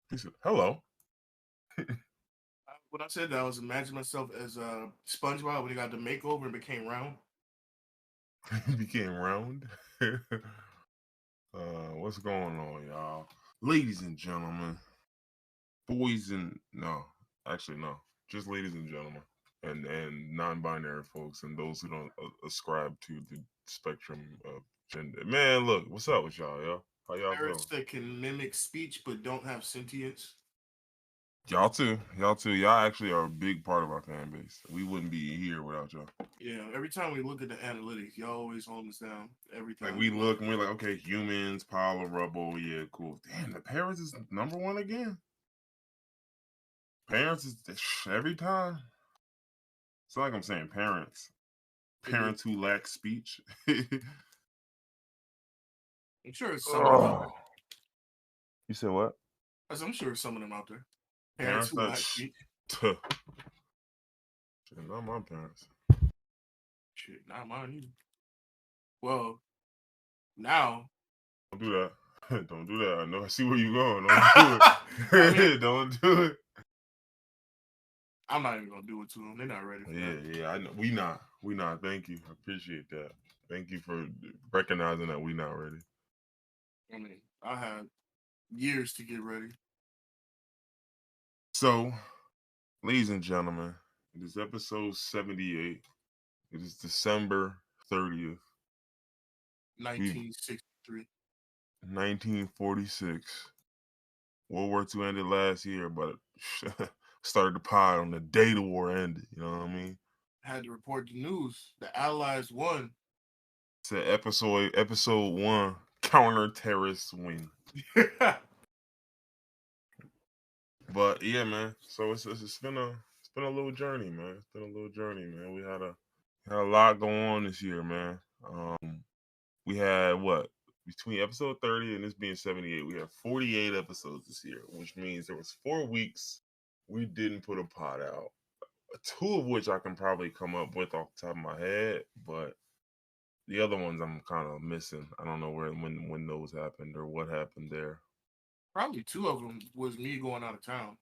He said, "Hello." When I said that, I was imagining myself as SpongeBob when he got the makeover and became round. He became round. What's going on, y'all? Ladies and gentlemen, boys and no, actually no, just ladies and gentlemen, and non-binary folks and those who don't ascribe to the spectrum of gender. Man, look, what's up with y'all, yo? How y'all feeling? Parrots that can mimic speech but don't have sentience. Y'all too, y'all too. Y'all actually are a big part of our fan base. We wouldn't be here without y'all. Yeah, every time we look at the analytics, y'all always hold us down. Every Like time. we look and we're like, okay, humans, pile of rubble, yeah, cool. Damn, the parents is number one again. Parents is every time. It's not like I'm saying parents. Parents who lack speech. I'm sure it's some of them out Oh, there. you said what? I'm sure it's some of them out there. Parents Parents who that lack speech. shit, not my parents. Shit, not mine either. Well, now. Don't do that. Don't do that. I know. I see where you going. Don't do it. I mean, Don't do it. I'm not even gonna do it to them. They're not ready for that. Yeah. I know. We not. We not. Thank you. I appreciate that. Thank you for recognizing that we not ready. I mean, I had years to get ready. So, ladies and gentlemen, it is episode 78. It is December 30th. 1963. 1946. World War II ended last year, but started the pod on the day the war ended. You know what I mean? Had to report the news. The Allies won. Said episode 1, counter terrorists win. But yeah, man. So it's been a little journey, man. It's been a little journey, man. We had a lot going on this year, man. We had what, between episode 30 and this being 78, we have 48 episodes this year, which means there was 4 weeks we didn't put a pod out. 2 of which I can probably come up with off the top of my head, but the other ones I'm kind of missing. I don't know when those happened or what happened there. Probably 2 of them was me going out of town.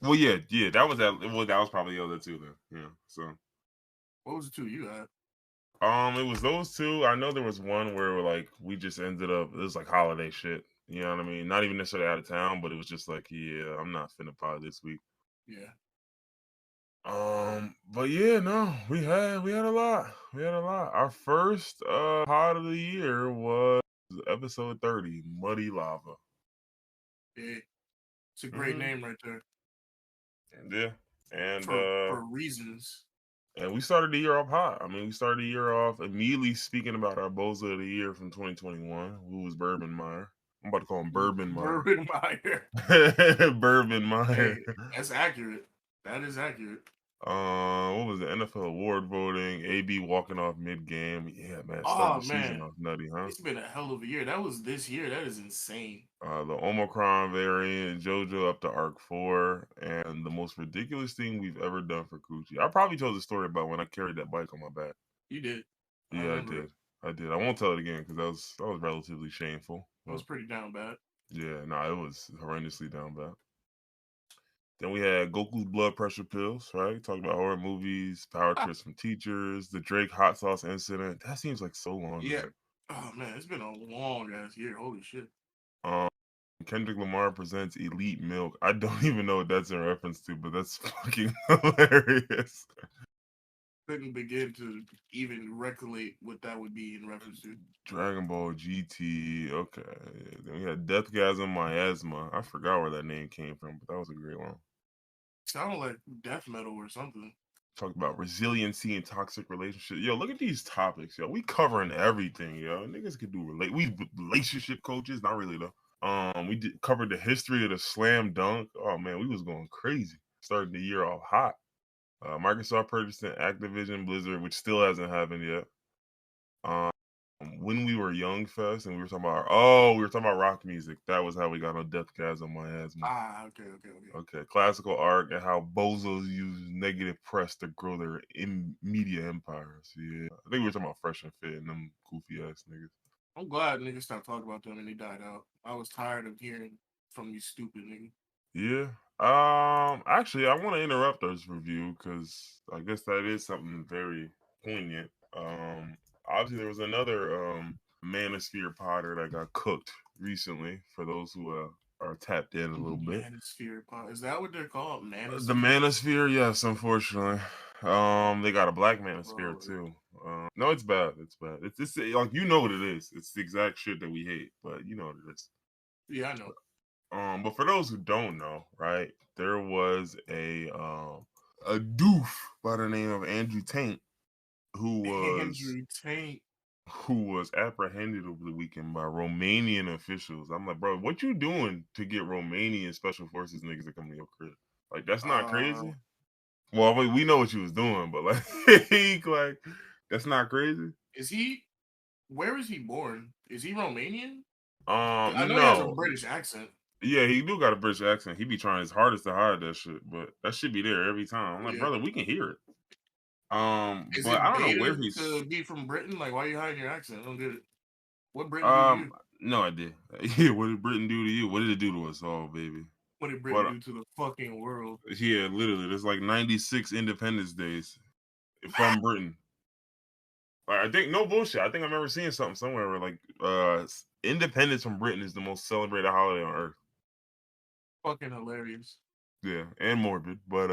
Well, yeah, that was that. Well, that was probably the other 2 then. Yeah, so. What was the 2 you had? It was those 2. I know there was one where like we just ended up. It was like holiday shit. You know what I mean? Not even necessarily out of town, but it was just like, yeah, I'm not finna pod this week. Yeah. But yeah, no, we had a lot. We had a lot. Our first pod of the year was episode 30, Muddy Lava. Yeah. It's a great name right there. Yeah. And for reasons. And we started the year off hot. I mean, we started the year off immediately speaking about our Bozo of the year from 2021, who was Bourbon Meyer. I'm about to call him Bourbon Meyer. Bourbon Meyer. Bourbon Meyer. Hey, that's accurate. That is accurate. What was the NFL award voting? AB walking off mid game. Yeah, man. Oh Started the season man, off nutty, huh? it's been a hell of a year. That was this year. That is insane. The Omicron variant, JoJo up to Arc 4, and the most ridiculous thing we've ever done for Coochie. I probably told the story about when I carried that bike on my back. You did. Yeah, I did. I did. I won't tell it again because that was relatively shameful. It was pretty down bad. Yeah, no, it was horrendously down bad. Then we had Goku's blood pressure pills, right? Talking about horror movies, power trips from teachers, the Drake hot sauce incident. That seems like so long Yeah. ago. Oh man, it's been a long ass year. Holy shit. Kendrick Lamar presents Elite Milk. I don't even know what that's in reference to, but that's fucking hilarious. Couldn't begin to even recollect what that would be in reference to. Dragon Ball GT. Okay. Then we had Deathgasm Miasma. I forgot where that name came from, but that was a great one. Sounded like death metal or something. Talk about resiliency and toxic relationships. Yo, look at these topics, yo. We covering everything, yo. Niggas could do relationship coaches, not really though. We covered the history of the slam dunk. Oh man, we was going crazy. Starting the year off hot. Microsoft purchasing Activision Blizzard, which still hasn't happened yet. When we were young fest, and we were talking about rock music. That was how we got on Deathgasm Miasma. Okay. Classical art and how bozos use negative press to grow their media empires. Yeah, I think we were talking about Fresh and Fit and them goofy ass niggas. I'm glad niggas stopped talking about them and they died out. I was tired of hearing from these stupid niggas. Yeah. Actually, I want to interrupt this review because I guess that is something very poignant. Obviously, there was another Manosphere Potter that got cooked recently. For those who are tapped in a little bit, Manosphere pod. Is that what they're called? the Manosphere? Manosphere, yes, unfortunately, they got a black Manosphere Bro. too. No, it's bad. It's bad. It's like you know what it is. It's the exact shit that we hate, but you know what it is. Yeah, I know. But for those who don't know, right, there was a doof by the name of Andrew Tate who was Andrew Tate. who was apprehended over the weekend by Romanian officials. I'm like, bro, what you doing to get Romanian special forces niggas to come to your crib? Like, that's not Uh, crazy. Well, we know what you was doing, but like, like that's not crazy. is he? Where is he born? Is he Romanian? I know he has a No, British accent. yeah, he do got a British accent. He be trying his hardest to hide that shit, but that should be there every time. I'm like, Yeah. brother, we can hear it. Is But I it don't know where beta he's. to be from Britain? Like, why are you hiding your accent? I don't get it. What Britain do Um, you? no idea. Yeah, what did Britain do to you? What did it do to us all, baby? What did Britain But do to the fucking world? yeah, literally, there's like 96 Independence Days from Britain. Like, I think no bullshit. I think I remember seeing something somewhere where like independence from Britain is the most celebrated holiday on earth. Fucking hilarious. Yeah, and morbid, but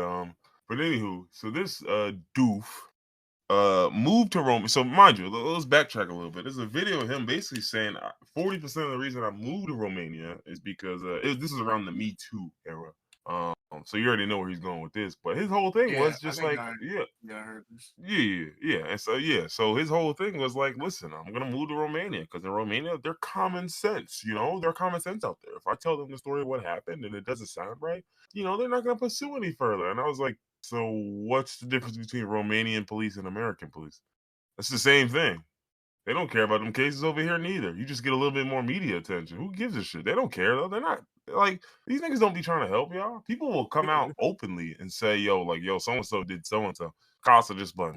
anywho, so this doof moved to Rome. So mind you, let's backtrack a little bit. There's a video of him basically saying 40% of the reason I moved to Romania is because this is around the Me Too era. So you already know where he's going with this, but his whole thing Yeah, was I just think like, I heard this. and so his whole thing was like, listen, I'm gonna move to Romania because in Romania they're common sense, they're common sense out there. If I tell them the story of what happened and it doesn't sound right, they're not gonna pursue any further. And I was like, so what's the difference between Romanian police and American police? It's the same thing. They don't care about them cases over here neither. You just get a little bit more media attention. Who gives a shit? They don't care though. They're not like these niggas don't be trying to help y'all. People will come out openly and say, yo, so and so did so and so. Casa just like,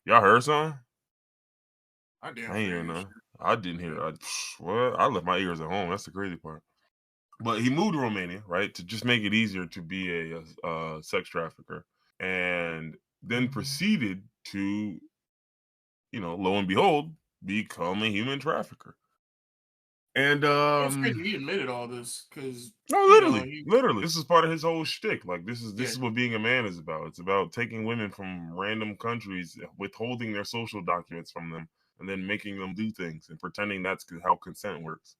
y'all heard something? I damn I ain't sure hear ain't nothing. shit. I didn't hear. What? I left my ears at home. That's the crazy part. But he moved to Romania, right, to just make it easier to be a sex trafficker, and then proceeded to, lo and behold, become a human trafficker. And It's crazy he admitted all this because no, literally, he literally, this is part of his whole shtick. Like this yeah. is what being a man is about. It's about taking women from random countries, withholding their social documents from them, and then making them do things and pretending that's how consent works.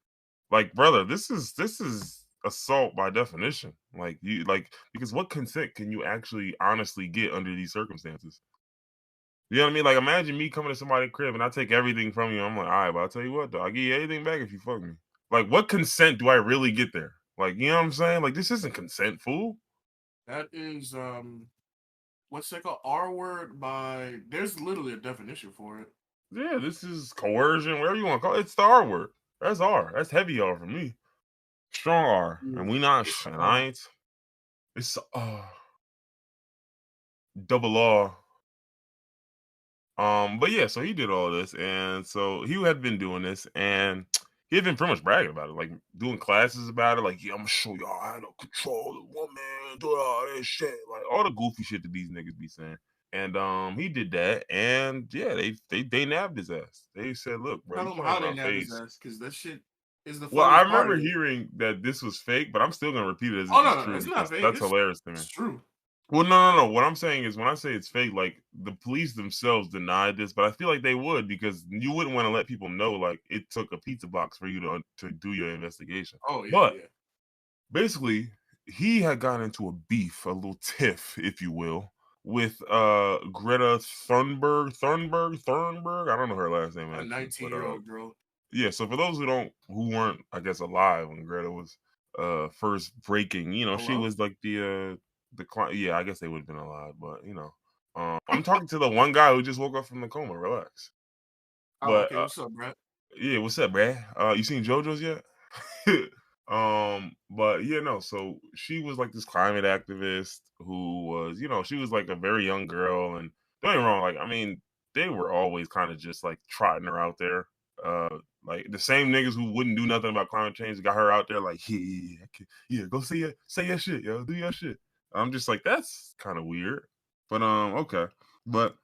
Like, brother, this is assault by definition. Like because what consent can you actually honestly get under these circumstances? You know what I mean? Like, imagine me coming to somebody's crib and I take everything from you. I'm like, all right, but I'll tell you what, though, I'll give you everything back if you fuck me. Like, what consent do I really get there? Like, you know what I'm saying? Like, this isn't consent, fool. That is what's that called? R word by there's literally a definition for it. Yeah, this is coercion, whatever you want to call it. It's the R word. That's R. That's heavy R for me. Strong R. And we not, It's and I R. ain't. It's double R. But yeah, so he did all this, and so he had been doing this, and he had been pretty much bragging about it, like doing classes about it, like, yeah, I'm gonna show y'all how to control the woman, do all that shit, like all the goofy shit that these niggas be saying. And he did that, and yeah, they nabbed his ass. They said, look, bro, Tell you him playing how in they our nabbed his face. ass because that shit is the Well, I funniest part remember of it. hearing that this was fake, but I'm still gonna repeat it as Oh if no, it's no, true it's not because fake. that's hilarious to me. It's true. Well, no. What I'm saying is when I say it's fake, like the police themselves denied this, but I feel like they would because you wouldn't want to let people know like it took a pizza box for you to do your investigation. Oh yeah, But yeah. basically, he had gotten into a beef, a little tiff, if you will, with Greta Thunberg. I don't know her last name A actually, but 19-year-old girl. yeah, so for those who weren't, I guess, alive when Greta was first breaking, she Hello? was like yeah, I guess they would have been alive, but I'm talking to the one guy who just woke up from the coma. Relax. Oh, But okay. What's up, Brett? yeah, what's up, bruh? You seen JoJo's yet? But yeah, no, so she was like this climate activist who was, she was like a very young girl, and don't get me wrong, like I mean, they were always kind of just like trotting her out there, Like the same niggas who wouldn't do nothing about climate change got her out there like, yeah, go say your shit, yo, do your shit. I'm just like, that's kind of weird, but okay, but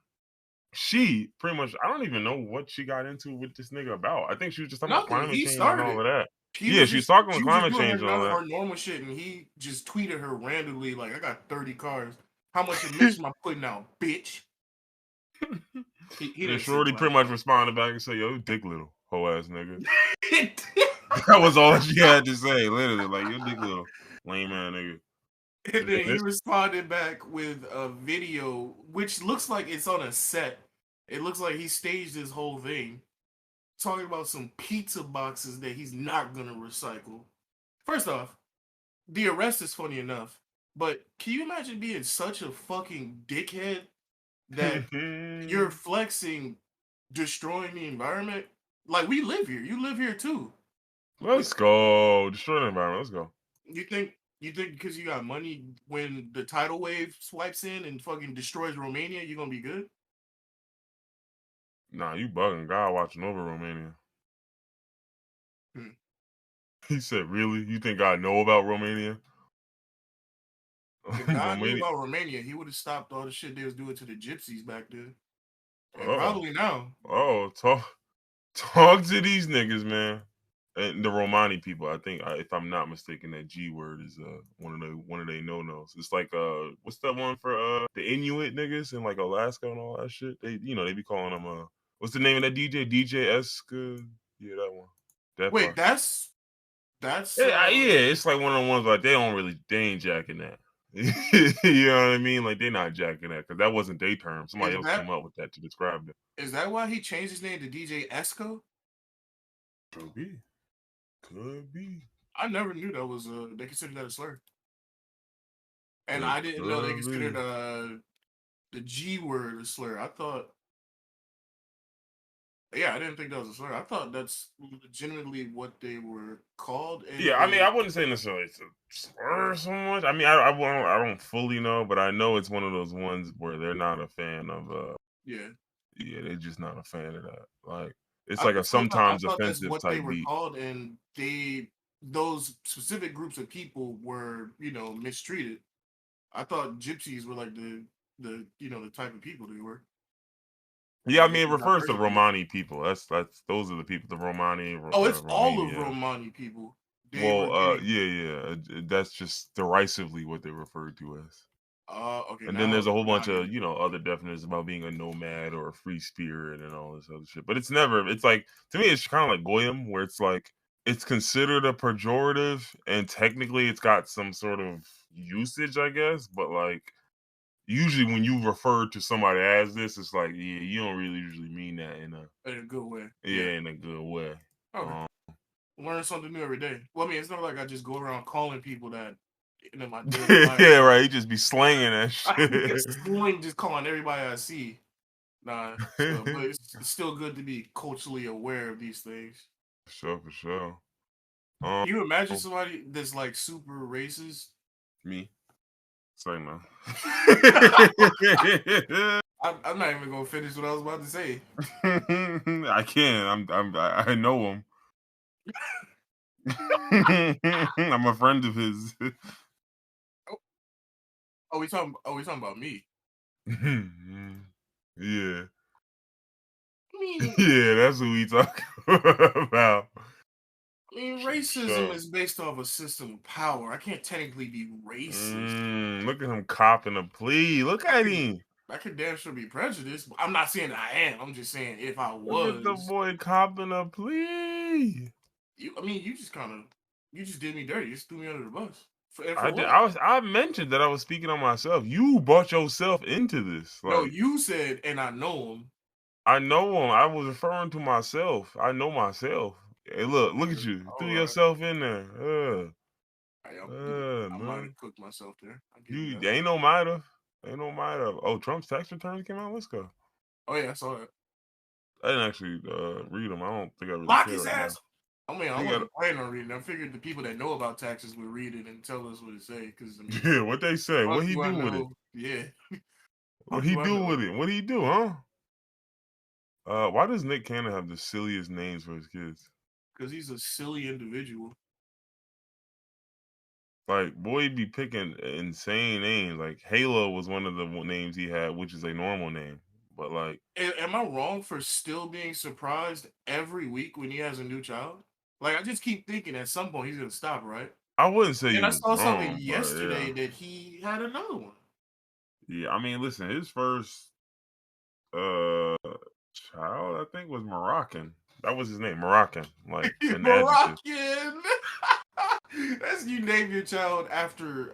she pretty much, I don't even know what she got into with this nigga about. I think she was just talking about Nothing. climate He change and started all it. of that. She Yeah, was she was just talking she with was just climate doing change and all that. her normal shit, and he just tweeted her randomly like, "I got 30 cars. How much emission am I putting out, bitch?" He And didn't say Shorty black. pretty much responded back and said, "Yo, you dick little, hoe ass nigga." That was all she had to say, literally, like, "You dick little, lame ass nigga." And And then he this, responded back with a video, which looks like it's on a set. It looks like he staged this whole thing, talking about some pizza boxes that he's not gonna recycle. First off, the arrest is funny enough, but can you imagine being such a fucking dickhead that you're flexing, destroying the environment? Like, we live here. You live here too. let's go destroy the environment. Let's go. You think because you got money, when the tidal wave swipes in and fucking destroys Romania, you're gonna be good? Nah, you bugging. God watching over Romania. Hmm. He said, "Really? You think I know about Romania?" If God knew Romania. about Romania, he would have stopped all the shit they was doing to the gypsies back then. And Oh, probably now. talk to these niggas, man. And the Romani people, I think, if I'm not mistaken, that G word is one of they no nos. It's like what's that one for the Inuit niggas in like Alaska and all that shit? They be calling them what's the name of that DJ? DJ Eska? Yeah, that one. That Wait, part. that's Yeah, it's like one of the ones like they ain't jacking that. You know what I mean? Like they're not jacking that because that wasn't their term. Somebody is else that came up with that to describe it. is that why he changed his name to DJ Esco? Could be. Could be. I never knew that was they considered that a slur. And It I didn't know they could considered be. the G word a slur. I thought, yeah, I didn't think that was a slur. I thought that's legitimately what they were called, and Yeah, I mean, they I wouldn't say necessarily it's a slur so much. I mean, I don't fully know, but I know it's one of those ones where they're not a fan of. yeah. Yeah, they're just not a fan of that. Like, it's I like a still thought I sometimes thought that's offensive what they type were beat. called, and those specific groups of people were, mistreated. I thought gypsies were like the type of people they were. Yeah, I Like, mean, it the refers to diversity. Romani people. That's those are the people, the Romani, Oh, it's all of Romania. Romani people. They were Well, getting. yeah. That's just derisively what they refer to as. Okay, And then now there's a whole now I bunch get of, it. other definitions about being a nomad or a free spirit and all this other shit. But it's like, to me, it's kind of like goyim, where it's like, it's considered a pejorative and technically it's got some sort of usage, I guess. But like, usually when you refer to somebody as this, it's like, yeah, you don't really usually mean that In a good way. Yeah. in a good way. Okay. Um, Learn something new every day. Well, I mean, it's not like I just go around calling people that in my daily life. yeah, right. You just be slanging that I'm shit. just calling everybody I see. Nah, so but it's still good to be culturally aware of these things. For sure. Can you imagine somebody that's like super racist? Me. Say no. I'm not even gonna finish what I was about to say. I can. I know him. I'm a friend of his. Oh, we talking about me. Yeah. I mean, Yeah, that's who we talking about. racism Sure. is based off a system of power. I can't technically be racist. Look at him copping a plea. Look I at could him. I could damn sure be prejudiced. But I'm not saying I am. I'm just saying if I Look at the was, boy copping a plea. you just kind of you just did me dirty. You just threw me under the bus. And for I did. what? I mentioned that I was speaking on myself. You brought yourself into this. No, Like, you said, and I know him. I know him. I was referring to myself. I know myself. Hey, look at you. You All threw right. yourself in there. I might Man. have cooked myself there. I give you You that. ain't no matter. Ain't no matter. Oh, Trump's tax returns came out. Let's go. Oh yeah, I saw that. I didn't actually read them. I don't think I really Lock care his right now. ass. I mean, I They got wasn't planning on reading. I figured the people that know about taxes would read it and tell us what it say. Because I mean, yeah. What they say? fuck What he do I do with it? know? Yeah, What fuck he do I do know? with it? What he do? Huh? Why does Nick Cannon have the silliest names for his kids? Because he's a silly individual. Like, boy, be picking insane names. Like, Halo was one of the names he had, which is a normal name. But, like, Am I wrong for still being surprised every week when he has a new child? Like, I just keep thinking at some point he's gonna stop, right? I wouldn't say And you I was saw something wrong, but yesterday that he had another one. yeah. I mean, listen, his first uh child, I think, was Moroccan. That was his name, Moroccan, like an adjective. Moroccan. That's you name your child after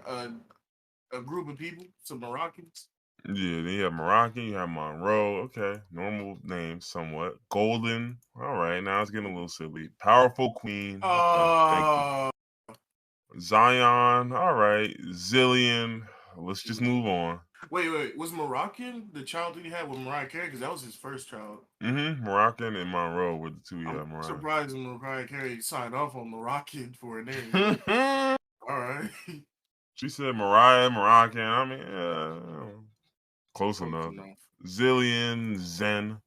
a group of people, some Moroccans. Yeah, then you have Moroccan, you have Monroe. Okay, normal name, somewhat. Golden. All right, now it's getting a little silly. Powerful Queen. Okay, thank you. Uh, Zion. All right, Zillion. Let's just move on. wait. Was Moroccan the child that he had with Mariah Carey? Because that was his first child. Moroccan and Monroe were the two. Yeah, I'm Mariah. surprised Mariah Carey signed off on Moroccan for a name. All right. She said Mariah, Moroccan. I mean, close Close enough. enough. Zillion, Zen,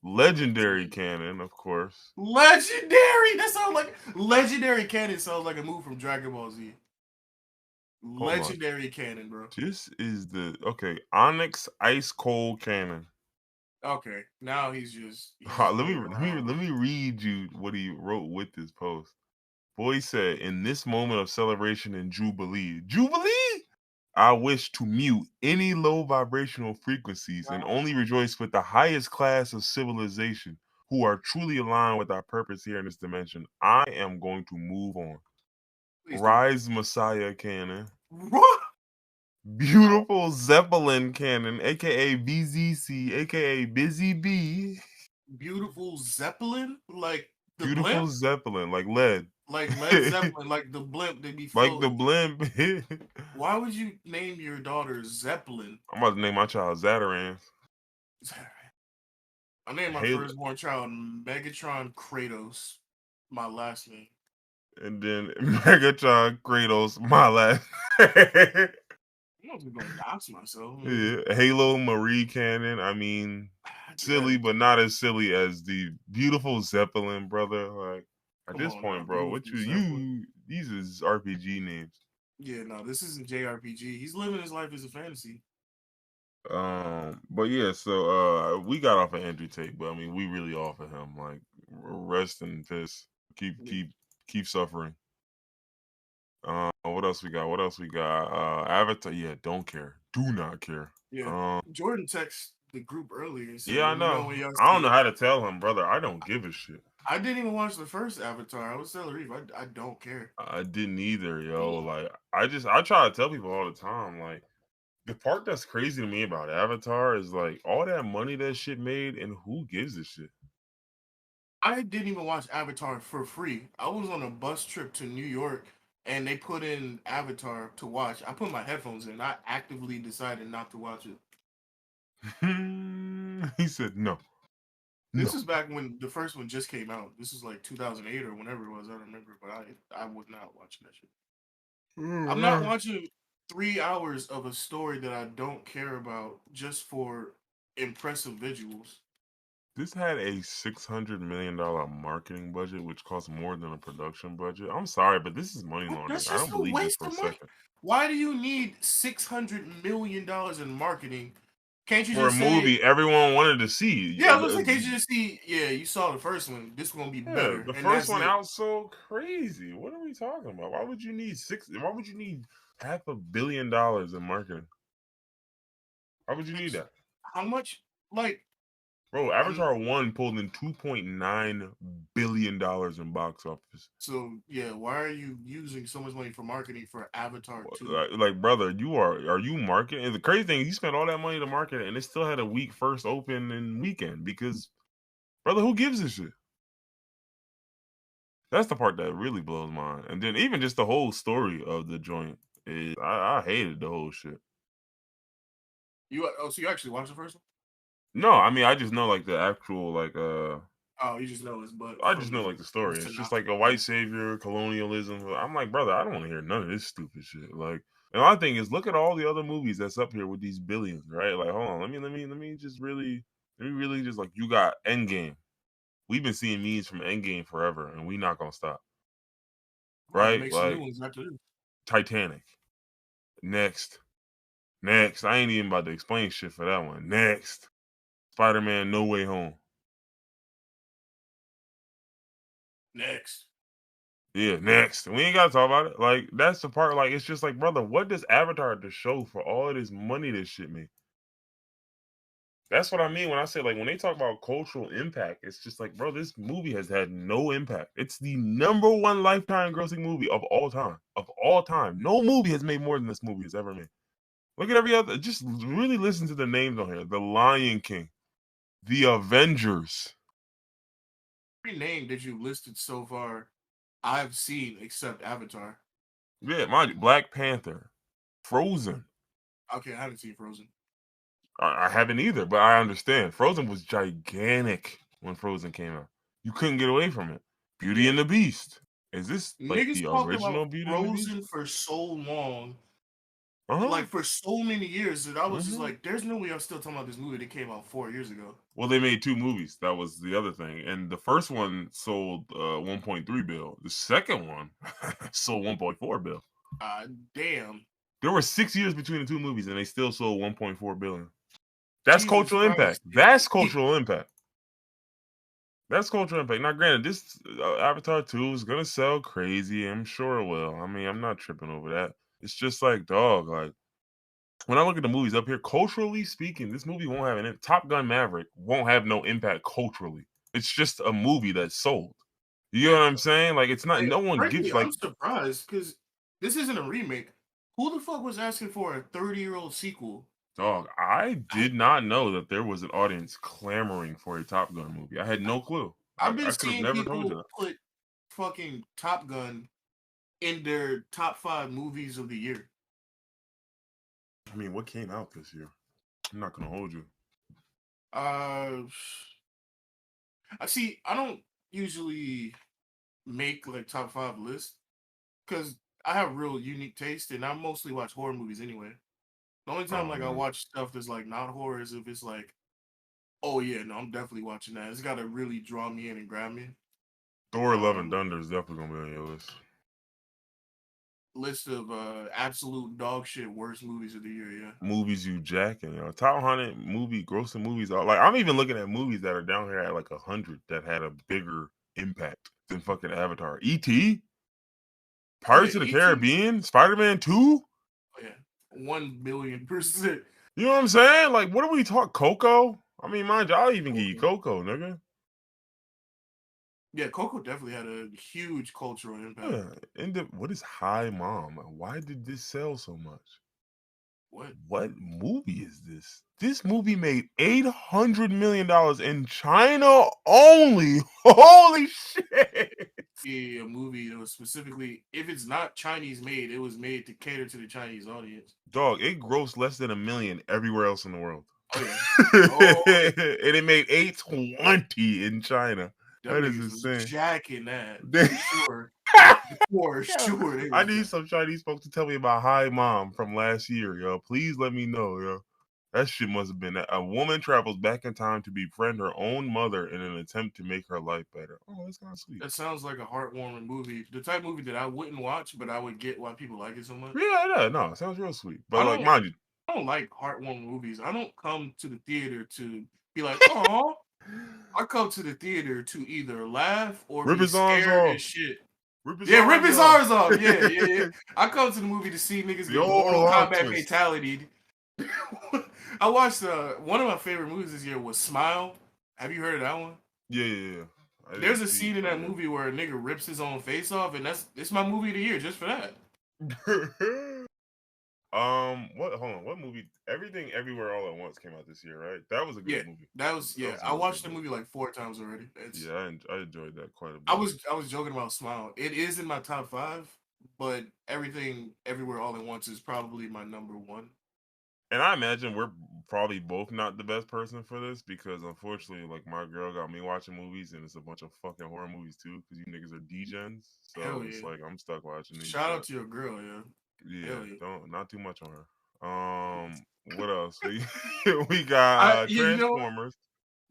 legendary canon, of course. Legendary. That sounds like legendary canon. Sounds like a move from Dragon Ball Z. Hold on. Legendary canon, bro. This is the Onyx Ice Cold Cannon. Okay, now he's just Let playing around. me read you what he wrote with this post. Boy said, "In this moment of celebration and jubilee, I wish to mute any low vibrational frequencies and only rejoice with the highest class of civilization who are truly aligned with our purpose here in this dimension. I am going to move on. Please do. Rise Messiah Cannon. What? Beautiful Zeppelin Cannon, aka BZC, aka Busy Bee. Beautiful Zeppelin, like the Beautiful blimp, Zeppelin, like lead. like Led Zeppelin, like the blimp they be Like the floating. blimp. Why would you name your daughter Zeppelin? I'm about to name my child Zatarans. I named my Halo, firstborn child Megatron Kratos. My last name. and then Megatron Kratos, my last. I'm not gonna dox myself. Yeah, Halo Marie Cannon. I mean, silly, but not as silly as the beautiful Zeppelin, brother. Like at Come this on now, point, bro, what beautiful Zeppelin. these is RPG names. Yeah, no, this isn't JRPG. He's living his life as a fantasy. But yeah, so we got off of Andrew Tate, but I mean, we really off of him. Like, rest in peace. Keep suffering. What else we got? What else we got? Avatar. Yeah, don't care. Do not care. Yeah, Jordan texted the group earlier and said, Yeah, I "Let me know know. when y'all I don't see know it." how to tell him, brother. I don't give a shit. I didn't even watch the first Avatar. I was telling Reeve, I don't care. I didn't either, yo. Like, I try to tell people all the time, like, the part that's crazy to me about Avatar is like all that money that shit made, and who gives a shit? I didn't even watch Avatar for free. I was on a bus trip to New York and they put in Avatar to watch. I put my headphones in. I actively decided not to watch it. He said no. This is back when the first one just came out. This is like 2008 or whenever it was. I don't remember, but I was not watching that shit. I'm not watching 3 hours of a story that I don't care about just for impressive visuals. This had a $600 million marketing budget, which cost more than a production budget. I'm sorry, but this is money laundering. That's I just don't a believe this waste for a of money. second. Why do you need $600 million in marketing? Can't you For a just say, movie everyone wanted to see. yeah, I was like, can't you just see, yeah, you saw the first one, this one gonna be Yeah, better, the and first that's one it. out so crazy. What are we talking about? Why would you need $500 million in marketing? Why would you need that? How much? Like, Bro, Avatar 1 pulled in $2.9 billion in box office. so yeah, why are you using so much money for marketing for Avatar 2? Like, brother, are you marketing? And the crazy thing, you spent all that money to market it, and it still had a week first open and weekend because, brother, who gives a shit? That's the part that really blows my mind. And then even just the whole story of the joint is I hated the whole shit. So you actually watched the first one? No, I mean I just know like the actual like Oh, you just know it's but I from just know like the story. It's just synopsis. like a white savior, colonialism. I'm like, brother, I don't want to hear none of this stupid shit. Like, and my thing is, look at all the other movies that's up here with these billions, right? Like, hold on, let me just really we really just like you got Endgame. We've been seeing memes from Endgame forever, and we not gonna stop. About to Right? make some new Like ones after this. Titanic. Next. Next. I ain't even about to explain shit for that one. Next. Spider-Man No Way Home. Next. Yeah, next. We ain't gotta talk about it. Like, that's the part, like, it's just like, brother, what does Avatar to show for all of this money this shit made? That's what I mean when I say, like, when they talk about cultural impact, it's just like, bro, this movie has had no impact. It's the #1 lifetime grossing movie of all time. Of all time. No movie has made more than this movie has ever made. Look at every other, just really listen to the names on here. The Lion King. The Avengers. Every name that you listed so far, I've seen except Avatar. Yeah, mind you, Black Panther. Frozen. Okay, I haven't seen Frozen. I haven't either, but I understand. Frozen was gigantic when Frozen came out. You couldn't get away from it. Beauty and the Beast. Is this like Niggas the talked about original Beauty and the Beast? Frozen for so long, Uh-huh. like for so many years, that I was just Mhm. like, there's no way I'm still talking about this movie that came out 4 years ago. Well, they made 2 movies. That was the other thing. And the first one sold 1.3 bill. The second one sold 1.4 bill. Damn. There were 6 years between the 2 movies and they still sold 1.4 billion. That's Jesus cultural impact. Christ. That's cultural impact. That's cultural impact. Now, granted, this Avatar 2 is gonna sell crazy. I'm sure it will. I mean, I'm not tripping over that. It's just like, dog, like when I look at the movies up here, culturally speaking, this movie won't have Top Gun Maverick won't have no impact culturally. It's just a movie that's sold. You know what I'm saying? Like, it's not. And No one gives frankly, like, I'm surprised because this isn't a remake. Who the fuck was asking for a 30-year-old sequel? dog. I did not know that there was an audience clamoring for a Top Gun movie. I had no clue. I've been I could have seeing never told you people that. put fucking Top Gun in their top 5 movies of the year. I mean, what came out this year? I'm not gonna hold you. I see. I don't usually make like top 5 lists because I have real unique taste, and I mostly watch horror movies anyway. The only time Oh like I man, watch stuff that's like not horror is if it's like, oh yeah, no, I'm definitely watching that. It's got to really draw me in and grab me. Thor: Love and Um, Thunder is definitely gonna be on your list. List of absolute dog shit worst movies of the year. Yeah. Movies you jacking, top 100 movie grossing movies are like, I'm even looking at movies that are down here at like 100 that had a bigger impact than fucking Avatar. E.T., Oh yeah, Pirates of the ET. Caribbean, Spider-Man 2. Oh yeah, 1,000,000,000%. You know what I'm saying? Like, what are we talking? Coco? I mean, mind you, I'll even give you Coco, nigga. Yeah, Coco definitely had a huge cultural impact. Yeah. And what is Hi Mom? Why did this sell so much? What? What movie is this? This movie made $800 million in China only. Holy shit. Yeah, a movie that was specifically, if it's not Chinese made, it was made to cater to the Chinese audience. Dog, it grossed less than $1 million everywhere else in the world. Oh yeah. Oh yeah. And it made 820 in China. Them That is niggas was insane. jacking that for sure. For Yo, sure, they I was need jacking. some Chinese folks to tell me about Hi Mom from last year, yo. Please let me know, yo. That shit must have been a woman travels back in time to befriend her own mother in an attempt to make her life better. Oh, that's kind of sweet. That sounds like a heartwarming movie. The type of movie that I wouldn't watch, but I would get why people like it so much. Yeah, no, it sounds real sweet. I But like, don't mind you, I don't like heartwarming movies. I don't come to the theater to be like, oh. I come to the theater to either laugh or rip be his arms scared as off. shit. Rip his Yeah, rip arms his off. arms off. Yeah, yeah, yeah. I come to the movie to see niggas The get old Mortal arm Kombat twist. fatality. I watched one of my favorite movies this year was Smile. Have you heard of that one? Yeah. I didn't There's a see scene in it that movie where a nigga rips his own face off, and it's my movie of the year just for that. yet. What? Hold on. What movie? Everything, Everywhere, All at Once came out this year, right? That was a Yeah, good movie. that was That was a I real watched good the movie like 4 times already. It's Yeah, I enjoyed that quite a I bit. was joking about Smile. It is in my top 5, but Everything Everywhere All at Once is probably my number 1. And I imagine we're probably both not the best person for this because unfortunately, like my girl got me watching movies and it's a bunch of fucking horror movies too because you niggas are degens. So Hell it's yeah! like I'm stuck watching these. Shout out But to your girl, yeah. yeah, Hell yeah! don't not too much on her. What else? We got You know, Transformers.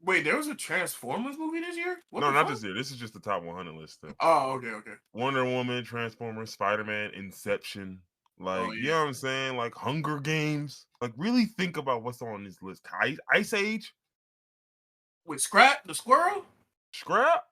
Wait, there was a Transformers movie this year? What No, the not fuck? this year. This is just the top 100 list still. Oh, okay. Wonder Woman, Transformers, Spider-Man, Inception. Oh Like, you yeah. know what I'm saying? Like Hunger Games. Like, really think about what's on this list. Ice Age, With Scrap the squirrel? Scrap,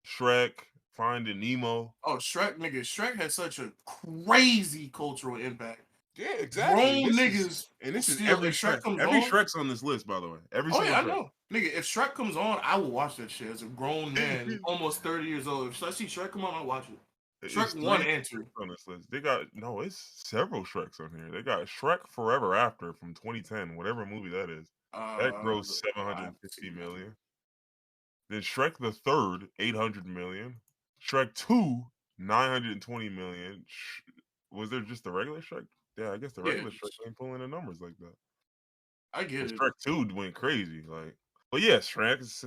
Shrek, Finding Nemo. Oh, Shrek, nigga. Shrek had such a crazy cultural impact. Yeah, exactly. Grown niggas This is still, every if Shrek Shrek. comes Every on. Shrek's on this list, by the way. Every Oh single yeah, I Shrek. know. Nigga, if Shrek comes on, I will watch that shit as a grown man, almost 30 years old. If I see Shrek come on, I'll watch it. It's Shrek 1 three and 2. Shreks on this list. They got no, it's several Shreks on here. They got Shrek Forever After from 2010, whatever movie that is. That grossed I haven't 750 seen that. million. Then Shrek the Third, 800 million. Shrek 2, 920 million. Was there just the regular Shrek? Yeah, I guess the Yeah, regular Shrek ain't pulling the numbers like that. I get But it. Shrek 2 went crazy. Like, but yeah, Shrek is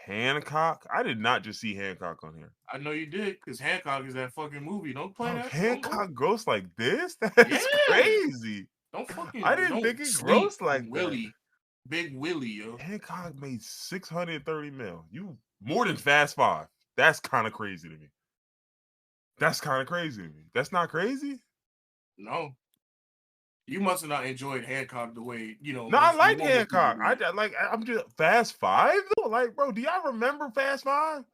Hancock. I did not just see Hancock on here. I know you did, because Hancock is that fucking movie. Don't play Dog, that. Hancock gross like this? Yeah. That's crazy. I didn't Don't think it sleep gross like on that. Willie. Big Willie, yo. Hancock made 630 mil. You more than Fast Five. That's kind of crazy to me. That's kind of crazy to me. That's not crazy. No. You must have not enjoyed Hancock the way, No, I like normal people Hancock. do. I'm just Fast Five though. Like, bro, do y'all remember Fast Five?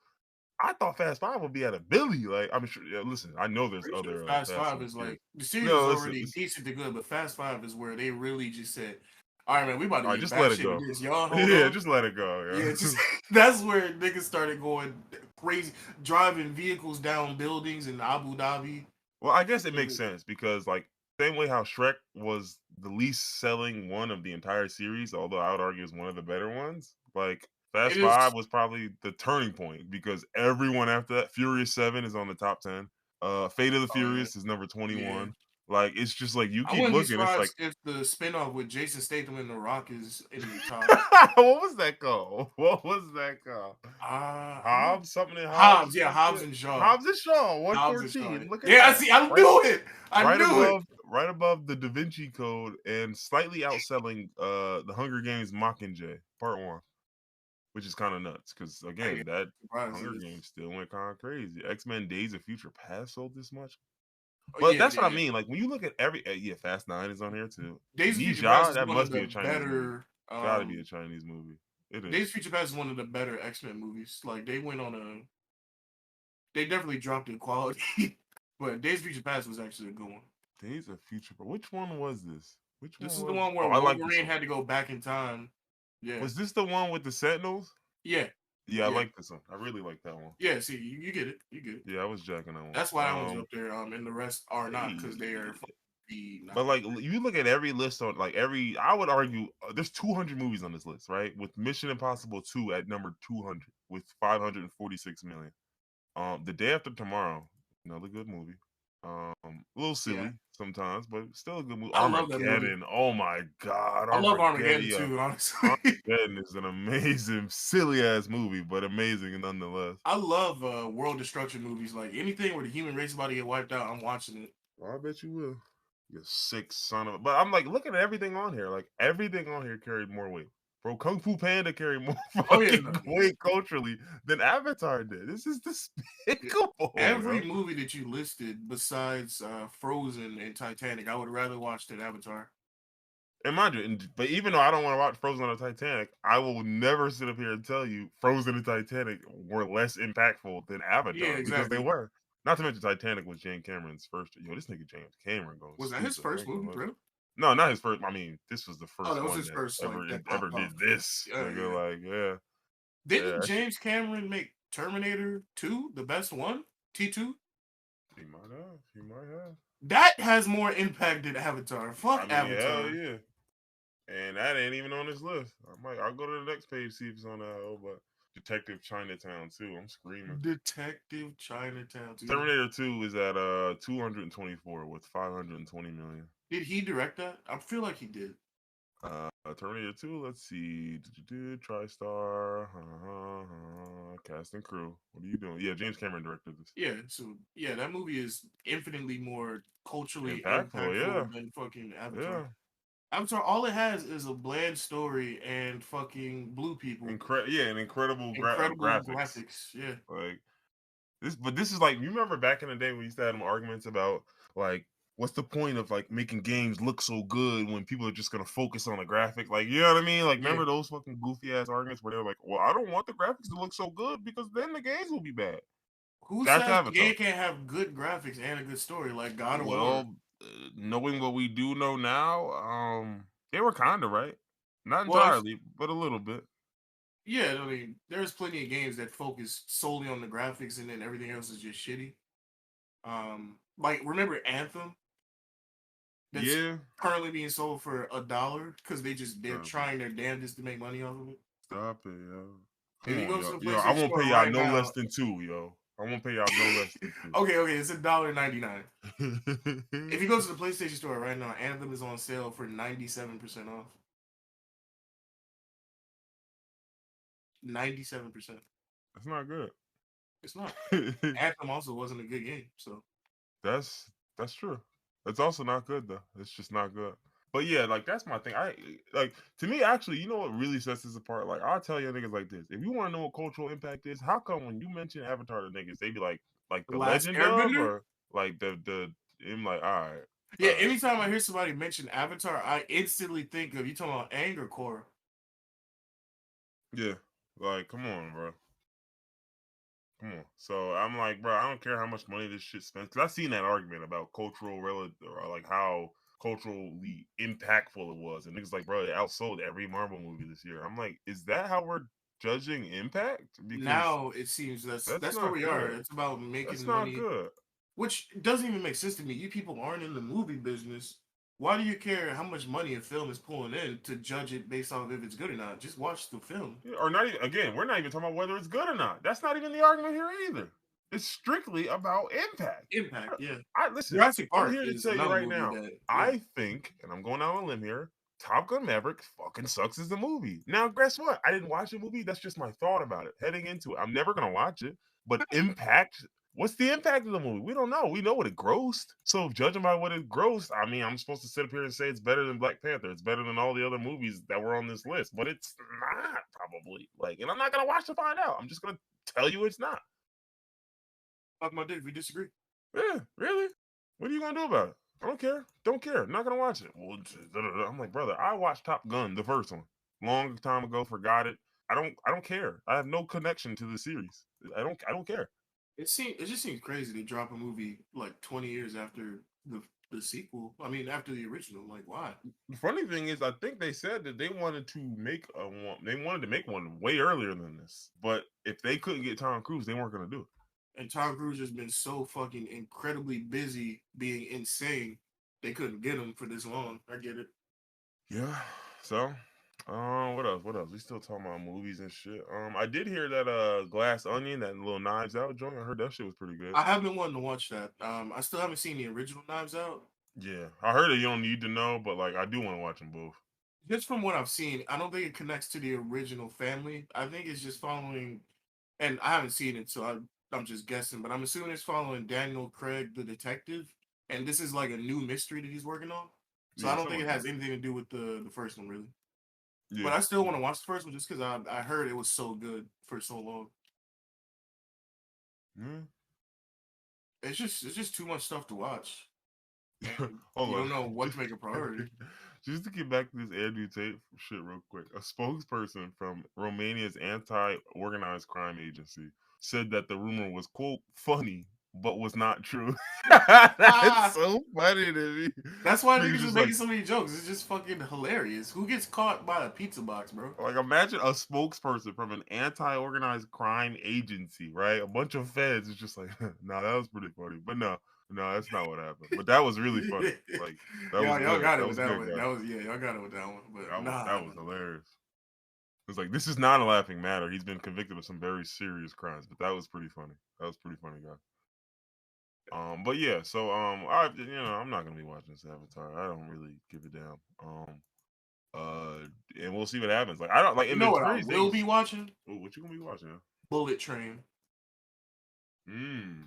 I thought Fast Five would be at a Billy. Like, I'm sure. Yeah, listen, I know there's Pretty sure other Fast Fast Five and is Furious. like the series No, is listen, already listen. decent to good, but Fast Five is where they really just said, "All right, man, we about to All right, get just let it batshit go. with this, y'all. Hold Yeah, on." just let it go. Yeah, Yeah. just that's where niggas started going crazy, driving vehicles down buildings in Abu Dhabi. Well, I guess it makes sense because, like, same way how Shrek was the least selling one of the entire series, although I would argue is one of the better ones. Like, It Fast is. Five was probably the turning point because everyone after that, Furious 7 is on the top 10. Fate of the Oh yeah, Furious is number yeah. 21. Like, it's just like you I keep wouldn't be looking, it's like, surprised if the spinoff with Jason Statham and The Rock is in the top. what was that called? What was that called? I'm not Hobbs, something in Hobbs or Hobbs. Yeah, some Hobbs shit. and Shaw. Hobbs and Shaw, Hobbs and Shaw. 114. Look at Yeah, I that. see. I Right, knew it. I knew it. right above the Da Vinci Code and slightly outselling the Hunger Games Mockingjay Part 1, which is kind of nuts because I again, ain't that surprised Hunger it is. Games still went kind of crazy. X-Men Days of Future Past sold this much. Oh, But yeah, that's what I yeah. mean. Like when you look at every yeah, Fast 9 is on here too. Days of Future Past Nija, is that one of must be the a Chinese movie. better. Gotta be a Chinese movie. It is. Days of Future Past is one of the better X-Men movies. Like they went on a. They definitely dropped in quality, but Days of Future Past was actually a good one. Days of Future. Which one was this? Which This one is the was? one where Oh, I like this Wolverine one. had to go back in time. Yeah, Was this the one with the Sentinels? yeah, Yeah, I yeah, like this one. I really like that one. yeah. See, you get it. You get it. Yeah, I was jacking that one. That's why that one's up there. And the rest are not because they are But not. like you look at every list on like every, I would argue there's 200 movies on this list, right? With Mission Impossible 2 at number 200 with 546 million. The Day After Tomorrow, another good movie. A little Yeah, silly sometimes, but still a good movie. I love that movie. Armageddon. Oh my god, I love Armageddon Armageddon. too. Honestly, Armageddon is an amazing, silly ass movie, but amazing nonetheless. I love world destruction movies. Like anything where the human race is about to get wiped out, I'm watching it. Well, I bet you will. You sick son of a. But I'm like looking at everything on here. Like everything on here carried more weight. Bro, Kung Fu Panda carried more Oh yeah, fucking weight culturally than Avatar did. This is despicable. every Bro. movie that you listed besides Frozen and Titanic, I would rather watch than Avatar. And mind you, but even though I don't want to watch Frozen or Titanic, I will never sit up here and tell you Frozen and Titanic were less impactful than Yeah, Avatar because they exactly. were. Not to mention Titanic was James Cameron's first. Yo, this nigga James Cameron going Was that his stupid. first movie, really? No, not his first. I mean, this was the Oh, first that was one his that first like that ever popped did off. this. Yeah, Nigga, yeah. like, yeah. Didn't Yeah, James Cameron make Terminator 2 the best one? T2? he might have. He might have. That has more impact than Avatar. Fuck I mean, Avatar. hell yeah. And that ain't even on this list. I'll go to the next page, see if it's on that. Oh, but Detective Chinatown 2. I'm screaming. Detective Chinatown 2. Terminator 2 is at 224 with 520 million. Did he direct that? I feel like he did. Terminator 2, let's see. TriStar, cast and crew. What are you doing? Yeah, James Cameron directed this. Yeah, so yeah, that movie is infinitely more culturally Impactful, impactful yeah. than fucking Avatar. Yeah. Avatar, all it has is a bland story and fucking blue people. And incredible Incredible graphics. graphics. Yeah. Like this is like, you remember back in the day when we used to have them arguments about like, what's the point of like making games look so good when people are just gonna focus on the graphic? Like, you know what I mean? Like, Yeah. remember those fucking goofy ass arguments where they're like, well, I don't want the graphics to look so good because then the games will be bad. Who That's says the Avatar. game can't have good graphics and a good story like God of War? Well, knowing what we do know now, they were kind of right. Not Well, entirely, but a little bit. yeah, I mean, there's plenty of games that focus solely on the graphics and then everything else is just shitty. Like remember Anthem? That's Yeah. currently being sold for $1 because they're Stop it. trying their damnedest to make money off of it. Stop it, yo. If Come you on, go to yo. the Yo, I PlayStation won't pay Store y'all right no now, less than 2, yo. I won't pay y'all no less than 2. okay, it's $1.99. If you go to the PlayStation Store right now, Anthem is on sale for 97% off. 97%. That's not good. It's not. Anthem also wasn't a good game, so that's true. It's also not good though. It's just not good. But yeah, like that's my thing. I like, to me actually, you know what really sets this apart? Like, I'll tell you niggas like this. If you want to know what cultural impact is, how come when you mention Avatar to niggas, they be like The the Last legend of, Airbender. or like the I'm like, all right, Yeah, all right. anytime I hear somebody mention Avatar, I instantly think of you talking about Anger Core. Yeah. Like, come on, bro. Come on. So I'm like, bro, I don't care how much money this shit spends. Cause I seen that argument about cultural relative, or like how culturally impactful it was, and niggas like, bro, it outsold every Marvel movie this year. I'm like, is that how we're judging impact? Because Now it seems that's that's where not we are. good. It's about That's making not money, good. which doesn't even make sense to me. You people aren't in the movie business. Why do you care how much money a film is pulling in to judge it based off if it's good or not? Just watch the film. Or not even, again, we're not even talking about whether it's good or not. That's not even the argument here either. It's strictly about impact. Impact, yeah. I listen, Jurassic I'm Park here to is tell you another right movie now. that, yeah. I think, and I'm going out on a limb here, Top Gun Maverick fucking sucks as a movie. Now, guess what? I didn't watch the movie. That's just my thought about it heading into it. I'm never gonna watch it. But impact, what's the impact of the movie? We don't know. We know what it grossed. So judging by what it grossed, I mean, I'm supposed to sit up here and say it's better than Black Panther. It's better than all the other movies that were on this list. But it's not, probably. Like, and I'm not gonna watch to find out. I'm just gonna tell you it's not. Fuck my dick, we disagree. Yeah, really? What are you gonna do about it? I don't care. Don't care. Not gonna watch it. Well, I'm like, brother, I watched Top Gun, the first one, long time ago. Forgot it. I don't care. I have no connection to the series. I don't care. It just seems crazy to drop a movie like 20 years after the sequel. I mean, after the original. Like, why? The funny thing is, I think they said that they wanted to make a one. They wanted to make one way earlier than this, but if they couldn't get Tom Cruise, they weren't gonna do it. And Tom Cruise has been so fucking incredibly busy being insane. They couldn't get him for this long. I get it. Yeah. So, what else? What else? We still talking about movies and shit. I did hear that Glass Onion, that little Knives Out joint. I heard that shit was pretty good. I have been wanting to watch that. I still haven't seen the original Knives Out. Yeah, I heard it. You don't need to know, but like, I do want to watch them both. Just from what I've seen, I don't think it connects to the original family. I think it's just following, and I haven't seen it, so I'm just guessing, but I'm assuming it's following Daniel Craig, the detective, and this is like a new mystery that he's working on. So I Yeah, don't think something it like has that. anything to do with the first one, really. But Yeah, I still want yeah, to watch the first one just because I heard it was so good for so long. yeah. It's just too much stuff to watch, and Hold you don't on. know what to make a priority. Just to get back to this Andrew Tate shit real quick, a spokesperson from Romania's anti-organized crime agency said that the rumor was, quote, funny, but was not true. That's Ah, so funny to me. that's why Niggas niggas is just making like, so many jokes. It's just fucking hilarious. Who gets caught by a pizza box, bro? imagine a spokesperson from an anti-organized crime agency, right? A bunch of feds is just like, nah, that was pretty funny. But no, no, that's not what happened. But that was really funny. Like, that was Y'all good. got it That with was that good, one. guy. That was yeah, y'all got it with that one. But That nah, was hilarious. It's like, this is not a laughing matter. He's been convicted of some very serious crimes, but that was pretty funny. That was pretty funny, guy. But yeah, so I'm not gonna be watching this Avatar. I don't really give a damn. And we'll see what happens. Like, I don't like, you and know the what I crazy will be things. watching? What you gonna be watching? Bullet Train. Hmm.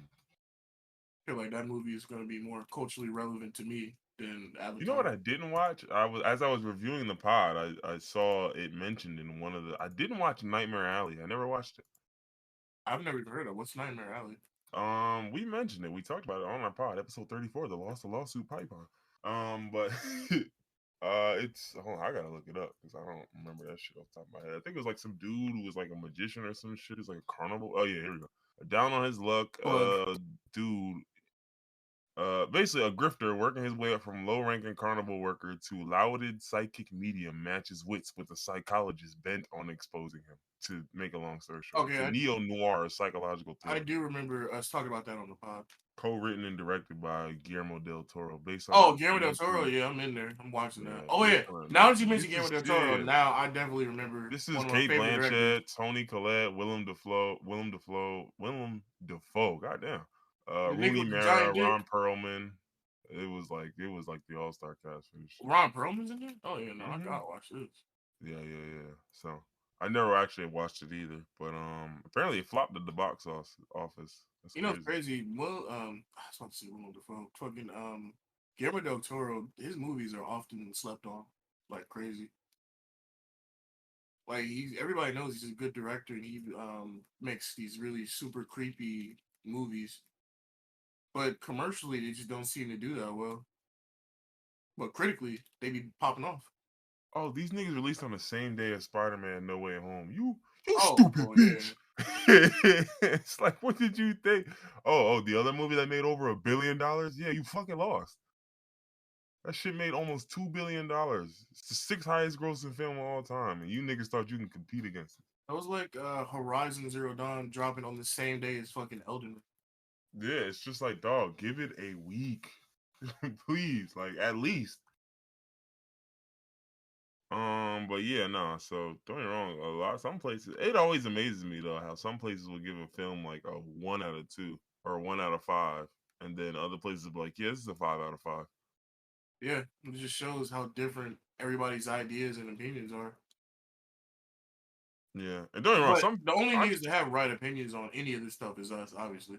I feel like that movie is gonna be more culturally relevant to me than Avatar. You know what I didn't watch? As I was reviewing the pod, I saw it mentioned in one of the. I didn't watch Nightmare Alley. I never watched it. I've never even heard of what's Nightmare Alley. We mentioned it. We talked about it on our pod, episode 34, the Lost the Lawsuit Python. But it's hold on, I gotta look it up because I don't remember that shit off the top of my head. I think it was like some dude who was like a magician or some shit. It's like a carnival. Oh yeah, here we go. Down on his luck, Plug. dude. Basically a grifter working his way up from low-ranking carnival worker to lauded psychic medium matches wits with a psychologist bent on exposing him. To make a long story short, it's a Okay, neo-noir psychological I thriller. do remember us talking about that on the pod. Co-written and directed by Guillermo del Toro, based on Oh, a Guillermo del Toro. 19 Yeah, I'm in there. I'm watching that. yeah, Oh yeah. based on a Now that you 19 mentioned this Guillermo is del Toro, yeah. now I definitely remember This is one of my Kate favorite directors. Blanchett, Tony Collette, Willem Dafoe. Goddamn. The nigga Rooney with the giant Mara, dick. Ron Perlman. It was like the all-star cast for this shit. Ron Perlman's in there. Oh yeah, no, I Mm-hmm. gotta watch this. Yeah. So I never actually watched it either, but apparently it flopped at the box office. That's You know, it's crazy. crazy. Well, I was about to say Willem Dafoe. Fucking Guillermo del Toro. His movies are often slept on like crazy. Like everybody knows he's a good director, and he makes these really super creepy movies. But commercially, they just don't seem to do that well. But critically, they be popping off. Oh, these niggas released on the same day as Spider-Man No Way Home. You stupid Oh yeah. bitch. It's like, what did you think? Oh, the other movie that made over $1 billion? Yeah, you fucking lost. That shit made almost $2 billion. It's the sixth highest grossing film of all time. And you niggas thought you can compete against it. That was like Horizon Zero Dawn dropping on the same day as fucking Elden Ring. Yeah, it's just like, dog, give it a week. Please, like at least. But yeah, no. So don't get me wrong. Some places, it always amazes me though how some places will give a film like a 1 out of 2 or a 1 out of 5, and then other places will be like, yeah, this is a 5 out of 5. Yeah, it just shows how different everybody's ideas and opinions are. Yeah, and don't get me wrong. But the only niggas that have right opinions on any of this stuff is us, obviously.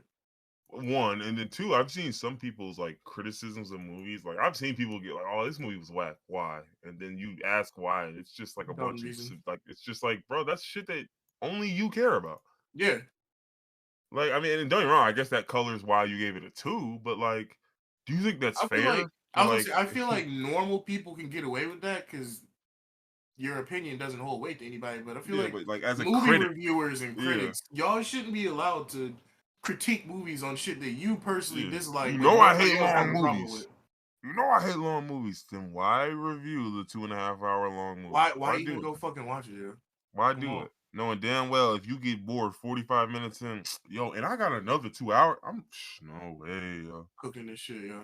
One and then two, I've seen some people's like criticisms of movies. Like I've seen people get like, "Oh, this movie was whack. Why?" And then you ask why, and it's just like a Dumb bunch of reason. like, it's just like, bro, that's shit that only you care about. Yeah. Like, I mean, and don't get me wrong, I guess that colors why you gave it a 2, but like, do you think that's I feel like fair? To like, I feel like normal people can get away with that because your opinion doesn't hold weight to anybody. But I feel yeah, like but like as a movie critic, reviewers and yeah, critics, y'all shouldn't be allowed to critique movies on shit that you personally yeah. dislike, You but know I nobody hate else has long a problem with. movies. You know I hate long movies. Then why review the 2.5 hour long movie? Why Why even do it? go fucking watch it? Yeah? Why Come do on, it? Knowing damn well if you get bored 45 minutes in, yo, and I got another 2 hour. No way, yo. cooking this shit, yeah.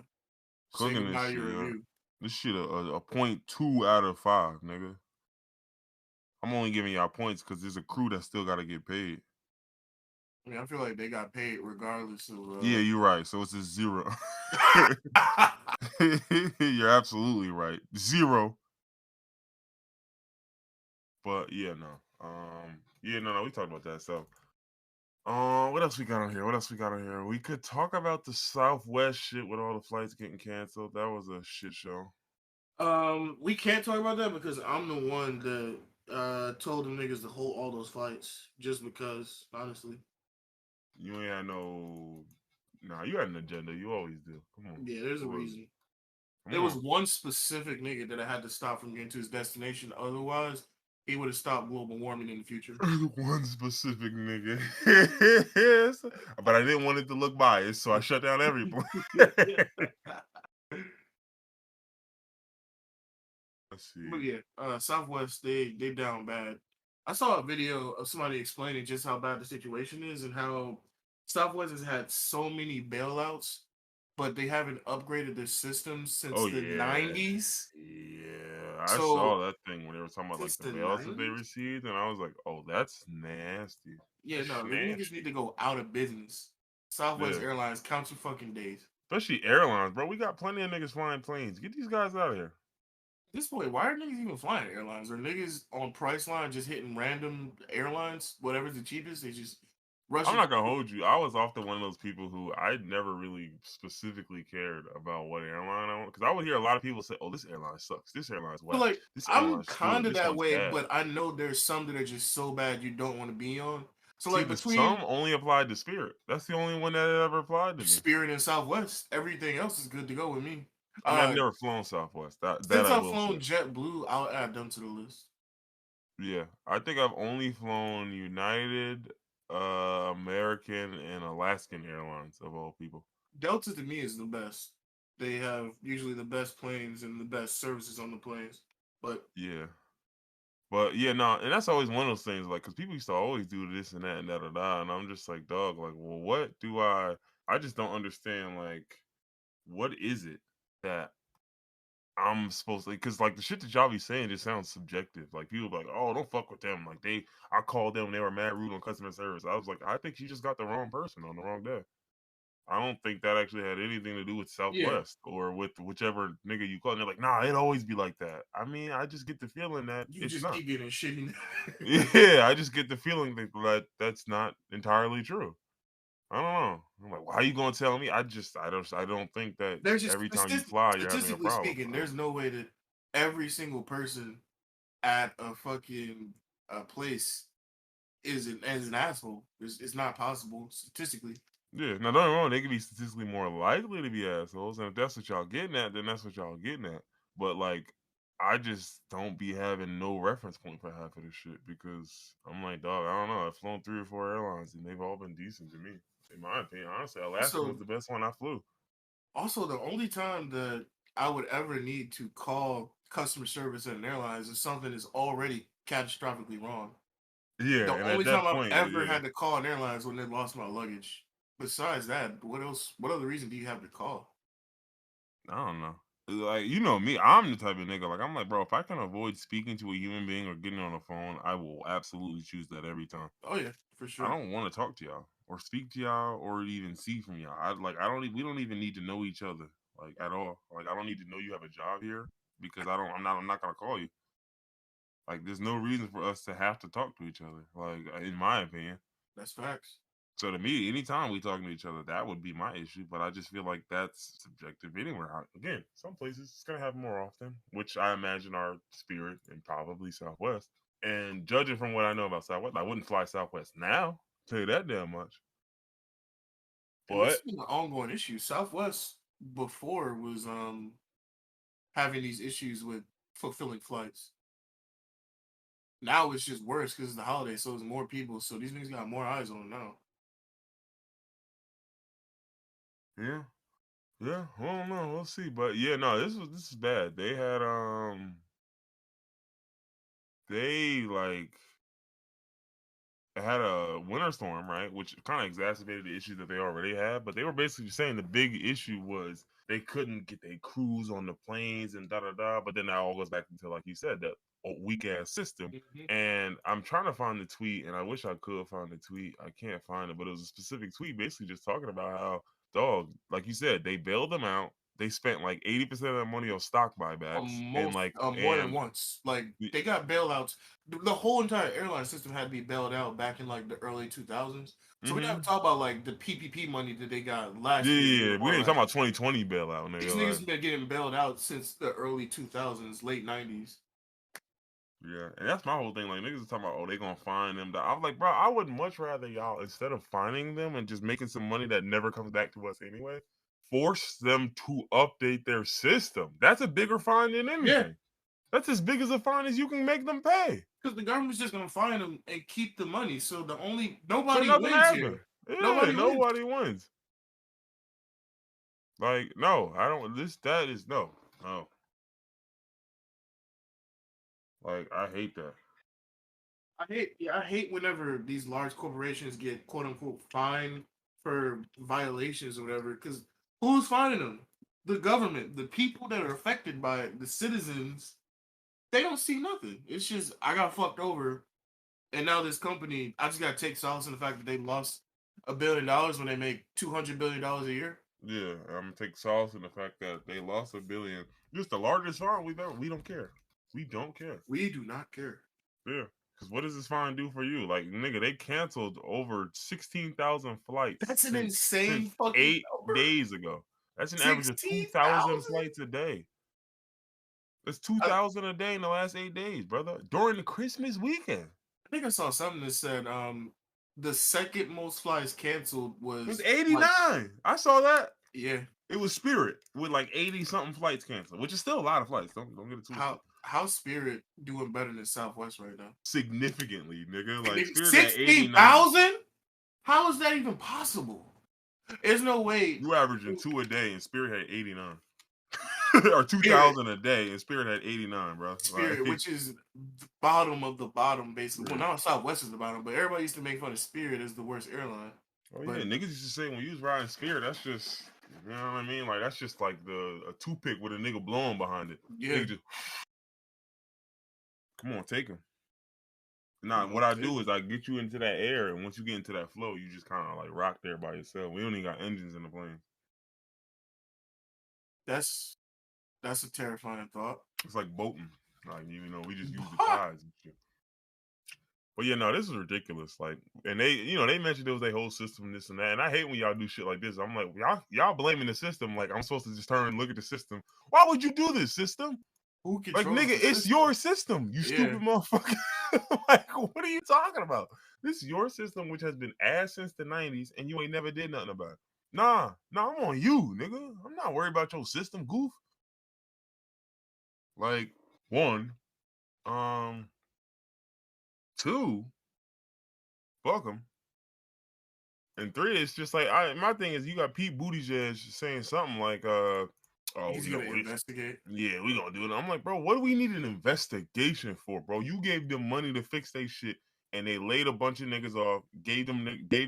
Say Cooking this goodbye to shit, your yo. review. This shit a 0.2 out of 5, nigga. I'm only giving y'all points because there's a crew that still got to get paid. I mean, I feel like they got paid regardless of. Yeah, you're right. So it's a 0. You're absolutely right. 0. But yeah, no. No. We talked about that. So, what else we got on here? We could talk about the Southwest shit with all the flights getting canceled. That was a shit show. We can't talk about that because I'm the one that told them niggas to hold all those fights just because, honestly. You ain't had no. Nah, you had an agenda. You always do. Come on. Yeah, there's a Come reason. There was on. one specific nigga that I had to stop from getting to his destination. Otherwise, he would have stopped global warming in the future. One specific nigga. But I didn't want it to look biased, so I shut down everyone. Let's see. But yeah, Southwest they down bad. I saw a video of somebody explaining just how bad the situation is and how Southwest has had so many bailouts, but they haven't upgraded their system since Oh the yeah. 90s. Yeah. I So saw that thing when they were talking about like since the the bailouts that they 90s? received, and I was like, oh, that's nasty. Yeah, That's no, the niggas need nasty. to go out of business. Southwest Yeah. Airlines, count your fucking days. Especially airlines, bro. We got plenty of niggas flying planes. Get these guys out of here. At this point, why are niggas even flying airlines? Are niggas on Priceline just hitting random airlines, whatever's the cheapest? They just I'm Russian. not gonna hold you. I was often one of those people who I never really specifically cared about what airline I want because I would hear a lot of people say, "Oh, this airline sucks. This airline's But whack. like, This I'm airline's screwed. kind of This that one's way, bad." but I know there's some that are just so bad you don't want to be on. So See, like the some between only applied to Spirit. That's the only one that ever applied to me. Spirit and Southwest, everything else is good to go with me. I mean, I've never flown Southwest. That Since I I've will flown say. JetBlue, I'll add them to the list. Yeah, I think I've only flown United, American, and Alaskan Airlines of all people. Delta to me is the best. They have usually the best planes and the best services on the planes. But Yeah, but yeah, no, and that's always one of those things, like, because people used to always do this and that and da da da, and I'm just like, dog, like, well, what do I? I just don't understand, like, what is it that I'm supposed to? Because like the shit that y'all be saying just sounds subjective. Like people be like, oh, don't fuck with them. Like I called them, they were mad rude on customer service. I was like, I think you just got the wrong person on the wrong day. I don't think that actually had anything to do with yeah, Southwest or with whichever nigga you call. And they're like, nah, it always be like that. I mean, I just get the feeling that you it's just not. keep getting shitty. Yeah, I just get the feeling that that's not entirely true. I don't know. I'm like, why are you gonna tell me? I don't think that There's just every time you fly, you're having a statistically problem. speaking, there's no way that every single person at a fucking place is an asshole. It's not possible statistically. Yeah, now don't get me wrong, they could be statistically more likely to be assholes, and if that's what y'all getting at, then that's what y'all getting at. But like, I just don't be having no reference point for half of this shit because I'm like, dog, I don't know. I've flown 3 or 4 airlines and they've all been decent to me, in my opinion. Honestly, Alaskan was Also, the best one I flew. also the only time that I would ever need to call customer service at an airline is something is already catastrophically wrong. Yeah, The and at only that time I've point, ever yeah, had to call an airline is when they lost my luggage. Besides that, what else? What other reason do you have to call? I don't know. Like you know me, I'm the type of nigga. Like I'm like, bro, if I can avoid speaking to a human being or getting on the phone, I will absolutely choose that every time. Oh yeah, for I sure. don't want to talk to y'all or speak to y'all or even see from y'all. I don't we don't even need to know each other like at all. Like I don't need to know you have a job here because I'm not gonna call you. Like there's no reason for us to have to talk to each other. Like in my opinion. That's facts. So to me, anytime we talking to each other, that would be my issue. But I just feel like that's subjective anywhere. Again, some places it's gonna happen more often, which I imagine are Spirit and probably Southwest. And judging from what I know about Southwest, I wouldn't fly Southwest now. Tell you that damn much. And this But has been an ongoing issue. Southwest before was having these issues with fulfilling flights. Now it's just worse because it's the holiday, so it's more people. So these niggas got more eyes on them now. yeah, yeah, I don't know. We'll see. But yeah, no, this is bad. They had they like had a winter storm, right? Which kind of exacerbated the issue that they already had. But they were basically saying the big issue was they couldn't get their crews on the planes and da da da. But then that all goes back into, like you said, that weak ass system. Mm-hmm. And I'm trying to find the tweet, and I wish I could find the tweet. I can't find it, but it was a specific tweet basically just talking about how, dog, like you said, they bailed them out. They spent like 80% of their money on stock buybacks, and Most like, more than and once. Like they got bailouts. The whole entire airline system had to be bailed out back in like the early 2000s. So we mm-hmm. haven't talked about like the PPP money that they got Yeah, last year, the yeah, year yeah. We before ain't talking last about year. 2020 bailout, These nigga. niggas Like, been getting bailed out since the early 2000s, late 90s. yeah, and that's my whole thing. Like niggas are talking about, oh, they gonna fine them. I was like, bro, I would much rather y'all instead of fining them and just making some money that never comes back to us anyway, force them to update their system. That's a bigger fine than Yeah, anything. That's as big as a fine as you can make them pay. because the government's just gonna fine them and keep the money. So the only So nobody nothing wins happened. here. Yeah, Nobody wins. nobody wins. Like, no, I don't. That is no, no. Like, I hate that. I hate whenever these large corporations get quote unquote fined for violations or whatever. Because who's fining them? The government, the people that are affected by it, the citizens. They don't see nothing. It's just I got fucked over, and now this company. I just got to take solace in the fact that they lost $1 billion when they make $200 billion a year. Yeah, I'm gonna take solace in the fact that they lost $1 billion. Just the largest fine we've ever. We don't care. We don't care. We do not care. Yeah. Because what does this fine do for you? Like, nigga, they canceled over 16,000 flights That's an since insane fucking 8 days ago. That's an average of 2,000 16,000. flights a day. That's 2,000 a day in the last 8 days, brother. During the Christmas weekend. I think I saw something that said the second most flights canceled It was was 89. like, I saw that. yeah. It was Spirit with like 80 something flights canceled, which is still a lot of flights. Don't get it twisted. How Spirit doing better than Southwest right now? Significantly, nigga. Like Spirit at 89. 16,000? How is that even possible? There's no way. You averaging 2 a day and Spirit had 89. Or 2,000 a day and Spirit had 89, bro. Spirit, Like, which is the bottom of the bottom, basically. Yeah. Well, now Southwest is the bottom, but everybody used to make fun of Spirit as the worst airline. Oh But- yeah, niggas used to say when you was riding Spirit, that's just, you know what I mean? Like, that's just like a toothpick with a nigga blowing behind it. Yeah. Nigga just, come on, take him. Nah, what I do is I get you into that air, and once you get into that flow, you just kind of like rock there by yourself. We don't even got engines in the plane. That's a terrifying thought. It's like boating. Like, you know, we just use the tides and shit. But yeah, no, this is ridiculous. Like, and they, you know, they mentioned it was their whole system, this and that. And I hate when y'all do shit like this. I'm like, y'all blaming the system. Like, I'm supposed to just turn and look at the system. Why would you do this, system? Who Like, controls nigga, the it's system? your system, you stupid motherfucker. Like, what are you talking about? This is your system, which has been ass since the 90s, and you ain't never did nothing about it. Nah, I'm on you, nigga. I'm not worried about your system, goof. Like, one, two, fuck them. And three, it's just like, my thing is, you got Pete Buttigieg saying something like, oh, he's gonna investigate. Yeah, we gonna do it. I'm like, bro, what do we need an investigation for, bro? You gave them money to fix their shit, and they laid a bunch of niggas off, gave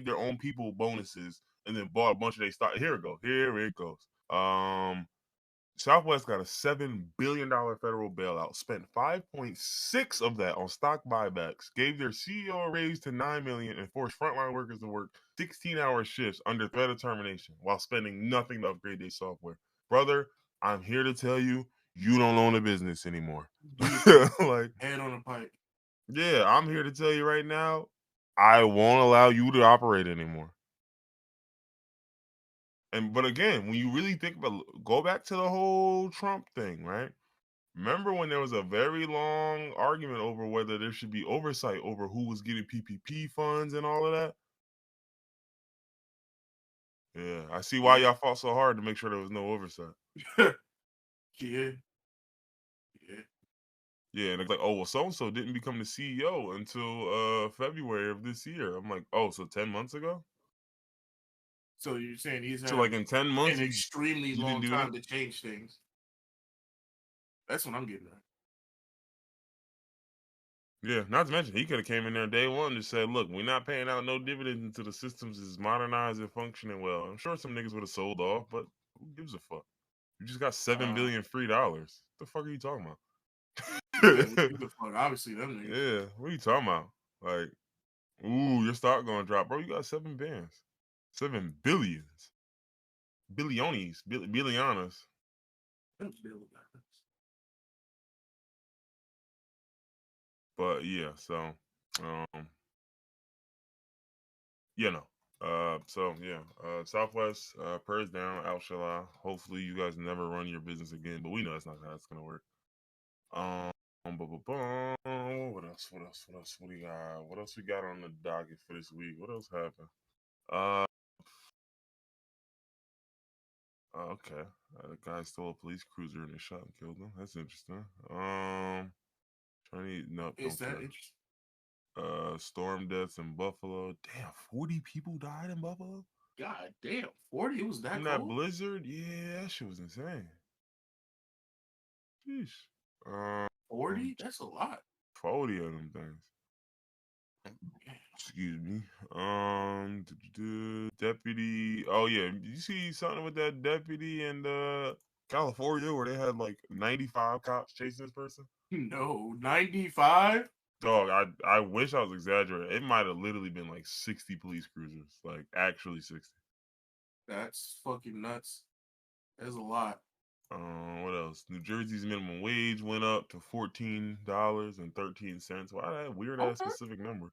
their own people bonuses, and then bought a bunch of their stock. Here it goes. Southwest got a $7 billion federal bailout, spent 5.6 of that on stock buybacks, gave their CEO a raise to $9 million, and forced frontline workers to work 16-hour shifts under threat of termination while spending nothing to upgrade their software. Brother, I'm here to tell you, you don't own a business anymore. Like, head on a pike. Yeah, I'm here to tell you right now, I won't allow you to operate anymore. But again, when you really think about, go back to the whole Trump thing, right? Remember when there was a very long argument over whether there should be oversight over who was getting PPP funds and all of that? Yeah, I see why y'all fought so hard to make sure there was no oversight. Yeah. Yeah, and it's like, oh, well, so-and-so didn't become the CEO until February of this year. I'm like, oh, so 10 months ago? So you're saying he's had So like in 10 months, an extremely long didn't do time that? to change things. That's what I'm getting at. Yeah, not to mention he could have came in there day one and said, "Look, we're not paying out no dividends until the systems is modernized and functioning well." I'm sure some niggas would have sold off, but who gives a fuck? You just got $7 billion free dollars. What the fuck are you talking about? Yeah, the fuck? Obviously, them niggas. Yeah, what are you talking about? Like, ooh, your stock gonna drop, bro. You got 7 bands, 7 billions, billionies, billionas. But yeah, so you know. So yeah, Southwest, prayers down, outshallah. Hopefully you guys never run your business again, but we know that's not how it's gonna work. What else? What do we got? What else we got on the docket for this week? What else happened? Okay. The guy stole a police cruiser and they shot and killed him. That's interesting. Chinese, no, Is that interesting? Storm deaths in Buffalo. Damn, 40 people died in Buffalo? God damn, 40? It was that From cold? that blizzard? Yeah, that shit was insane. Jeez. 40? That's a lot. 40 of them things. Excuse me. Deputy. Oh yeah, did you see something with that deputy in California where they had like 95 cops chasing this person? No, 95? Dog, I wish I was exaggerating. It might have literally been like 60 police cruisers, like actually 60. That's fucking nuts. That's a lot. What else? New Jersey's minimum wage went up to $14.13. Why that weird ass Okay. specific number?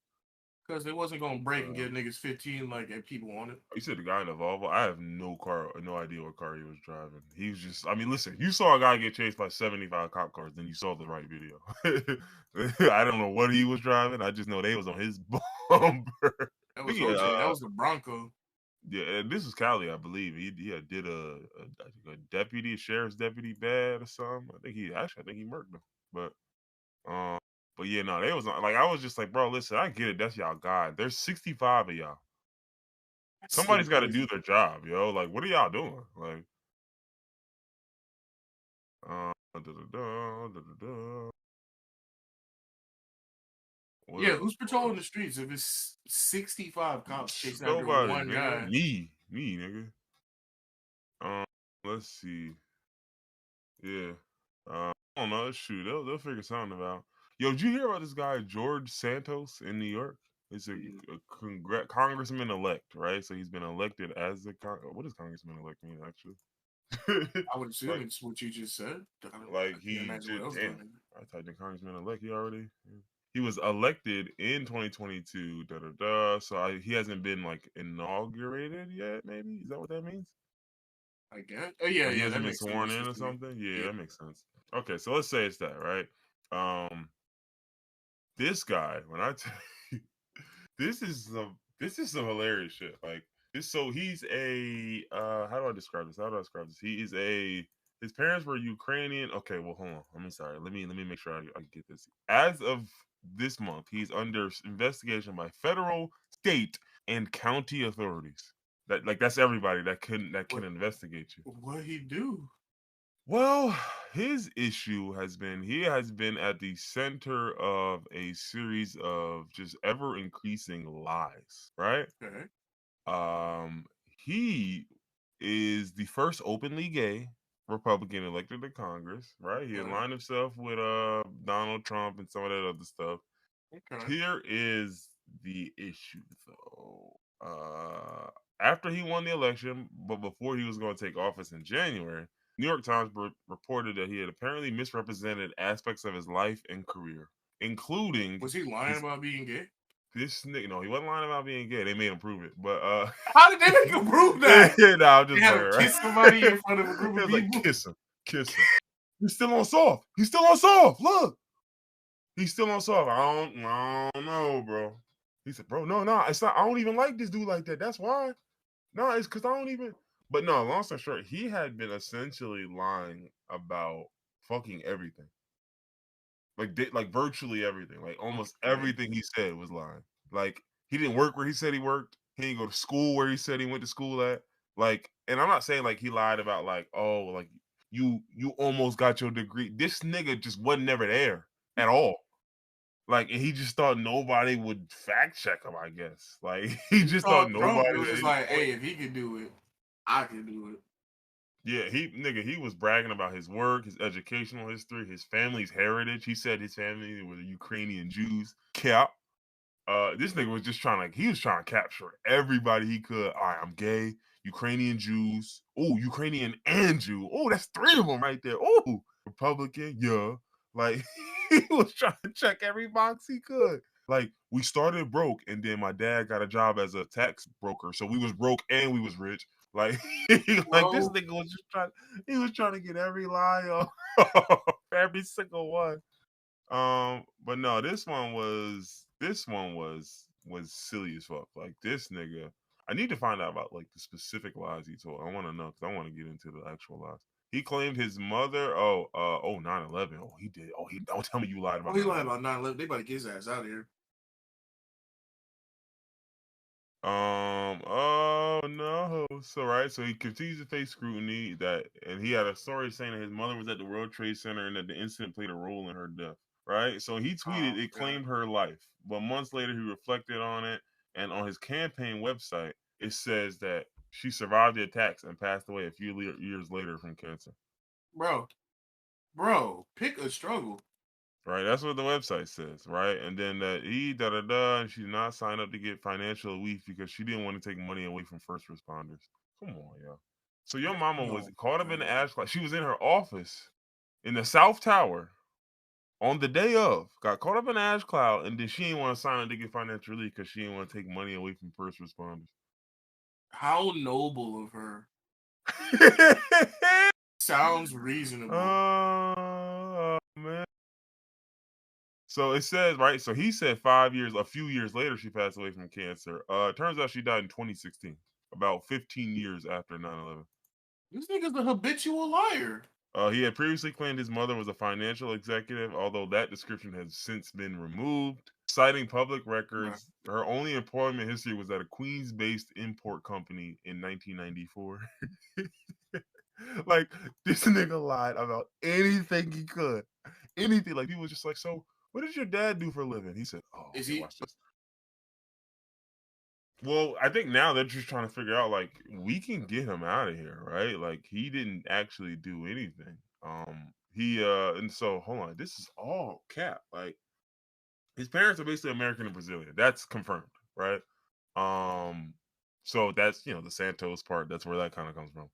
Because they wasn't gonna break and Uh, get niggas 15 like and people on it. you said the guy in the Volvo. I have no idea what car he was driving. He was just. I mean, listen. You saw a guy get chased by 75 cop cars, then you saw the right video. I don't know what he was driving. I just know they was on his bumper. That But was yeah, OJ. That was the Bronco. yeah. This was Cali, I believe. He did a deputy, a sheriff's deputy, bad or something. I think he murked him. But um, but yeah, no, they was like I was just like, bro, listen, I get it. That's y'all guy. There's 65 of y'all. That's still Somebody's got to do crazy. their job, yo. Like, what are y'all doing? Like, Yeah, what who's patrolling the else? streets if it's 65 cops chasing after Nobody, one nigga. guy? Me, nigga. Um, let's see. Yeah. I don't know. Shoot, they'll figure something about. Yo, did you hear about this guy George Santos in New York? He's a congressman elect, right? So he's been elected as what does congressman elect mean actually? I would assume like it's what you just said. I can't he imagine what just else damn. going on. I typed in congressman elect. He already. Yeah. He was elected in 2022. Da da da. So he hasn't been like inaugurated yet. Maybe is that what that means? I guess. Oh yeah, Like he yeah, hasn't that been makes the sworn most in sense or to me. something. Yeah, Yeah. that makes sense. Okay, so let's say it's that, right? Um, this guy, when I tell you, this is some hilarious shit. Like this, so he's a how do I describe this? How do I describe this? He is a his parents were Ukrainian. Okay, well, hold on. Let me make sure I get this. As of this month, he's under investigation by federal, state, and county authorities. That's everybody that can What investigate you. what he do? Well, his issue has been he has been at the center of a series of just ever increasing lies, right? Okay. He is the first openly gay Republican elected to Congress, right? He Okay. aligned himself with Donald Trump and some of that other stuff. Okay. Here is the issue though. After he won the election, but before he was going to take office in January, New York Times reported that he had apparently misrepresented aspects of his life and career, including Was he lying his about being gay? this nigga. No, he wasn't lying about being gay. They made him prove it, but How did they make him prove that? no, I'm They just had playing, him right? kiss somebody in front of a group It of was like people. kiss him. He's still on soft. He's still on soft. Look, he's still on soft. I don't know, bro. He said, bro, no, it's not. I don't even like this dude like that. That's why. No, it's because I don't even. But no, long story short, he had been essentially lying about fucking everything, like virtually everything, like almost Okay. everything he said was lying. Like he didn't work where he said he worked. He didn't go to school where he said he went to school at. Like, and I'm not saying like he lied about like, oh, like you almost got your degree. This nigga just wasn't never there at all. Like, and he just thought nobody would fact check him. I guess. Like he He just saw thought Trump. It nobody was at just any like, point. hey, if he could do it, I can do it. Yeah, he was bragging about his work, his educational history, his family's heritage. He said his family were Ukrainian Jews. Cap. This nigga was just he was trying to capture everybody he could. All right, I'm gay, Ukrainian Jews. Oh, Ukrainian and Jew. Oh, that's three of them right there. Oh, Republican, yeah. Like he was trying to check every box he could. Like we started broke, and then my dad got a job as a tax broker, so we was broke and we was rich. Like, like this Bro, nigga was just trying. He was trying to get every lie off, every single one. But no, this one was silly as fuck. Like this nigga, I need to find out about like the specific lies he told. I want to know because I want to get into the actual lies. He claimed his mother. 9/11. Oh, he did. Oh, he don't tell me you lied oh, about he nine lied eleven. about 9/11. They about to get his ass out of here. Oh no. So right, so he continues to face scrutiny and he had a story saying that his mother was at the World Trade Center and that the incident played a role in her death. Right, so he tweeted Oh it god, claimed her life, but months later he reflected on it, and on his campaign website it says that she survived the attacks and passed away a few years later from cancer. bro, bro, pick a struggle. Right, that's what the website says. Right, and then that he da da da, and she did not sign up to get financial relief because she didn't want to take money away from first responders. Come on, yo. So your mama was No, caught up in the no. ash cloud. She was in her office in the South Tower on the day of, got caught up in the ash cloud, and then she didn't want to sign on to get financial relief because she didn't want to take money away from first responders. How noble of her. Sounds reasonable. Man. So it says, right? So he said a few years later, she passed away from cancer. Turns out she died in 2016, about 15 years after 9/11. This nigga's a habitual liar. He had previously claimed his mother was a financial executive, although that description has since been removed. Citing public records, her only employment history was at a Queens-based import company in 1994. Like, this nigga lied about anything he could. Anything. Like, people was just like, so what does your dad do for a living? He said, oh, Is okay, he? watch this. Well, I think now they're just trying to figure out, like, we can get him out of here, right? Like, he didn't actually do anything. And so hold on, this is all cap. Like, his parents are basically American and Brazilian. That's confirmed, right? So that's the Santos part. That's where that kind of comes from.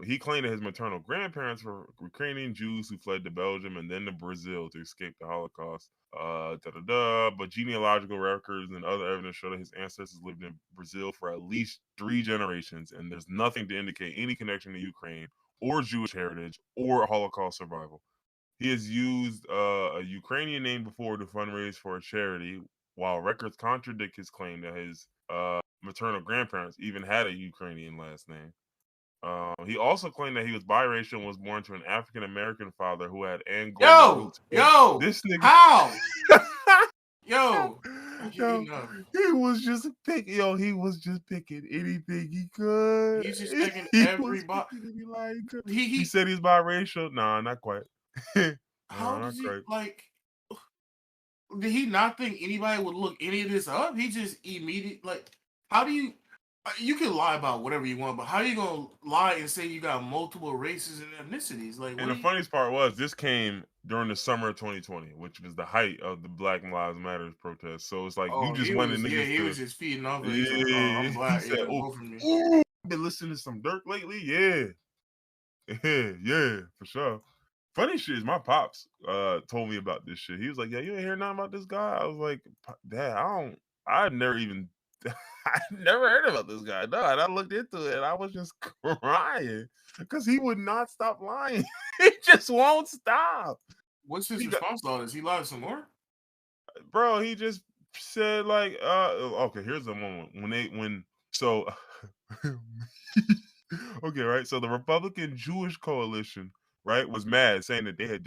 He claimed that his maternal grandparents were Ukrainian Jews who fled to Belgium and then to Brazil to escape the Holocaust. But genealogical records and other evidence show that his ancestors lived in Brazil for at least 3 generations, and there's nothing to indicate any connection to Ukraine or Jewish heritage or Holocaust survival. He has used a Ukrainian name before to fundraise for a charity, while records contradict his claim that his maternal grandparents even had a Ukrainian last name. He also claimed that he was biracial and was born to an African American father who had Angolan roots. This nigga, how? Yo, enough. He was just picking. He was just picking anything he could. He's just picking He everybody. He said he's biracial. Nah, not quite. How does he like? Did he not think anybody would look any of this up? He just immediately like. How do you? You can lie about whatever you want, but how are you gonna lie and say you got multiple races and ethnicities? Like, and the funniest part was this came during the summer of 2020, which was the height of the Black Lives Matter protests. So it's like you just went and he was just feeding off. Yeah, he's like, oh, I'm black. He said, vote for me. Ooh, been listening to some Dirk lately. Yeah, yeah, for sure. Funny shit is my pops told me about this shit. He was like, yeah, you ain't hear nothing about this guy? I was like, Dad, I've never even I never heard about this guy. No, and I looked into it and I was just crying because he would not stop lying. He just won't stop. What's his response to all this? He lied some more? Bro, he just said like, okay, here's the moment okay, right? So the Republican Jewish coalition, right, was mad, saying that he had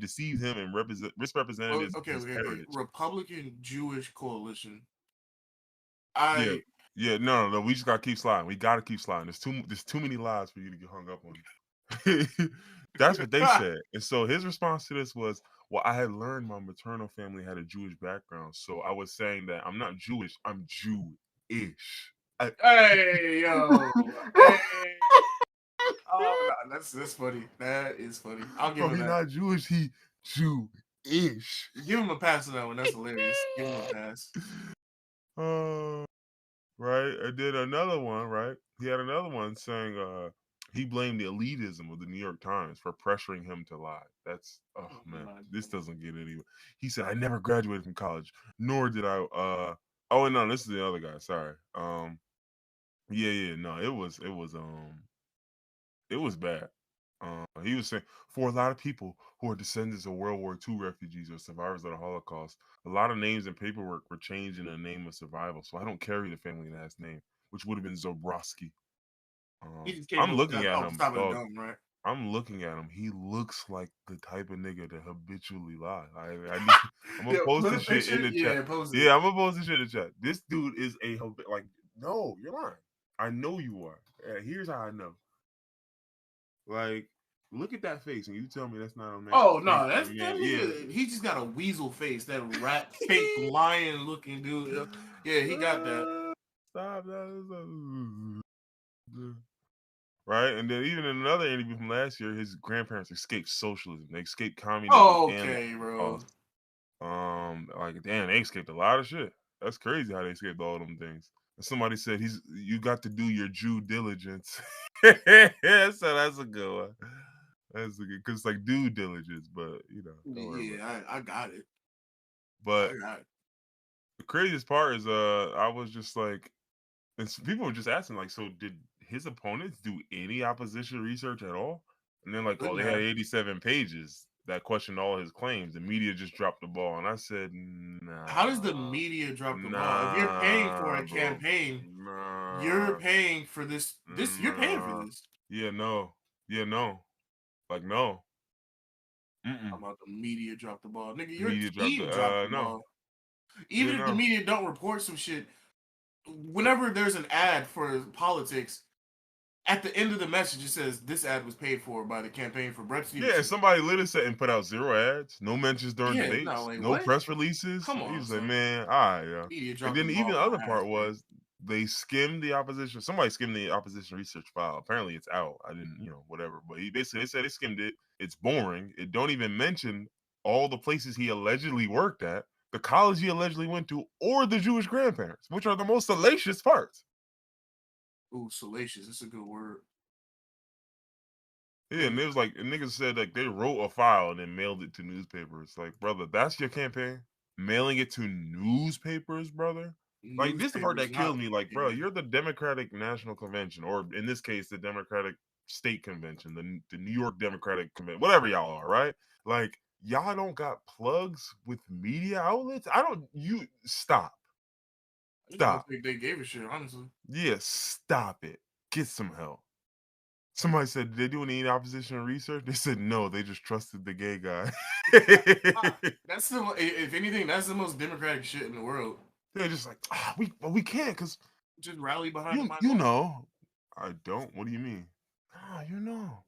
deceived him and misrepresented his heritage. Republican Jewish coalition. Yeah, no, we just gotta keep sliding. We gotta keep sliding. There's too many lies for you to get hung up on. That's what they said. And so his response to this was, well, I had learned my maternal family had a Jewish background. So I was saying that I'm not Jewish, I'm Jewish. Hey, yo. Hey. Oh, no, that's funny. That is funny. I'll give him that. He's not Jewish, he Jewish. Give him a pass on that one. That's hilarious. Give him a pass. Right. And then another one, right? He had another one saying he blamed the elitism of the New York Times for pressuring him to lie. That's man, this doesn't get anywhere. He said, I never graduated from college, nor did I oh no, this is the other guy, sorry. No, it was bad. He was saying, for a lot of people who are descendants of World War II refugees or survivors of the Holocaust, a lot of names and paperwork were changed in the name of survival. So I don't carry the family last name, which would have been Zobrowski. I'm looking at him. Dumb, right? I'm looking at him. He looks like the type of nigga to habitually lie. I'm gonna post this shit in the chat. Yeah, I'm gonna post this shit in the chat. This dude is no, you're lying. I know you are. Here's how I know. Like, look at that face, and you tell me that's not a man. Oh no, that's he just got a weasel face. That rat, fake lion looking dude. Yeah, he got that. Stop right, and then even in another interview from last year, his grandparents escaped socialism. They escaped communism. Oh, okay, bro. Like damn, they escaped a lot of shit. That's crazy how they escaped all them things. Somebody said you got to do your due diligence. So that's a good one. That's a good, because like due diligence, but don't worry about it. Yeah, I got it. But I got it. the craziest part is I was just like, and people were just asking like, so did his opponents do any opposition research at all? And then like, oh, Couldn't they had have. 87 pages that questioned all his claims. The media just dropped the ball, and I said, How does the nah, media drop the ball? If you're paying for nah, a bro, campaign, you're nah, paying for this. You're paying for nah. this. Yeah, no, yeah, no, like no. How Mm-mm. about the media drop the ball, nigga? Your Media dropped the team dropped the no. ball. Yeah, Even if the no. media don't report some shit, whenever there's an ad for politics, at the end of the message it says this ad was paid for by the campaign for Brett Yeah, and Stevenson. somebody literally said and put out 0 ads, no mentions during Yeah, no, debates, like no what? press releases. Come He on, was like, son. man, all right, yeah. Media And dropped the then even ball the by other half, part bro. was they skimmed the opposition. Somebody skimmed the opposition research file. Apparently, it's out. I didn't, whatever. But they said they skimmed it. It's boring. It don't even mention all the places he allegedly worked at, the college he allegedly went to, or the Jewish grandparents, which are the most salacious parts. Ooh, salacious. That's a good word. Yeah, and it was like niggas said like they wrote a file and then mailed it to newspapers. Like, brother, that's your campaign? Mailing it to newspapers, brother? Like, this is the part Newspapers, that kills not me. Like, bro, yeah. you're the Democratic National Convention, or in this case, the Democratic State Convention, the New York Democratic Convention, whatever y'all are, right? Like, y'all don't got plugs with media outlets? I don't, you stop. I just don't Stop. think they gave a shit, honestly. Yeah, stop it. Get some help. Somebody said, did they do any opposition research? They said no, they just trusted the gay guy. That's the if anything, that's the most democratic shit in the world. They're just like, we can't because Just rally behind the you minority. know. I don't. What do you mean? Ah, you know.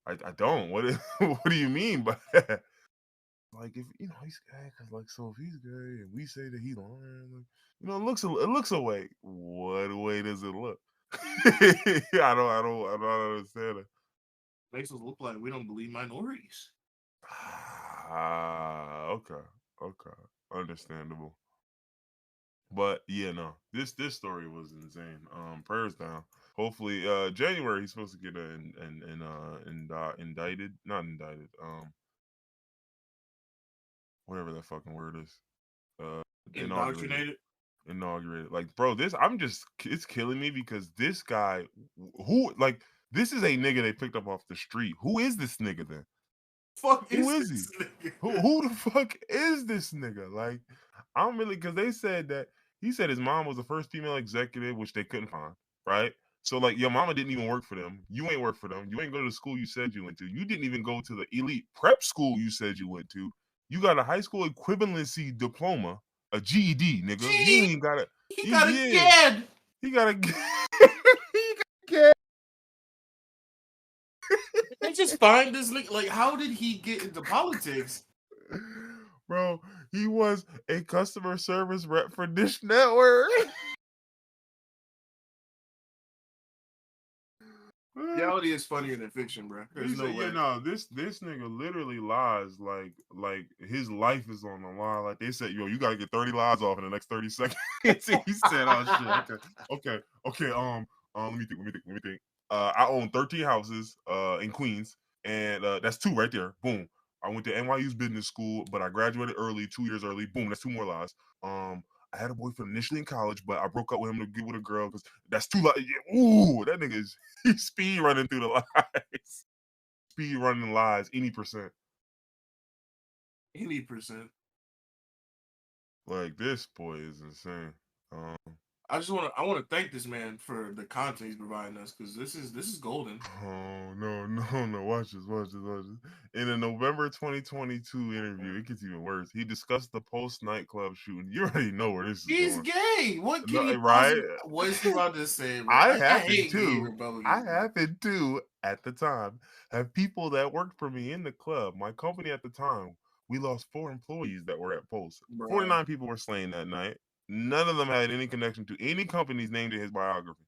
I don't. What what do you mean by that? Like if he's gay, cause like so if he's gay and we say that he's lying, like, it looks a way. What way does it look? I don't understand it. Makes us look like we don't believe minorities. Ah, okay, okay, understandable. But yeah, no, this story was insane. Prayers down. Hopefully, January he's supposed to get indicted, not indicted. Whatever that fucking word is. Uh, inaugurated, Indoctrinated. inaugurated. Like, bro, it's killing me because this guy, who like this is a nigga they picked up off the street. Who is this nigga then? Fuck Who is is he? this nigga? Who the fuck is this nigga? Like, I'm really because they said that he said his mom was the first female executive, which they couldn't find, right? So like your mama didn't even work for them. You ain't work for them. You ain't go to the school you said you went to. You didn't even go to the elite prep school you said you went to. You got a high school equivalency diploma, a GED, nigga. You ain't Gee, even got a he got a yeah. gad. He got a he got They just find this nigga. Like, how did he get into politics? bro, he was a customer service rep for Dish Network. Reality is funnier than fiction, bro. He There's no said, "Yeah, way. no, this nigga literally lies like his life is on the line. Like they said, yo, you gotta get 30 lies off in the next 30 seconds." He said, "Oh shit, okay. Let me think. I own 13 houses in Queens, and that's two right there. Boom. I went to NYU's business school, but I graduated early, 2 years early. Boom, that's two more lies. I had a boyfriend initially in college, but I broke up with him to get with a girl because that's two lies. Yeah, ooh, that nigga is he's speed running through the lies." Speed running lies any percent. Any percent. Like this boy is insane. Um, I want to thank this man for the content he's providing us because this is golden. oh no! Watch this. In a November 2022 interview, it gets even worse. He discussed the post nightclub shooting. You already know where this is He's going. gay. What can No, he right? possibly? What is he about to say, bro? I I happened hate gay to. I Republicans, bro. happened to at the time have people that worked for me in the club. My company at the time, we lost 4 employees that were at Pulse. Bruh. 49 people were slain that night. None of them had any connection to any companies named in his biography.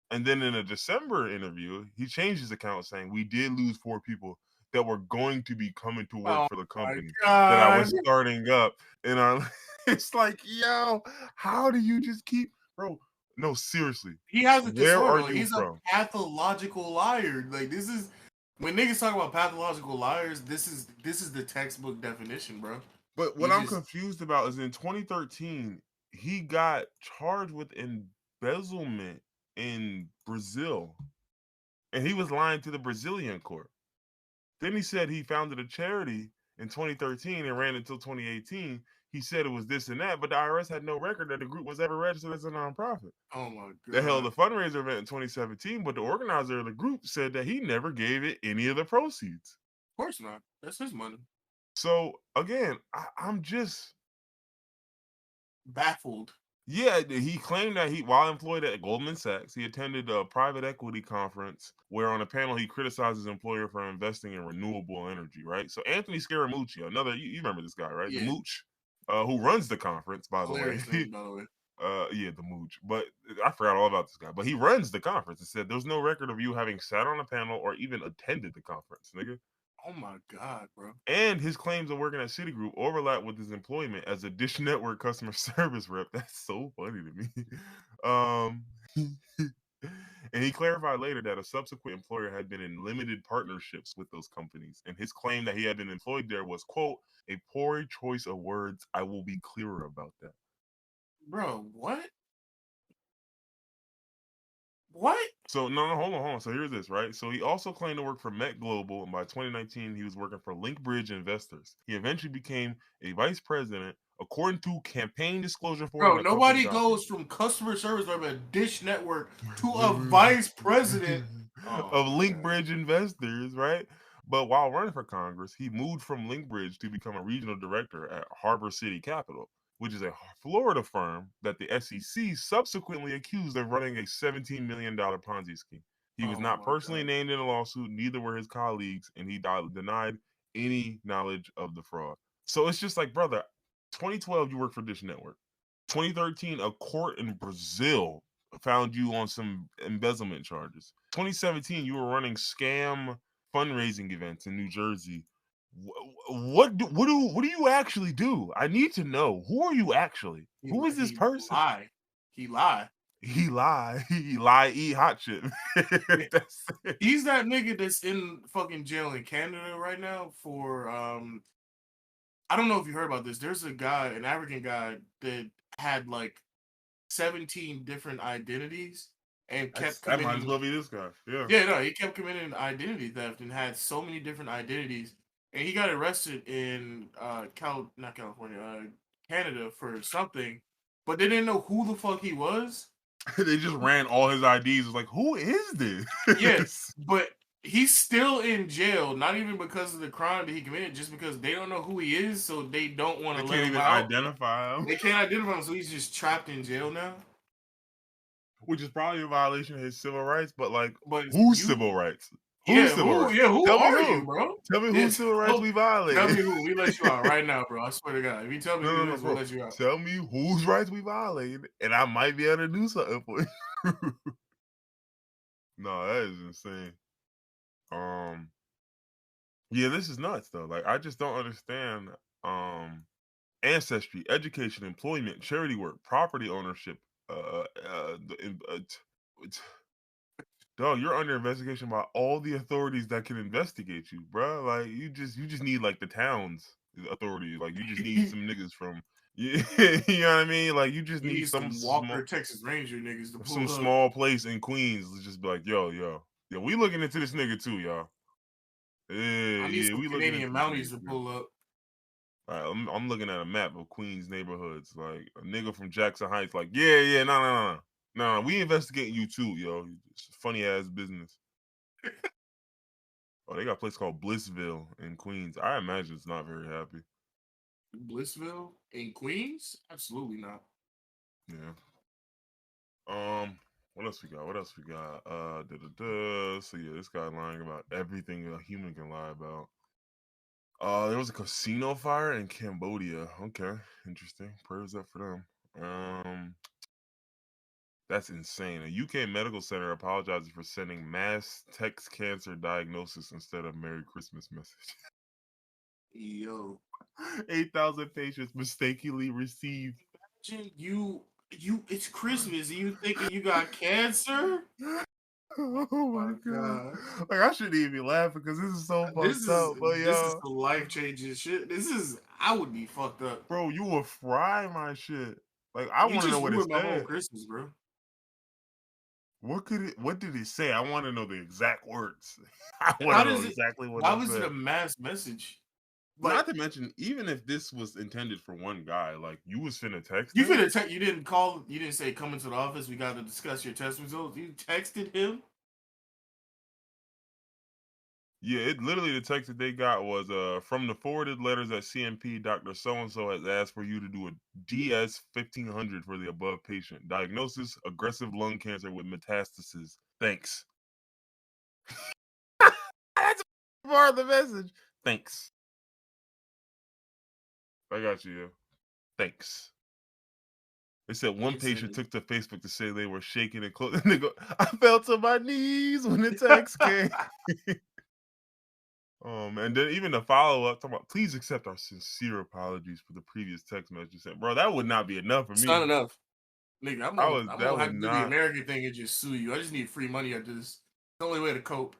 And then in a December interview, he changed his account saying, "We did lose 4 people. that were going to be coming to work Oh for the my company that I was God. starting up. And it's like, yo, how do you just keep, bro? No, seriously. He has a Where are disorder. Like, you he's a from? pathological liar. Like, this is when niggas talk about pathological liars. This is the textbook definition, bro. But He what I'm just, confused about is in 2013, he got charged with embezzlement in Brazil, and he was lying to the Brazilian court. Then he said he founded a charity in 2013 and ran until 2018. He said it was this and that, but the IRS had no record that the group was ever registered as a nonprofit. oh my They held a God. fundraiser event in 2017, but the organizer of the group said that he never gave it any of the proceeds. Of course not. That's his money. So again, I'm just Baffled. yeah. He claimed that while employed at Goldman Sachs, he attended a private equity conference where on a panel he criticized his employer for investing in renewable energy. Right. So Anthony Scaramucci, another you remember this guy, right? The Yeah. Mooch, who runs the conference, by the way. Hilarious name, by the way. Yeah, the Mooch. But I forgot all about this guy. But he runs the conference. It said there's no record of you having sat on a panel or even attended the conference, nigga. Oh my God, bro. And his claims of working at Citigroup overlap with his employment as a Dish Network customer service rep. That's so funny to me. Um, and he clarified later that a subsequent employer had been in limited partnerships with those companies. And his claim that he had been employed there was, quote, a poor choice of words. I will be clearer about that. Bro, what? What? So no, hold on. So here's this, right? So he also claimed to work for Met Global, and by 2019 he was working for Linkbridge Investors. He eventually became a vice president, according to campaign disclosure form Bro, and a company nobody document. goes from customer service of a Dish Network to a vice president. Oh Of my God. Linkbridge Investors, right? But while running for Congress, he moved from Linkbridge to become a regional director at Harbor City Capital, which is a Florida firm that the SEC subsequently accused of running a $17 million Ponzi scheme. He was Oh not my personally God. named in the lawsuit, neither were his colleagues, and he denied any knowledge of the fraud. So it's just like, brother, 2012, you worked for Dish Network. 2013, a court in Brazil found you on some embezzlement charges. 2017, you were running scam fundraising events in New Jersey. What do you actually do? I need to know. Who are you actually? Who is this He person? lie. He lie. He lie. He lie. Eat hot shit. That's it. He's that nigga that's in fucking jail in Canada right now for I don't know if you heard about this. There's a guy, an African guy that had like 17 different identities and kept That might as committing. well be this guy. Yeah. Yeah, no, he kept committing identity theft and had so many different identities. And he got arrested in not California, Canada for something, but they didn't know who the fuck he was. They just ran all his IDs. It was like, who is Yeah, this? but he's still in jail, not even because of the crime that he committed, just because they don't know who he is, so they don't want They to let can't him even out. identify him, They can't identify him, so he's just trapped in jail now. which is probably a violation of his civil rights. But like, But whose you, civil rights? Whose yeah, civil who, rights? yeah, who Tell me are you, who. bro? Tell me Yeah, whose civil rights we tell violate. me who. We let you out right now, bro. I swear to God. If you tell me who it No, is, we'll bro. let you out. Tell me whose rights we violated, and I might be able to do something for you. No, that is insane. Um, yeah, this is nuts though. Like, I just don't understand. Ancestry, education, employment, charity work, property ownership. Dog, you're under investigation by all the authorities that can investigate you, bro. Like, you just need like the town's authorities. Like, you just need You some niggas from you know what I mean? Like, you just need need some some Walker, Texas Ranger niggas to some pull up. small place in Queens to just be like, yo, we looking into this nigga too, y'all. I need Yeah, some we looking Canadian into this nigga Mounties to too. pull up. All right, I'm looking at a map of Queens neighborhoods. Like a nigga from Jackson Heights, like, yeah, no, we investigating you too, yo. It's funny ass business. Oh, they got a place called Blissville in Queens. I imagine it's not very happy. Blissville in Queens? Absolutely not. Yeah. What else we got? So yeah, this guy lying about everything a human can lie about. There was a casino fire in Cambodia. Okay, interesting. Prayers up for them. That's insane. A UK medical center apologizes for sending mass text cancer diagnosis instead of Merry Christmas message. Yo, 8,000 patients mistakenly received. imagine it's Christmas and you thinking you got cancer? Oh my My god! God. Like I shouldn't even be laughing because this is so fucked up. But This is yo, the life changing shit. I would be fucked up. bro, you will fry my shit. Like I You want to know just what it ruined my whole said. Christmas, bro. What could it? What did it say? I want to know the exact words. I want How to know does it? exactly what Why it was it said. a mass message? Not Like to mention, even if this was intended for one guy, like you was finna text you him. finna you didn't call. You didn't say come into the office. We got to discuss your test results. You texted him. Yeah, it literally the text that they got was from the forwarded letters at CMP, Dr. So and so has asked for you to do a DS 1500 for the above patient. Diagnosis: aggressive lung cancer with metastases. Thanks. That's part of the message. Thanks. I got you. Thanks. They said one Nigga said patient it. took to Facebook to say they were shaking and closing. They go, I fell to my knees when the text came. And then even the follow up talking about, please accept our sincere apologies for the previous text message you sent. Bro, that would not be enough for It's me. not enough, nigga. I'm That gonna would have to do the not. American thing and just sue you. I just need free money after this. It's the only way to cope.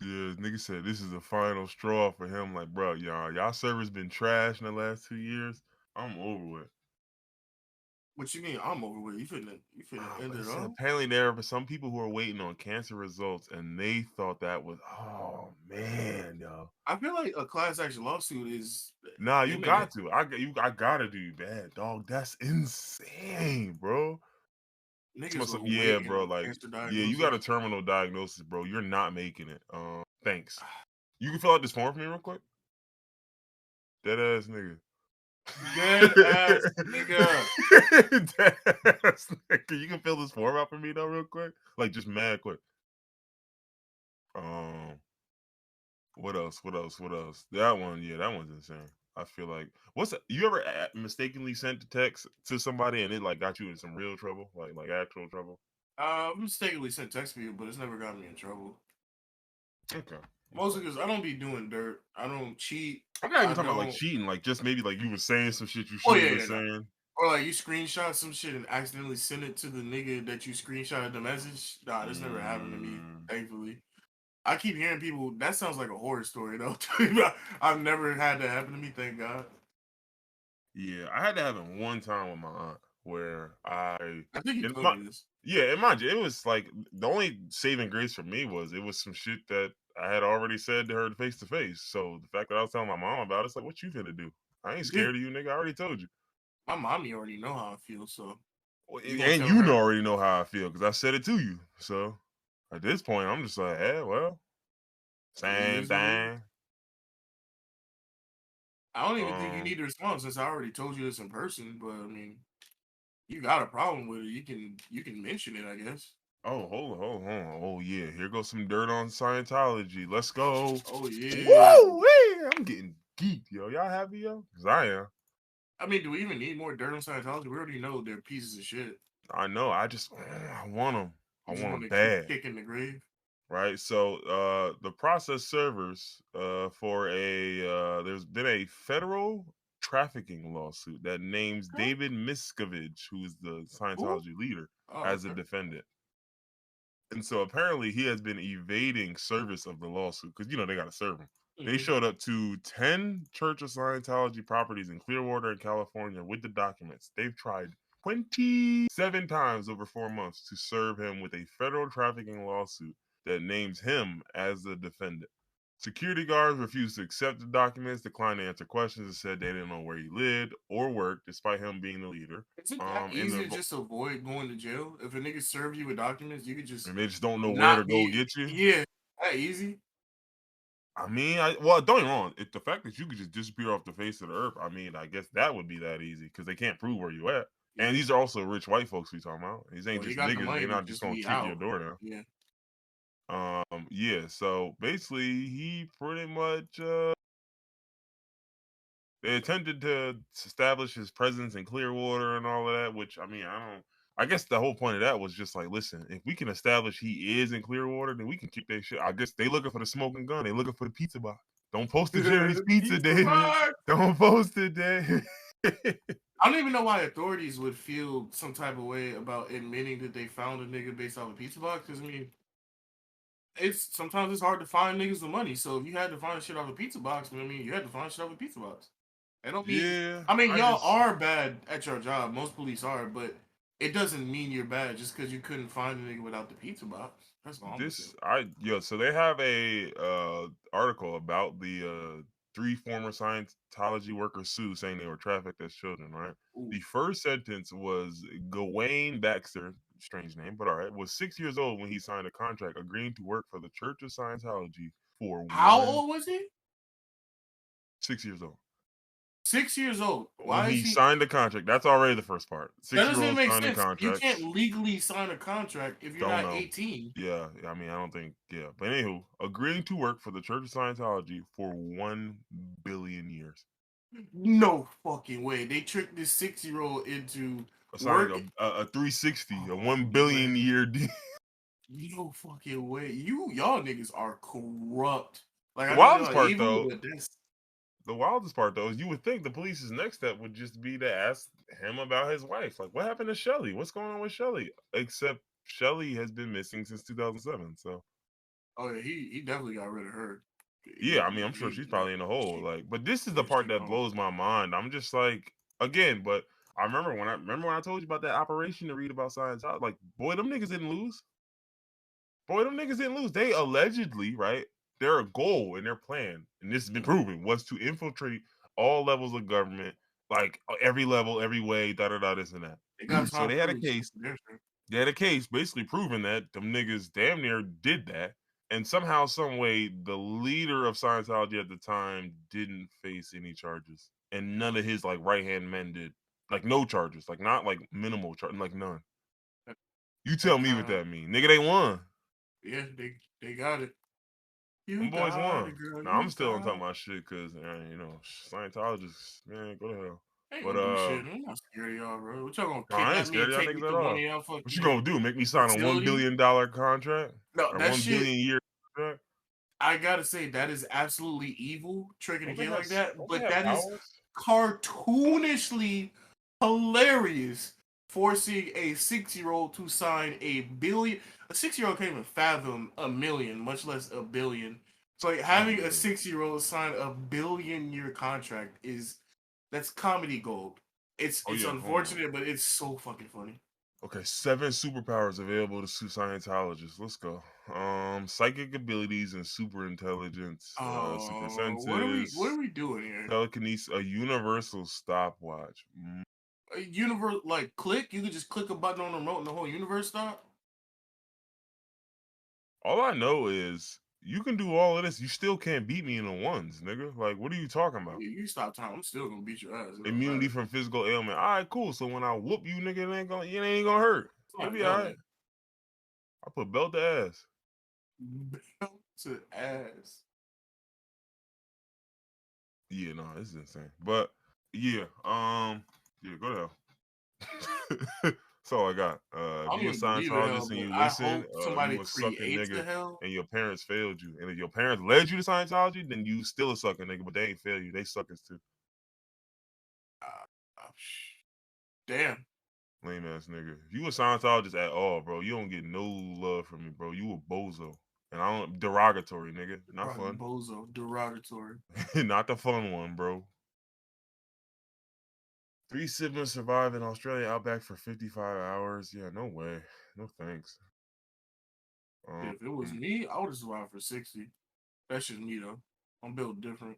Yeah, nigga said this is the final straw for him. Like, bro, y'all server's been trash in the last 2 years. I'm over with. What you mean? I'm over with. You finna end But it it said all. apparently there are some people who are waiting on cancer results, and they thought that was, oh man, yo. I feel like a class action lawsuit is Nah, you imminent. got to. I gotta do that, dog. That's insane, bro. Niggas were Yeah, waiting bro. on Like, cancer yeah, you got a diagnosis. terminal diagnosis, bro. You're not making it. Thanks. You can fill out this form for me real quick. Dead ass nigga. Dead ass nigga. Dead ass nigga. You can fill this form out for me though, real quick. Like, just mad quick. Um, what else? What else? What else? That one, yeah, that one's insane. I feel like you ever mistakenly sent a text to somebody and it like got you in some real trouble, like actual trouble? I've mistakenly sent text people, but it's never gotten me in trouble. Okay. Mostly because I don't be doing dirt. I don't cheat. I'm not even I talking about like don't. cheating, like just maybe like you were saying some shit you Oh shouldn't yeah, have been yeah, no. saying. Or like you screenshot some shit and accidentally send it to the nigga that you screenshotted the message. Nah, this never happened to me, Mm, thankfully. I keep hearing people. That sounds like a horror story though. I've never had that happen to me. Thank God. yeah, I had to have it one time with my aunt where I think you in told my, me this. yeah, and mind you, it was like the only saving grace for me was it was some shit that I had already said to her face to face. So the fact that I was telling my mom about it's like, what you finna do? I ain't Yeah, scared of you, nigga. I already told you. my mommy already know how I feel, so you gonna And tell you her? already know how I feel because I said it to you. So at this point, I'm just like, well, I mean, it same is what it is. thing. I don't even think you Um, need to respond since I already told you this in person. But I mean, you got a problem with it, you can mention it, I guess. Oh, hold on. Oh yeah, here goes some dirt on Scientology. Let's go. Oh yeah. Whoa, wait, I'm getting geeked, yo. Y'all happy, yo? Cause I am. I mean, do we even need more dirt on Scientology? We already know they're pieces of shit. I know. I just, I want them. I You just want want them to keep bad. kicking the grave. Right. So, the process servers, for there's been a federal trafficking lawsuit that names Okay. David Miscavige, who is the Who? Scientology leader, Oh, as a okay. defendant. And so apparently he has been evading service of the lawsuit because they got to serve him. They Mm-hmm. showed up to 10 Church of Scientology properties in Clearwater and California with the documents. They've tried 27 times over 4 months to serve him with a federal trafficking lawsuit that names him as the defendant. Security guards refused to accept the documents, declined to answer questions, and said they didn't know where he lived or worked, despite him being the leader. Is it that And easy to just avoid going to jail? If a nigga serve you with documents, you could just they just don't know where to not go be. get you. Yeah, that easy. I mean, well, don't get me wrong. The fact that you could just disappear off the face of the earth, I mean, I guess that would be that easy because they can't prove where you at. And Yeah. these are also rich white folks we talking about. These ain't Well, you just got the niggas. They money to not just just gonna be kick your out. door down. Yeah. Yeah. So basically, he pretty much They attempted to establish his presence in Clearwater and all of that, which I mean, I guess the whole point of that was just like, listen, if we can establish he is in Clearwater, then we can keep that shit. I guess they looking for the smoking gun. They looking for the pizza box. Don't post the Jerry's pizza, David. Don't post it, David. I don't even know why authorities would feel some type of way about admitting that they found a nigga based off a pizza box. Because I mean, sometimes it's hard to find niggas with money. So if you had to find shit off a pizza box, I mean, you had to find shit off a pizza box. I don't mean. Yeah, I mean, y'all are bad at your job. Most police are, but it doesn't mean you're bad just because you couldn't find a nigga without the pizza box. That's all I'm saying. So they have a article about the 3 former Scientology workers sued, saying they were trafficked as children, right? Ooh. The first sentence was Gawain Baxter, strange name, but all right, was 6 years old when he signed a contract agreeing to work for the Church of Scientology for How old was he? 6 years old. 6 years old. Why when he signed the contract? That's already the first part. 6-year-old make sense. You can't legally sign a contract if you're not 18. Yeah, I mean, I don't think. Yeah, but anywho, agreeing to work for the Church of Scientology for 1 billion years. No fucking way. They tricked this 6-year-old into signing a 360, a 1 billion year deal. No fucking way. Y'all niggas are corrupt. Like the wildest part though. The wildest part though is you would think the police's next step would just be to ask him about his wife. Like, what happened to Shelly? What's going on with Shelly? Except Shelly has been missing since 2007. So, oh yeah, he definitely got rid of her. Yeah, I mean, I'm sure she's probably in the hole. Like, but this is the part that blows my mind. I'm just like, again, but I remember when I told you about that operation to read about science. I was like, boy, them niggas didn't lose. They allegedly, right? Their goal and their plan, and this has been proven, was to infiltrate all levels of government, like every level, every way, this and that. So they had a case. They had a case basically proving that them niggas damn near did that. And somehow, some way, the leader of Scientology at the time didn't face any charges. And none of his like right-hand men did. Like no charges. Like not like minimal charges, like none. You tell me what that mean. Nigga, they won. Yeah, they got it. Them boys won. Nah, I'm still on talking about shit because you know, Scientologists, man, go to hell. Ain't gonna do shit. I'm not scared of y'all, bro. What y'all gonna kidnap I ain't scared of y'all niggas at all. What you gonna do? Make me sign a $1 billion contract? No, or that 1 shit, billion year contract? I gotta say that is absolutely evil, tricking a kid like that. But that is cartoonishly hilarious. Forcing a 6-year-old to sign a billion. A 6-year-old can't even fathom a million, much less a billion. So like, having a 6-year-old sign a billion-year contract that's comedy gold. It's unfortunate, but it's so fucking funny. Okay, 7 superpowers available to Scientologists. Let's go. Psychic abilities and super intelligence, super senses. What are we doing here? Telekinesis, a universal stopwatch. A universe, like click. You could just click a button on the remote and the whole universe stop. All I know is you can do all of this. You still can't beat me in the ones, nigga. Like, what are you talking about? Yeah, you stop time. I'm still gonna beat your ass. Immunity from physical ailment. All right, cool. So when I whoop you, nigga, it ain't gonna hurt. It'll be all right. I put belt to ass. Belt to ass. Yeah, no, this is insane. But yeah, go to hell. That's all I got. If you're a Scientologist and you listen, you a sucking nigga, and your parents failed you. And if your parents led you to Scientology, then you still a sucking nigga, but they ain't fail you. They suckers too. Damn. Lame ass nigga. If you a Scientologist at all, bro, you don't get no love from me, bro. You a bozo. And I don't derogatory, nigga. Not fun. Bozo, derogatory. Not the fun one, bro. 3 siblings survive in Australia outback for 55 hours. Yeah, no way. No thanks. If it was me, I would have survived for 60. That's just me though. I'm built different.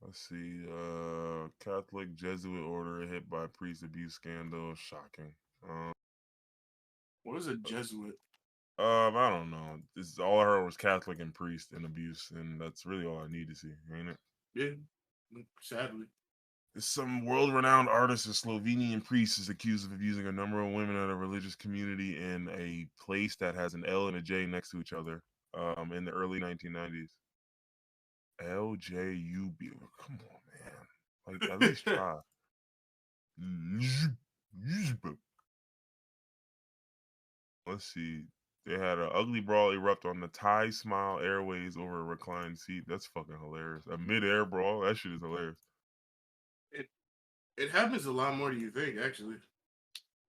Let's see. Catholic Jesuit order hit by priest abuse scandal. Shocking. What is a Jesuit? I don't know. This all I heard was Catholic and priest and abuse, and that's really all I need to see, ain't it? Yeah, sadly. Some world-renowned artist, a Slovenian priest, is accused of abusing a number of women in a religious community in a place that has an L and a J next to each other. In the early 1990s. LJUB. Come on, man. Like, at least try. Let's see. They had an ugly brawl erupt on the Thai Smile Airways over a reclined seat. That's fucking hilarious. A mid-air brawl. That shit is hilarious. It happens a lot more than you think, actually.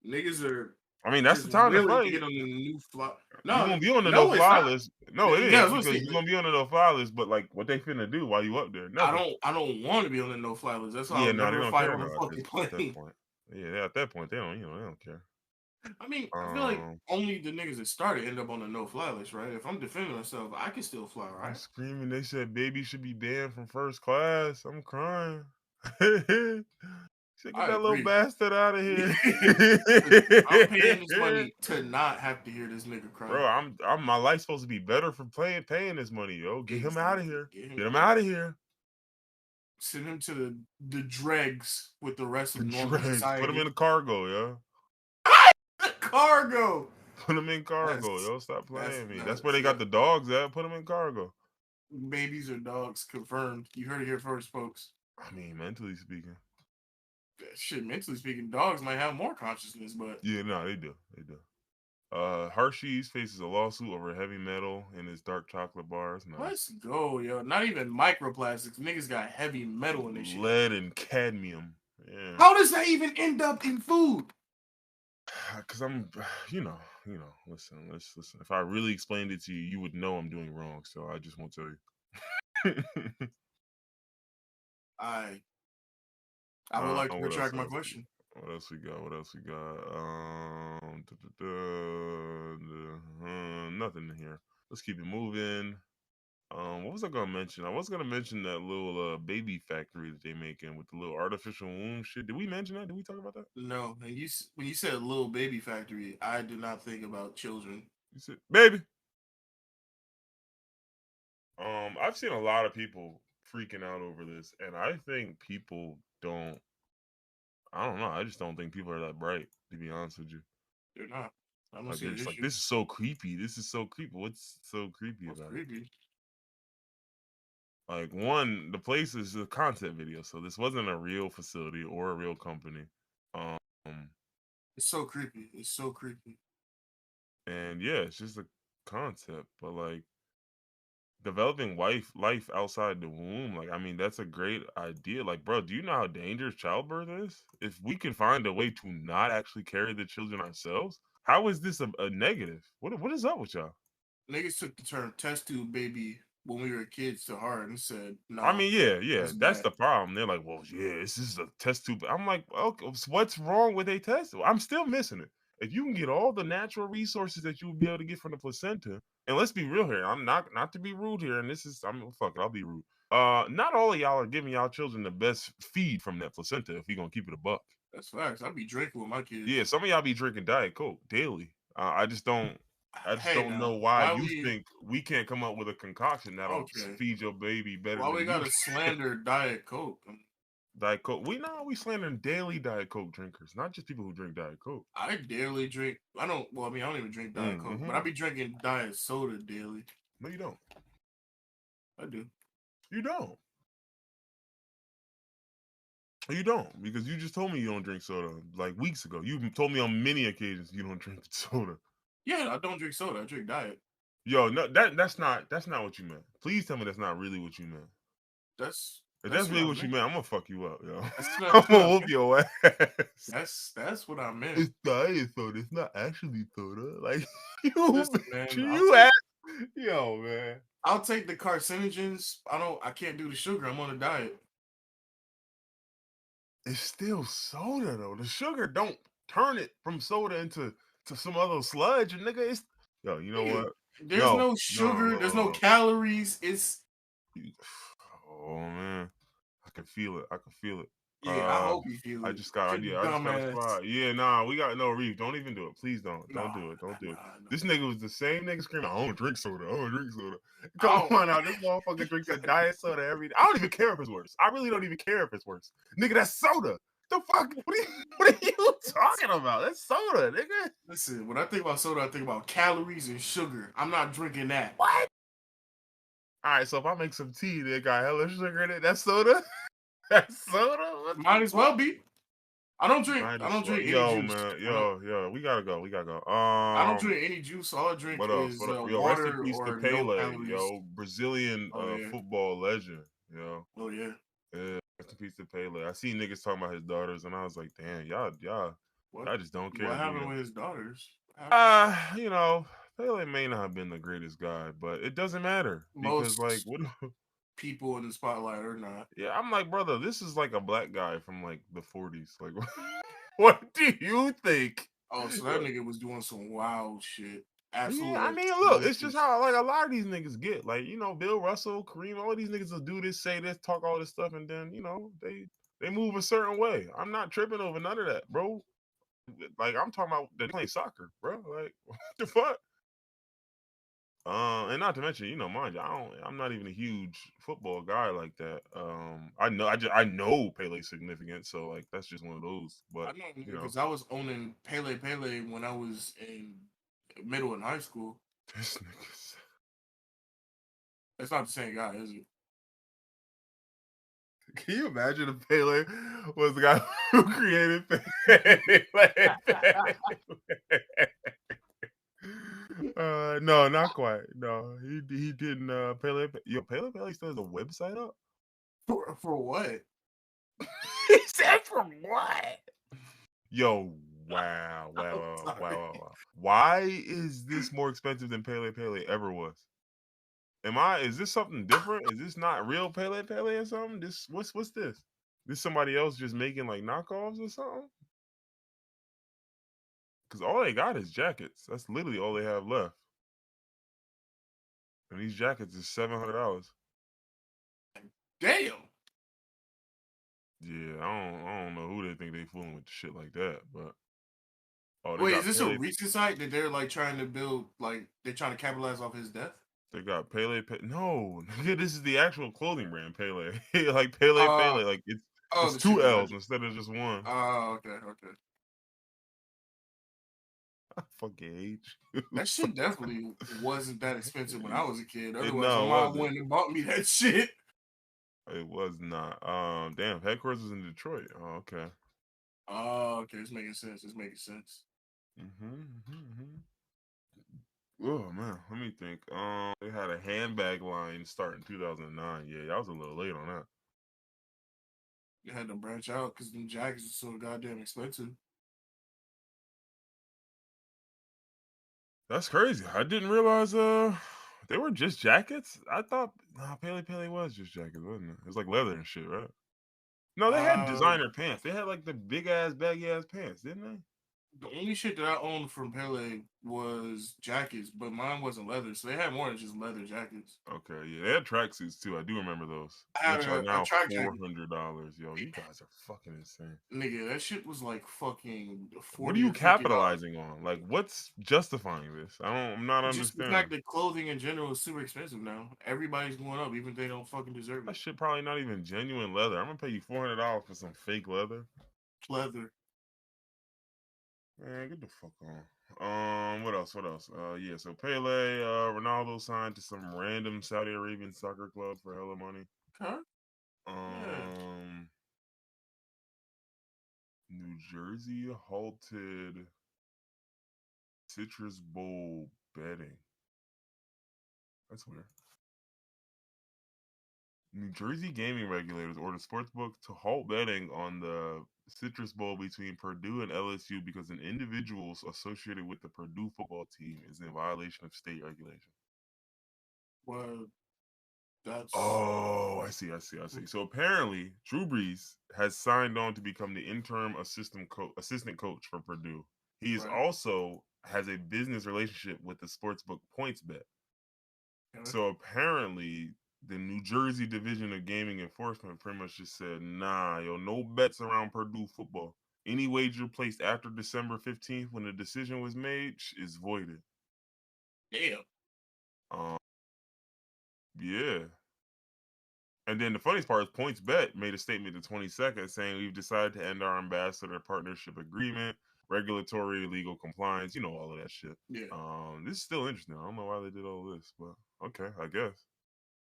Niggas are I mean, that's the just time to willing to fight. get on the new fly. You're No, gonna be on the no, it's no-fly not. list. No, it Yeah, I is was gonna because say, you're gonna be on the no-fly list. But like, what they finna do while you up there? Never. I don't want to be on the no-fly list. That's why Yeah, I'll no, they never don't fight care on a now fucking at that plane. point. Yeah, at that point, they don't, they don't care. I mean, I feel like only the niggas that started end up on the no-fly list, right? If I'm defending myself, I can still fly, I'm right? screaming. They said baby should be banned from first class. I'm crying. Said, get I that little agree. bastard out of here. I'm paying this money to not have to hear this nigga cry. Bro, I'm my life's supposed to be better for paying this money, yo. Get him out of here. Get him out of here. Send him to the dregs with the rest of normal Dregs. society. Put him in the cargo, yo. Cargo. Put him in cargo, yo. Stop playing me. That's where they yeah. got the dogs at. Put them in cargo. Babies or dogs, confirmed. You heard it here first, folks. I mean, mentally speaking. Shit, mentally speaking, dogs might have more consciousness, but yeah, no, they do. They do. Hershey's faces a lawsuit over heavy metal in his dark chocolate bars. Nice. Let's go, yo. Not even microplastics. Niggas got heavy metal in this shit. Lead and cadmium. Yeah. How does that even end up in food? Because I'm, listen. If I really explained it to you, you would know I'm doing wrong. So I just won't tell you. I would like to retract my question. What else we got? Nothing here. Let's keep it moving. What was I gonna mention? I was gonna mention that little baby factory that they making with the little artificial womb shit. Did we mention that? Did we talk about that? No. And when you said little baby factory, I did not think about children. You said baby. I've seen a lot of people freaking out over this, and I think people don't. I don't know. I just don't think people are that bright, to be honest with you. They're not. I don't like, see an like, this is so creepy. This is so creepy. What's so creepy about it? Like, one, the place is a concept video, so this wasn't a real facility or a real company. It's so creepy. It's so creepy. And yeah, it's just a concept, but like developing life outside the womb, like, I mean, that's a great idea. Like, bro, do you know how dangerous childbirth is? If we can find a way to not actually carry the children ourselves, how is this a negative? What is up with y'all? Niggas took the term test tube baby when we were kids to heart and said, no. I mean, yeah, that's the problem. They're like, well, yeah, this is a test tube. I'm like, okay, what's wrong with a test tube? I'm still missing it. If you can get all the natural resources that you would be able to get from the placenta, and let's be real here, I'm not to be rude here, and fuck it, I'll be rude. Not all of y'all are giving y'all children the best feed from that placenta if you're gonna keep it a buck. That's facts. I'll be drinking with my kids. Yeah, some of y'all be drinking Diet Coke daily. I just don't know why you think we can't come up with a concoction that'll feed your baby better. Why we gotta slander Diet Coke? Diet Coke. We slandering daily Diet Coke drinkers, not just people who drink Diet Coke. I daily drink. I don't even drink Diet Coke, but I be drinking Diet Soda daily. No, you don't. I do. You don't. You don't, because you just told me you don't drink soda like weeks ago. You told me on many occasions you don't drink soda. Yeah, I don't drink soda. I drink Diet. Yo, no, that's not what you meant. Please tell me that's not really what you meant. If that's really what you meant, I'm gonna fuck you up, yo. I'm gonna whoop your ass. That's what I meant. It's diet soda. It's not actually soda. Like Listen, man, yo, man. I'll take the carcinogens. I can't do the sugar. I'm on a diet. It's still soda though. The sugar don't turn it from soda into some other sludge, nigga. It's yo, you know what? There's no sugar. There's no calories. It's oh man, I can feel it. Yeah, I hope you feel it. I just got a spot. Yeah, nah, we got no Reef. Don't even do it. Please don't. Don't do it. Don't do it. This nigga was the same nigga screaming, I don't drink soda. Come on now. This motherfucker drinks a diet soda every day. I don't even care if it's worse. I really don't even care if it's worse. Nigga, that's soda. The fuck? What are you talking about? That's soda, nigga. Listen, when I think about soda, I think about calories and sugar. I'm not drinking that. What? All right, so if I make some tea that got hella sugar in it, that's soda? That soda? What Might as well be. I don't drink any Yo, juice. man. Yo. We gotta go. I don't drink any juice. All I drink What else? is Yo, rest in water peace to or no Pele. calories. Yo, Brazilian Oh yeah. football legend. Yo. Oh yeah. Yeah, rest in peace to Pele. I see niggas talking about his daughters, and I was like, damn, y'all What? just don't care, What do happened you? with his daughters? What happened? You know, Pele may not have been the greatest guy, but it doesn't matter because, like, Most what? people in the spotlight are not. Yeah, I'm like, brother, this is like a black guy from like the 40s. Like, what do you think? Oh, so that nigga was doing some wild shit. Yeah, Absolute I mean, look, it's just atrocious. how like a lot of these niggas get. Like, you know, Bill Russell, Kareem, all of these niggas will do this, say this, talk all this stuff, and then they move a certain way. I'm not tripping over none of that, bro. Like, I'm talking about they playing soccer, bro. Like, what the fuck? And not to mention, you know, mind you, I'm not even a huge football guy like that. I know Pele's significant, so like that's just one of those. I But know you know, because I was owning Pele when I was in middle and high school. this nigga's. That's not the same guy, is it? Can you imagine if Pele was the guy who created Pele? No, not quite. No, he didn't. Pele still has a website up. For what? He said for what? Yo, wow, I'm sorry. wow. Why is this more expensive than Pele ever was? Is this something different? Is this not real Pele or something? What's this? This somebody else just making like knockoffs or something? Because all they got is jackets. That's literally all they have left. And these jackets is $700. Damn. Yeah, I don't know who they think they fooling with shit like that, but they Wait, is got this a Pele. recent site that they're like trying to build? Like they're trying to capitalize off his death? They got Pele. No, this is the actual clothing brand Pele. Like Pele. Like Oh, it's the shit two that I L's just. instead of just one. Oh, okay. I fucking hate you. That shit definitely wasn't that expensive when I was a kid. Otherwise, my No, it mom wasn't. wouldn't have bought me that shit. It was not. Damn, headquarters is in Detroit. Oh, okay. Oh, okay. It's making sense. Oh man, let me think. They had a handbag line start in 2009. Yeah, I was a little late on that. You had to branch out because them jackets are so goddamn expensive. That's crazy. I didn't realize they were just jackets. I thought Pele was just jackets, wasn't it? It was like leather and shit, right? No, they had Uh, designer pants. They had like the big ass baggy ass pants, didn't they? the only shit that I owned from Pele was jackets, but mine wasn't leather, so they had more than just leather jackets. Okay, yeah, they had tracksuits too. I do remember those, I had which are a now track jacket. $400. Yo, you guys are fucking insane. Nigga, that shit was like fucking What are 40 you or $50. capitalizing on? Like, what's justifying this? I'm not Just the understanding. fact that clothing in general is super expensive now. Everybody's going up, even if they don't fucking deserve That it. shit probably not even genuine leather. I'm gonna pay you $400 for some fake leather. Leather. Man, get the fuck on. What else? Yeah, so Pele, Ronaldo signed to some random Saudi Arabian soccer club for hella money. Huh? Yeah. Um, New Jersey halted Citrus Bowl betting. That's weird. New Jersey gaming regulators ordered sportsbook to halt betting on the Citrus Bowl between Purdue and LSU because an individual associated with the Purdue football team is in violation of state regulation. Well, that's. Oh, I see. So apparently, Drew Brees has signed on to become the interim assistant coach for Purdue. He is Right. also has a business relationship with the sportsbook PointsBet. Yeah. So apparently, the New Jersey Division of Gaming Enforcement pretty much just said, "Nah, yo, no bets around Purdue football. Any wager placed after December 15th, when the decision was made, is voided." Damn. Um, yeah. And then the funniest part is PointsBet made a statement the 22nd saying, "We've decided to end our ambassador partnership agreement, regulatory, legal compliance, you know, all of that shit." Yeah. This is still interesting. I don't know why they did all this, but okay, I guess.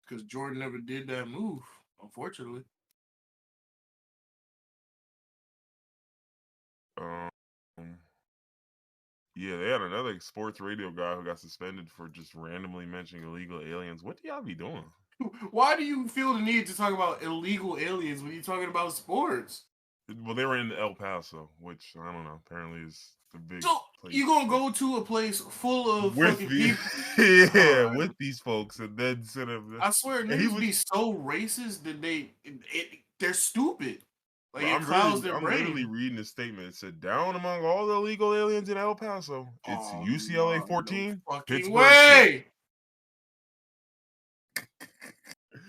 Because Jordan never did that move, unfortunately. Um, yeah, they had another sports radio guy who got suspended for just randomly mentioning illegal aliens. What do y'all be doing? Why do you feel the need to talk about illegal aliens when you're talking about sports? Well, they were in El Paso, which I don't know. Apparently, is the big So place. you gonna go to a place full of With fucking the people? yeah, Oh, with these folks, and then sort of. I swear, And he niggas was. be so racist that they're stupid. Like it clouds their I'm literally brain. reading the statement. It said, down among all the illegal aliens in El Paso, it's Oh UCLA no, no 14, fucking Pittsburgh 6. way!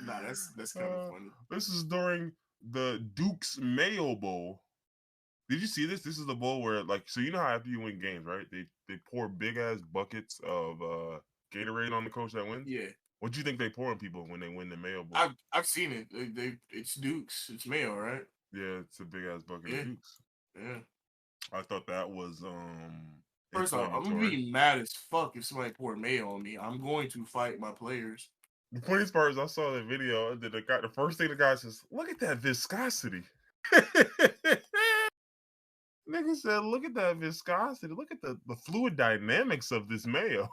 Nah, that's kind of funny. This is during the Duke's Mayo Bowl. Did you see this? This is the bowl where, like, so you know how after you win games, right? They pour big ass buckets of Gatorade on the coach that wins. Yeah. What do you think they pour on people when they win the Mayo Bowl? I've seen it. It's Dukes. It's Mayo, right? Yeah, it's a big ass bucket of Dukes. Yeah. I thought that was First off, I'm gonna be mad as fuck if somebody poured mayo on me. I'm going to fight my players. The funniest part is I saw the video that the first thing the guy says, look at that viscosity. Nigga said, look at that viscosity. Look at the fluid dynamics of this mayo.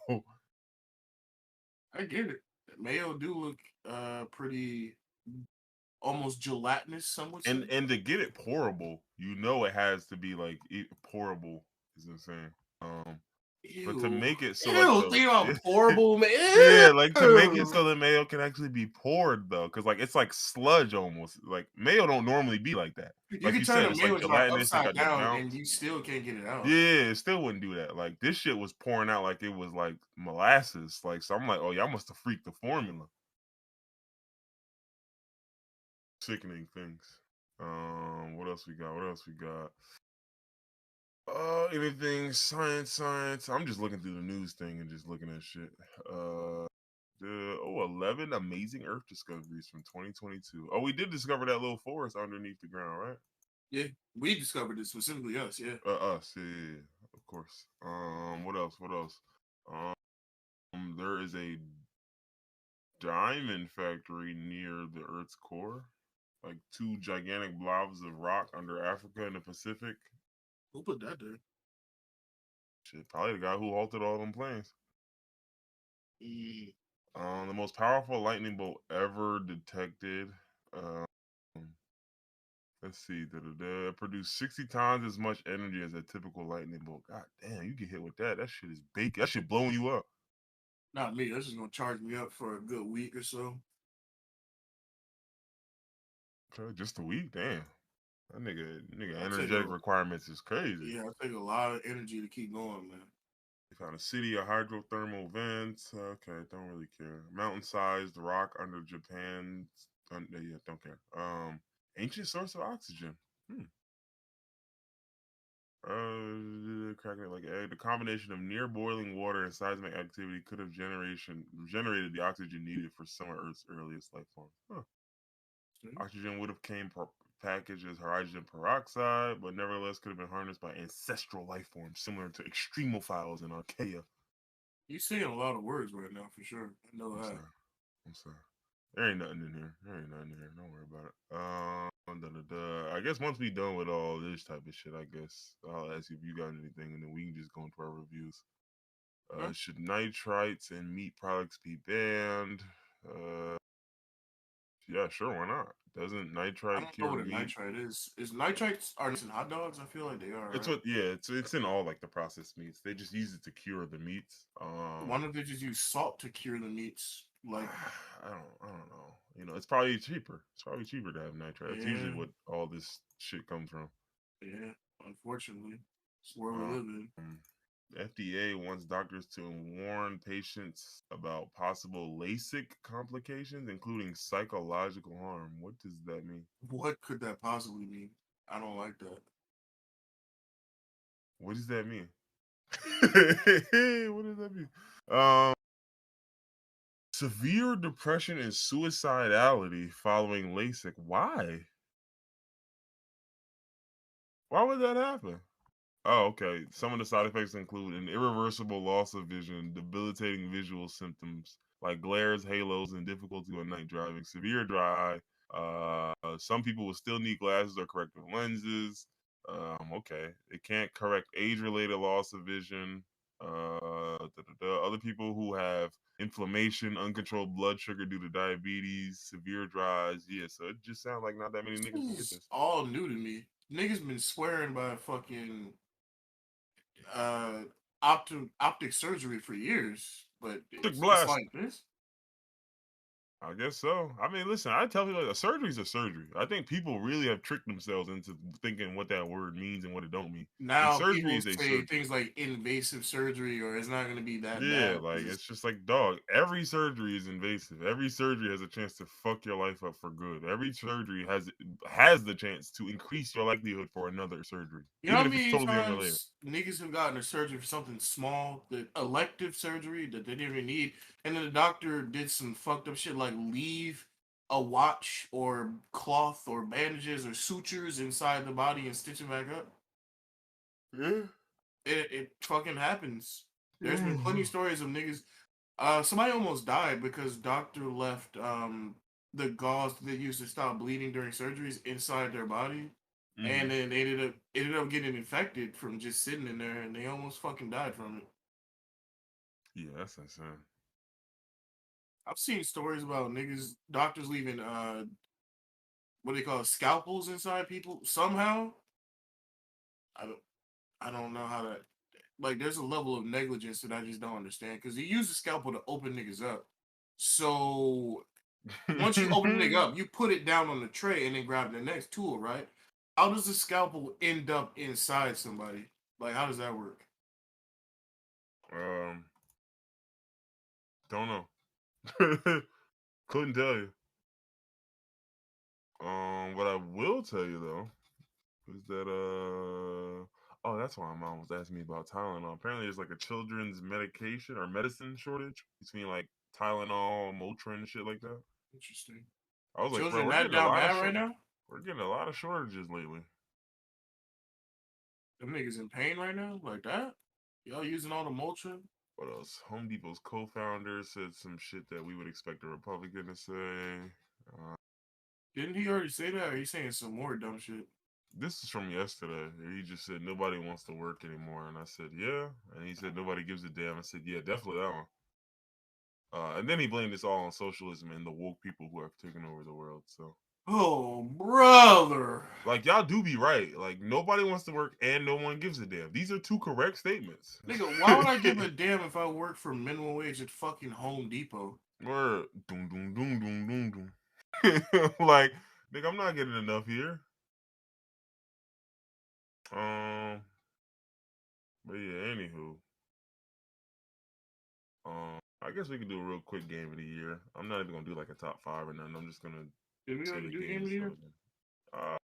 I get it. Mayo do look pretty almost gelatinous, somewhat. And to get it pourable, you know it has to be like pourable is insane. But to make it so like think about pourable mayo. Yeah, like to make it so the mayo can actually be poured though, because like it's like sludge almost. Like mayo don't normally be like that. You Like can you turn said, the it's mayo like jar gelatinous, it upside got that down, bounce. and you still can't get it out. Yeah, it still wouldn't do that. Like this shit was pouring out like it was like molasses. Like so, I'm like, oh, y'all must have freaked the formula. Sickening things. What else we got? What else we got? Anything science. I'm just looking through the news thing and just looking at shit. 11 amazing Earth discoveries from 2022. Oh, we did discover that little forest underneath the ground, right? Yeah, we discovered it, specifically us. Yeah, us. Yeah, of course. What else? What else? There is a diamond factory near the Earth's core. Like 2 gigantic blobs of rock under Africa and the Pacific. who put that there? Shit, probably the guy who halted all them planes. Mm. The most powerful lightning bolt ever detected. Let's see. It produced 60 times as much energy as a typical lightning bolt. God damn, you get hit with that. That shit is bacon. That shit blowing you up. Not me. That's just gonna charge me up for a good week or so. Okay, just a week? Damn. That nigga I energetic requirements is crazy. Yeah, I take a lot of energy to keep going, man. They found a city of hydrothermal vents. Okay, don't really care. Mountain-sized rock under Japan. Yeah, don't care. Ancient source of oxygen. Cracking it like egg. The combination of near boiling water and seismic activity could have generated the oxygen needed for some of Earth's earliest life forms. Huh. Oxygen would have came packaged as hydrogen peroxide, but nevertheless could have been harnessed by ancestral life forms similar to extremophiles and archaea. You're saying a lot of words right now, for sure. I know that. I'm sorry. There ain't nothing in here. Don't worry about it. I guess once we done with all this type of shit, I guess I'll ask you if you got anything, and then we can just go into our reviews. Should nitrites and meat products be banned? Yeah, sure, why not? Doesn't nitrite cure meat? Nitrite is nitrites are in hot dogs? I feel like they are. It's right? it's in all like the processed meats. They just use it to cure the meats. Why don't they just use salt to cure the meats? Like I don't know. You know, it's probably cheaper. It's probably cheaper to have nitrite. That's usually what all this shit comes from. Yeah, unfortunately, it's where we live in. FDA wants doctors to warn patients about possible LASIK complications, including psychological harm. What does that mean? What could that possibly mean? I don't like that. What does that mean? What does that mean? Severe depression and suicidality following LASIK. Why? Why would that happen? Oh, okay. Some of the side effects include an irreversible loss of vision, debilitating visual symptoms like glares, halos, and difficulty at night driving, severe dry eye. Some people will still need glasses or corrective lenses. Okay. It can't correct age-related loss of vision. Other people who have inflammation, uncontrolled blood sugar due to diabetes, severe dries. Yeah, so it just sounds like not that many This niggas can get is this. all new to me. Niggas been swearing by fucking uh optic surgery for years, but Tick it's blast. like this. I guess so. I mean, listen, I tell people a surgery's a surgery. I think people really have tricked themselves into thinking what that word means and what it don't mean. A Now surgery people is a say surgery. things like invasive surgery or it's not going to be that Yeah, bad like because it's just like dog. Every surgery is invasive. Every surgery has a chance to fuck your life up for good. Every surgery has the chance to increase your likelihood for another surgery, you know even how if it's many totally unrelated. times niggas have gotten a surgery for something small, the elective surgery that they didn't even need, and then the doctor did some fucked up shit like leave a watch or cloth or bandages or sutures inside the body and stitch it back up. Yeah. It fucking happens. There's been plenty of stories of niggas. Somebody almost died because doctor left the gauze that they used to stop bleeding during surgeries inside their body, Mm-hmm. and then they ended up getting infected from just sitting in there, and they almost fucking died from it. Yeah, that's insane. I've seen stories about niggas doctors leaving what they call scalpels inside people somehow. I don't I don't know how to like. There's a level of negligence that I just don't understand because you use the scalpel to open niggas up. So once you open the nigga up, you put it down on the tray and then grab the next tool, right? How does the scalpel end up inside somebody? Like, how does that work? um, don't know. Couldn't tell you. What I will tell you though is that oh, that's why my mom was asking me about Tylenol. Apparently, there's like a children's medication or medicine shortage between like Tylenol, Motrin, and shit like that. Interesting. I was like, bro, Children that down bad right now? we're getting a lot of shortages lately. Them niggas in pain right now? Like that? Y'all using all the Motrin? What else? Home Depot's co-founder said some shit that we would expect a Republican to say. Uh, Didn't he already say that? Or he saying some more dumb shit? this is from yesterday. He just said nobody wants to work anymore, and I said yeah. And he said nobody gives a damn. I said yeah, definitely that one. And then he blamed this all on socialism and the woke people who have taken over the world. So, Oh, brother. like, y'all do be right. Like, nobody wants to work and no one gives a damn. These are two correct statements. Nigga, why would I give a damn if I work for minimum wage at fucking Home Depot? Word. Doom, doom, doom, doom, doom, doom. Like, nigga, I'm not getting enough here. Um, but yeah, anywho. I guess we could do a real quick game of the year. I'm not even gonna do like a top five or nothing. I'm just gonna Did we say already the do game of games. the year? Uh,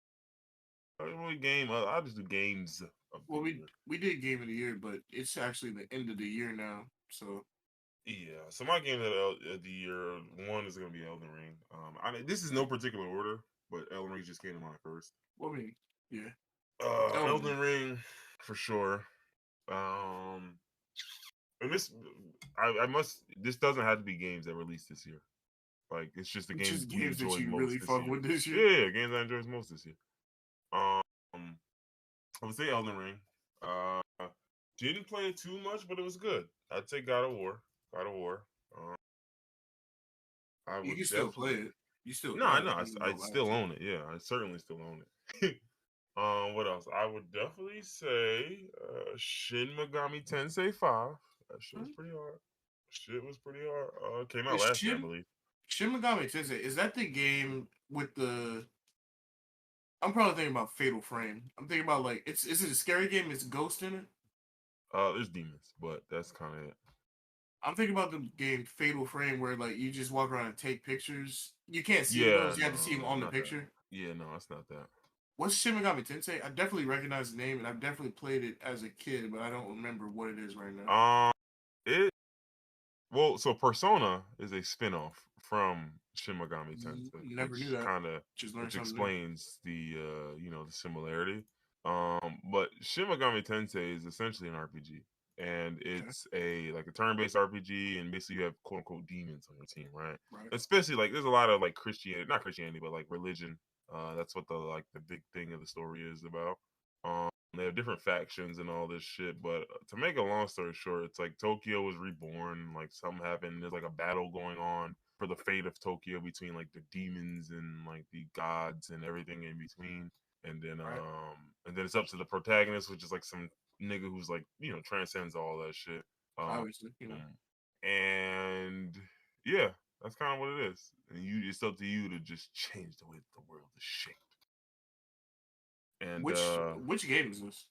really game. I'll just do games of the Well, we year. we did game of the year, but it's actually the end of the year now. So Yeah. So my game of the year one is gonna be Elden Ring. I mean, this is no particular order, but Elden Ring just came to mind first. well, I mean, yeah, Elden Ring. Elden Ring for sure. Um, and this, I must. This doesn't have to be games that released this year. Like it's just the It's games just we games that enjoyed you really most this fuck year. with this year. Yeah, games I enjoyed most this year. Um, I would say Elden Ring. Uh, didn't play it too much, but it was good. I'd say God of War. God of War. Um, I You would can still play definitely. it. You still No, got I it. know. You I don't have still to. own it. Yeah, I certainly still own it. What else? I would definitely say Shin Megami Tensei 5. That shit was Hmm? pretty hard. Shit was pretty hard. Came out Is last year, I believe. Shin Megami Tensei, is that the game with the? I'm probably thinking about Fatal Frame. I'm thinking about like it's is it a scary game? It's Ghost in it. There's demons, but that's kind of it. I'm thinking about the game Fatal Frame where like you just walk around and take pictures. You can't see the Yeah, ghost. You no, have to see him on the not that. picture. Yeah, no, it's not that. What's Shin Megami Tensei? I definitely recognize the name and I've definitely played it as a kid, but I don't remember what it is right now. It Well, so Persona is a spin-off from Shin Megami Tensei, Never knew which that. kind of Just learned which something new. explains the the similarity. But Shin Megami Tensei is essentially an RPG, and Okay, it's a like a turn-based RPG, and basically you have quote unquote demons on your team, right? right. Especially like there's a lot of like Christianity, not Christianity, but like religion. That's what the big thing of the story is about. They have different factions and all this shit. But to make a long story short, it's like Tokyo was reborn. Like something happened. There's like a battle going on for the fate of Tokyo between like the demons and like the gods and everything in between. And then Right. it's up to the protagonist, which is like some nigga who's like, transcends all that shit. Obviously, And yeah, that's kind of what it is. And it's up to you to just change the way the world is shaped. And which game is this?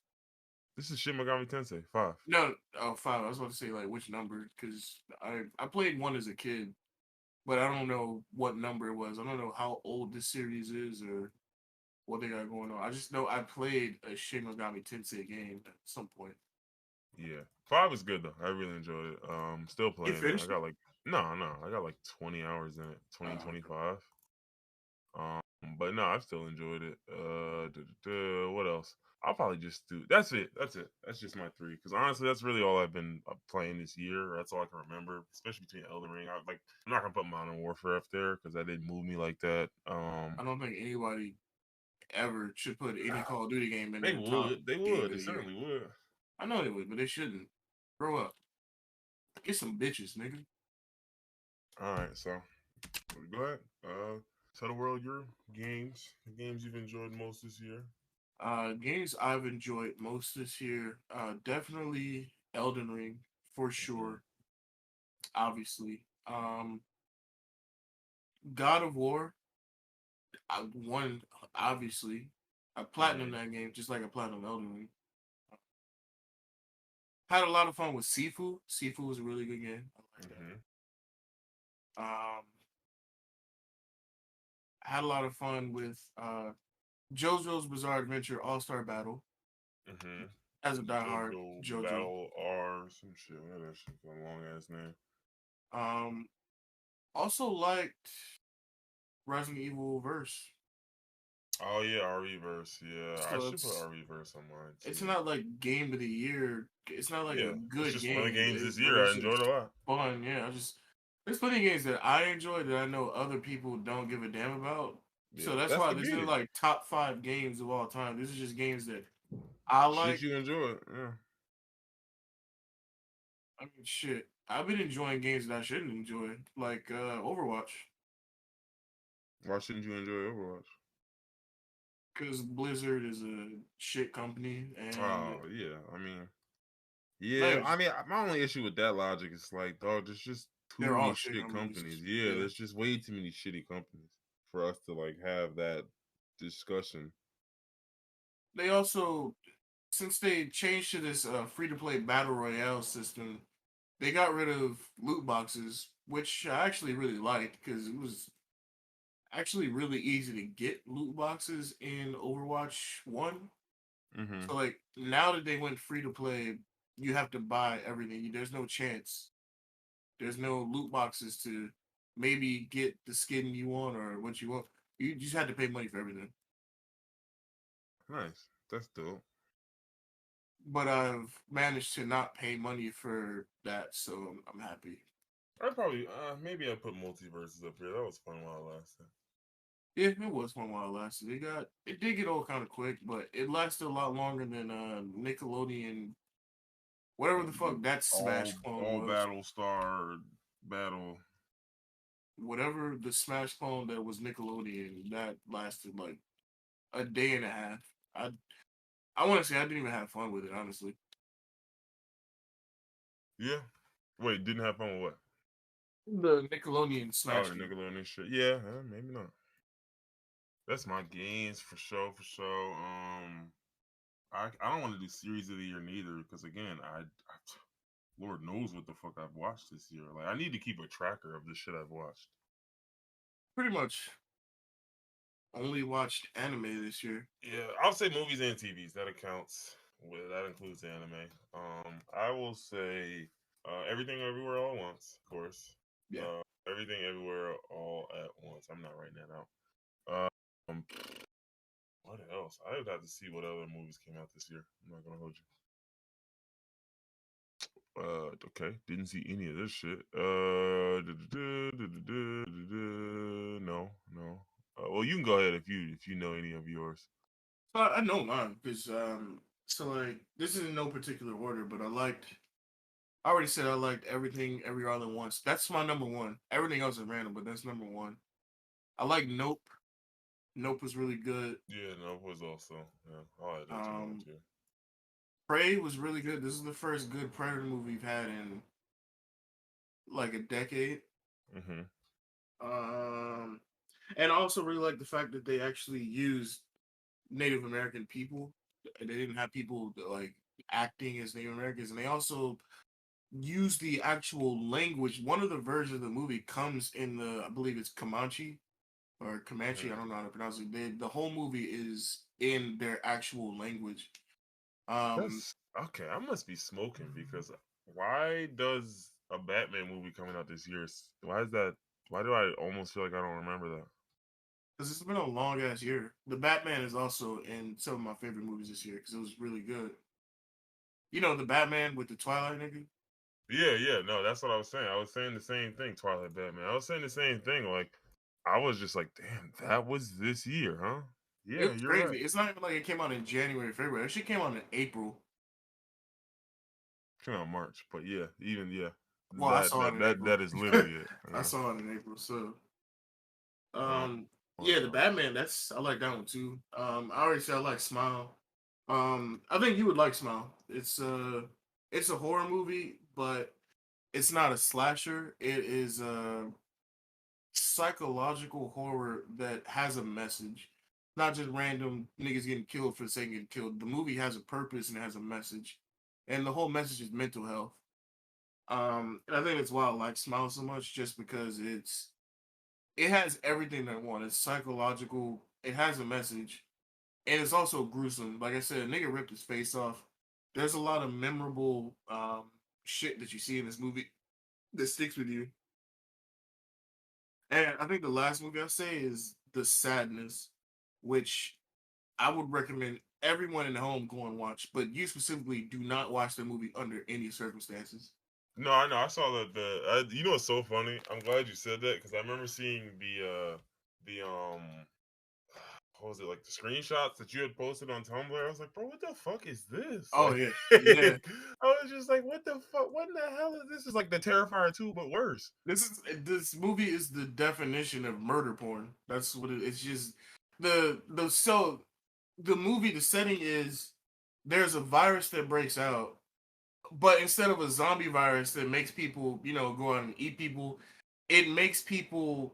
this is Shin Megami Tensei 5. No, 5. I was about to say like which number because I played 1 as a kid, but I don't know what number it was. I don't know how old this series is or what they got going on. I just know I played a Shin Megami Tensei game at some point. Yeah, 5 is good though. I really enjoyed it. Still You playing it. finished I got like I got like 20 hours in it, 20, 25. But no, I've still enjoyed it. What else? I'll probably just do. That's it. That's it. That's just my 3. Because honestly, that's really all I've been playing this year. That's all I can remember. Especially between Elden Ring. I'm not gonna put Modern Warfare up there because that didn't move me like that. I don't think anybody ever should put any Call of Duty game in They their top would. They game would. of They the year. certainly would. I know they would, but they shouldn't. Grow up. Get some bitches, nigga. All right, so go ahead. Tell the world your the games you've enjoyed most this year. Games I've enjoyed most this year. Definitely Elden Ring for Mm-hmm. sure. Obviously. God of War. I won. Obviously. I platinum Mm-hmm. that game just like I platinum Elden Ring. Had a lot of fun with Sifu. Sifu was a really good game. I like Mm-hmm. that. Had a lot of fun with JoJo's Bizarre Adventure All Star Battle Mm-hmm. as a diehard Jojo JoJo. Battle R, some shit. What that shit? A long ass name. Um, Also liked Resident Evil Verse. Oh yeah, RE-verse. Yeah, I So should put RE-verse on mine it's too. not like game of the year. It's not like a Yeah, it's good just one of the game, games this but year I it's enjoyed a just lot. fun. Yeah, there's plenty of games that I enjoy that I know other people don't give a damn about. So Yeah, that's that's why the this isn't beauty. like top 5 games of all time. This is just games that I Shit like. you enjoy. Yeah. I mean, shit. I've been enjoying games that I shouldn't enjoy, like Overwatch, Why shouldn't you enjoy Overwatch? because Blizzard is a shit company, and Oh yeah, not yeah. even just, My only issue with that logic is like, dog, there's just too they're many all shit shit companies. companies. Yeah, Yeah. there's just way too many shitty companies for us to like have that discussion. They also, since they changed to this free to play battle royale system, they got rid of loot boxes, which I actually really liked because it was actually really easy to get loot boxes in Overwatch 1. Mm-hmm. So, like, now that they went free to play, you have to buy everything. There's no chance. There's no loot boxes to maybe get the skin you want or what you want. You just had to pay money for everything. Nice. That's dope. But I've managed to not pay money for that, so I'm happy. I'd probably maybe I put Multiversus up here. That was fun while it lasted. Yeah, it was fun while it lasted. It did get old kind of quick, but it lasted a lot longer than Nickelodeon, whatever the fuck that Smash clone All was. Battlestar Battle. Whatever the Smash clone that was Nickelodeon, that lasted like a day and a half. I I want to say I didn't even have fun with it, honestly. Yeah. Wait, didn't have fun with what? The Nickelodeon Oh, Smash the game. Nickelodeon shit. Yeah, maybe not. That's my games for sure, for sure. I don't want to do series of the year neither because again, Lord knows what the fuck I've watched this year. Like I need to keep a tracker of the shit I've watched. Pretty much only watched anime this year. Yeah, I'll say movies and TVs. That accounts. That includes anime. I will say everything everywhere all at once, of course. Yeah. Everything everywhere all at once. I'm not writing that out. Um, what else? I would have to see what other movies came out this year. I'm not gonna hold you. Okay, didn't see any of this shit. No, no. Well, you can go ahead if you know any of yours. I know mine because so like this is in no particular order, but I already said I liked everything, every all at once. That's my number one. Everything else is random, but that's number one. I like Nope. Nope was really good. Yeah, no, it was also yeah. I like that too Um, much. Yeah. Prey was really good. This is the first good Predator movie we've had in like a decade. Mhm. Um, and I also really like the fact that they actually used Native American people. They didn't have people like acting as Native Americans, and they also used the actual language. One of the versions of the movie comes in the, I believe it's Comanche or Comanche. I Mhm. don't know how to pronounce it. The whole movie is in their actual language. Um, That's okay. I must be smoking because why does a Batman movie coming out this year? Why is that? Why do I almost feel like I don't remember that? because it's been a long ass year. The Batman is also in some of my favorite movies this year because it was really good. You know, the Batman with the Twilight nigga. Yeah, yeah. No, that's what I was saying. I was saying the same thing. Twilight Batman. I was saying the same thing. Like I was just like, damn, that was this year, huh? It Yeah, was you're crazy. right. It's not even like it came out in January, February. That shit came out in April. Came out March, but yeah, even yeah, Well, I saw it in April. that is literally it. I Yeah. saw it in April. So, Uh, yeah, the uh, Batman. That's I like that one too. I already said I like Smile. I think you would like Smile. It's a horror movie, but it's not a slasher. It is a psychological horror that has a message, not just random niggas getting killed for the sake of getting killed. The movie has a purpose and it has a message, and the whole message is mental health. And I think that's why I like Smile so much, just because it has everything that I want. It's psychological. It has a message, and it's also gruesome. Like I said, a nigga ripped his face off. There's a lot of memorable shit that you see in this movie that sticks with you. And I think the last movie I say is The Sadness, which I would recommend everyone in the home go and watch. But you specifically do not watch the movie under any circumstances. no, I know. I saw you know, what's so funny? I'm glad you said that because I remember seeing the what was it, like the screenshots that you had posted on Tumblr? I was like, bro, what the fuck is this? Oh Like, yeah, yeah. I was just like, what the fuck? What in the hell is this? Is like the Terrifier 2, but worse. This movie is the definition of murder porn. That's what it's just the movie, the setting is there's a virus that breaks out, but instead of a zombie virus that makes people, go out and eat people, it makes people,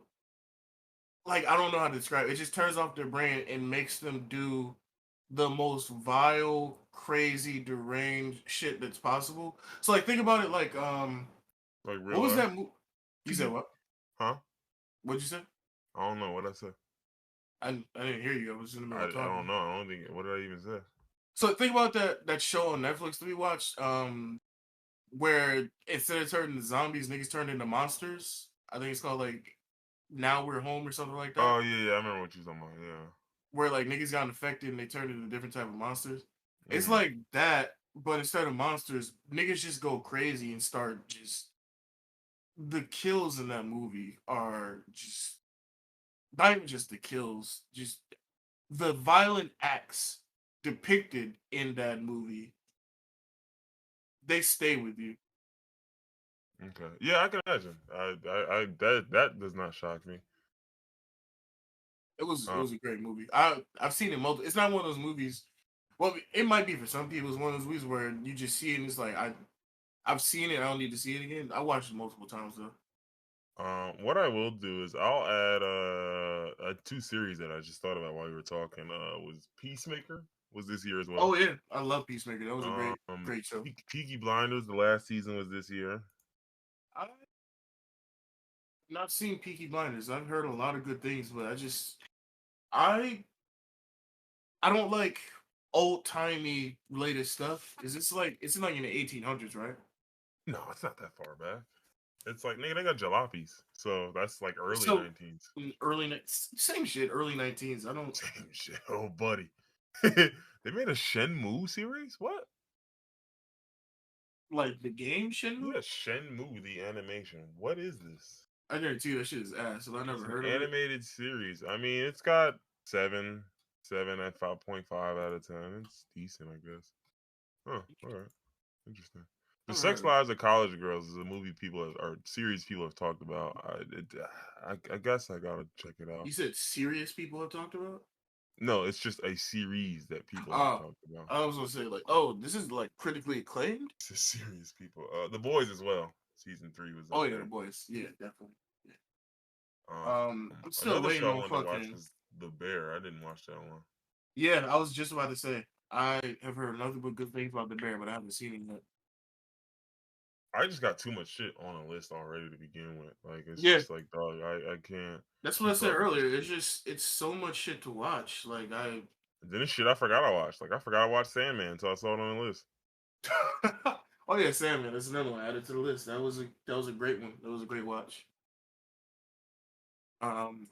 like, I don't know how to describe it. It just turns off their brain and makes them do the most vile, crazy, deranged shit that's possible. So like think about it like Like what real was life. that movie? You said what? Huh? What'd you say? I don't know what I said. I didn't hear you. I was in the middle of I don't talking. know. I don't think. What did I even say? So think about that show on Netflix that we watched, where instead of turning into zombies, niggas turned into monsters. I think it's called like Now We're Home or something like that. Oh yeah, yeah. I remember what you were talking about. Yeah. Where like niggas got infected and they turned into different type of monsters. It's Mm-hmm. like that, but instead of monsters, niggas just go crazy and start just the kills in that movie are just not even just the kills, just the violent acts depicted in that movie, they stay with you. Okay. Yeah, I can imagine. I that does not shock me. It was a great movie. I've seen it multiple. It's not one of those movies. Well, it might be for some people. It's one of those movies where you just see it and it's like I've seen it. I don't need to see it again. I watched it multiple times though. What I will do is I'll add two series that I just thought about while you were talking. Was Peacemaker was this year as well. Oh yeah, I love Peacemaker. That was a Um, great show. Peaky Blinders, the last season was this year. I've not seen Peaky Blinders. I've heard a lot of good things, but I I don't like old timey latest stuff. Is this like it's like in the 1800s, right? No, it's not that far back. It's like nigga, they got jalopies, so that's like early So 19s. same shit, early 19s. I don't Same shit, oh buddy. They made a Shenmue series. What? like the game Shenmue. Yeah, Shenmue the animation. What is this? I guarantee you that shit is ass, and I It's never an heard of it. animated series. I mean, it's got seven. 7 at 5.5 out of 10. It's decent, I guess. Huh. All right. Interesting. The All Sex right. Lives of College Girls is a movie or series people have talked about. I guess I gotta check it out. You said serious people have talked about? No, it's just a series that people have Oh, talked about. I was gonna say like, oh, this is like critically acclaimed. It's a series people. The Boys as well. Season 3 was up Oh yeah, the there. boys. Yeah, definitely. Yeah. Um, I'm still Another waiting show I on wanted to watch fucking. was The Bear. I didn't watch that one. Yeah, I was just about to say I have heard nothing but good things about the bear, but I haven't seen it yet. I just got too much shit on a list already to begin with. Like it's Yeah, just like dog, I can't that's what I keep said up with earlier. this It's shit. just it's so much shit to watch. Like I. And then this shit I forgot I watched. Like I forgot I watched Sandman until I saw it on the list. Oh yeah, Sandman. That's another one added to the list. That was a great one. That was a great watch. Um,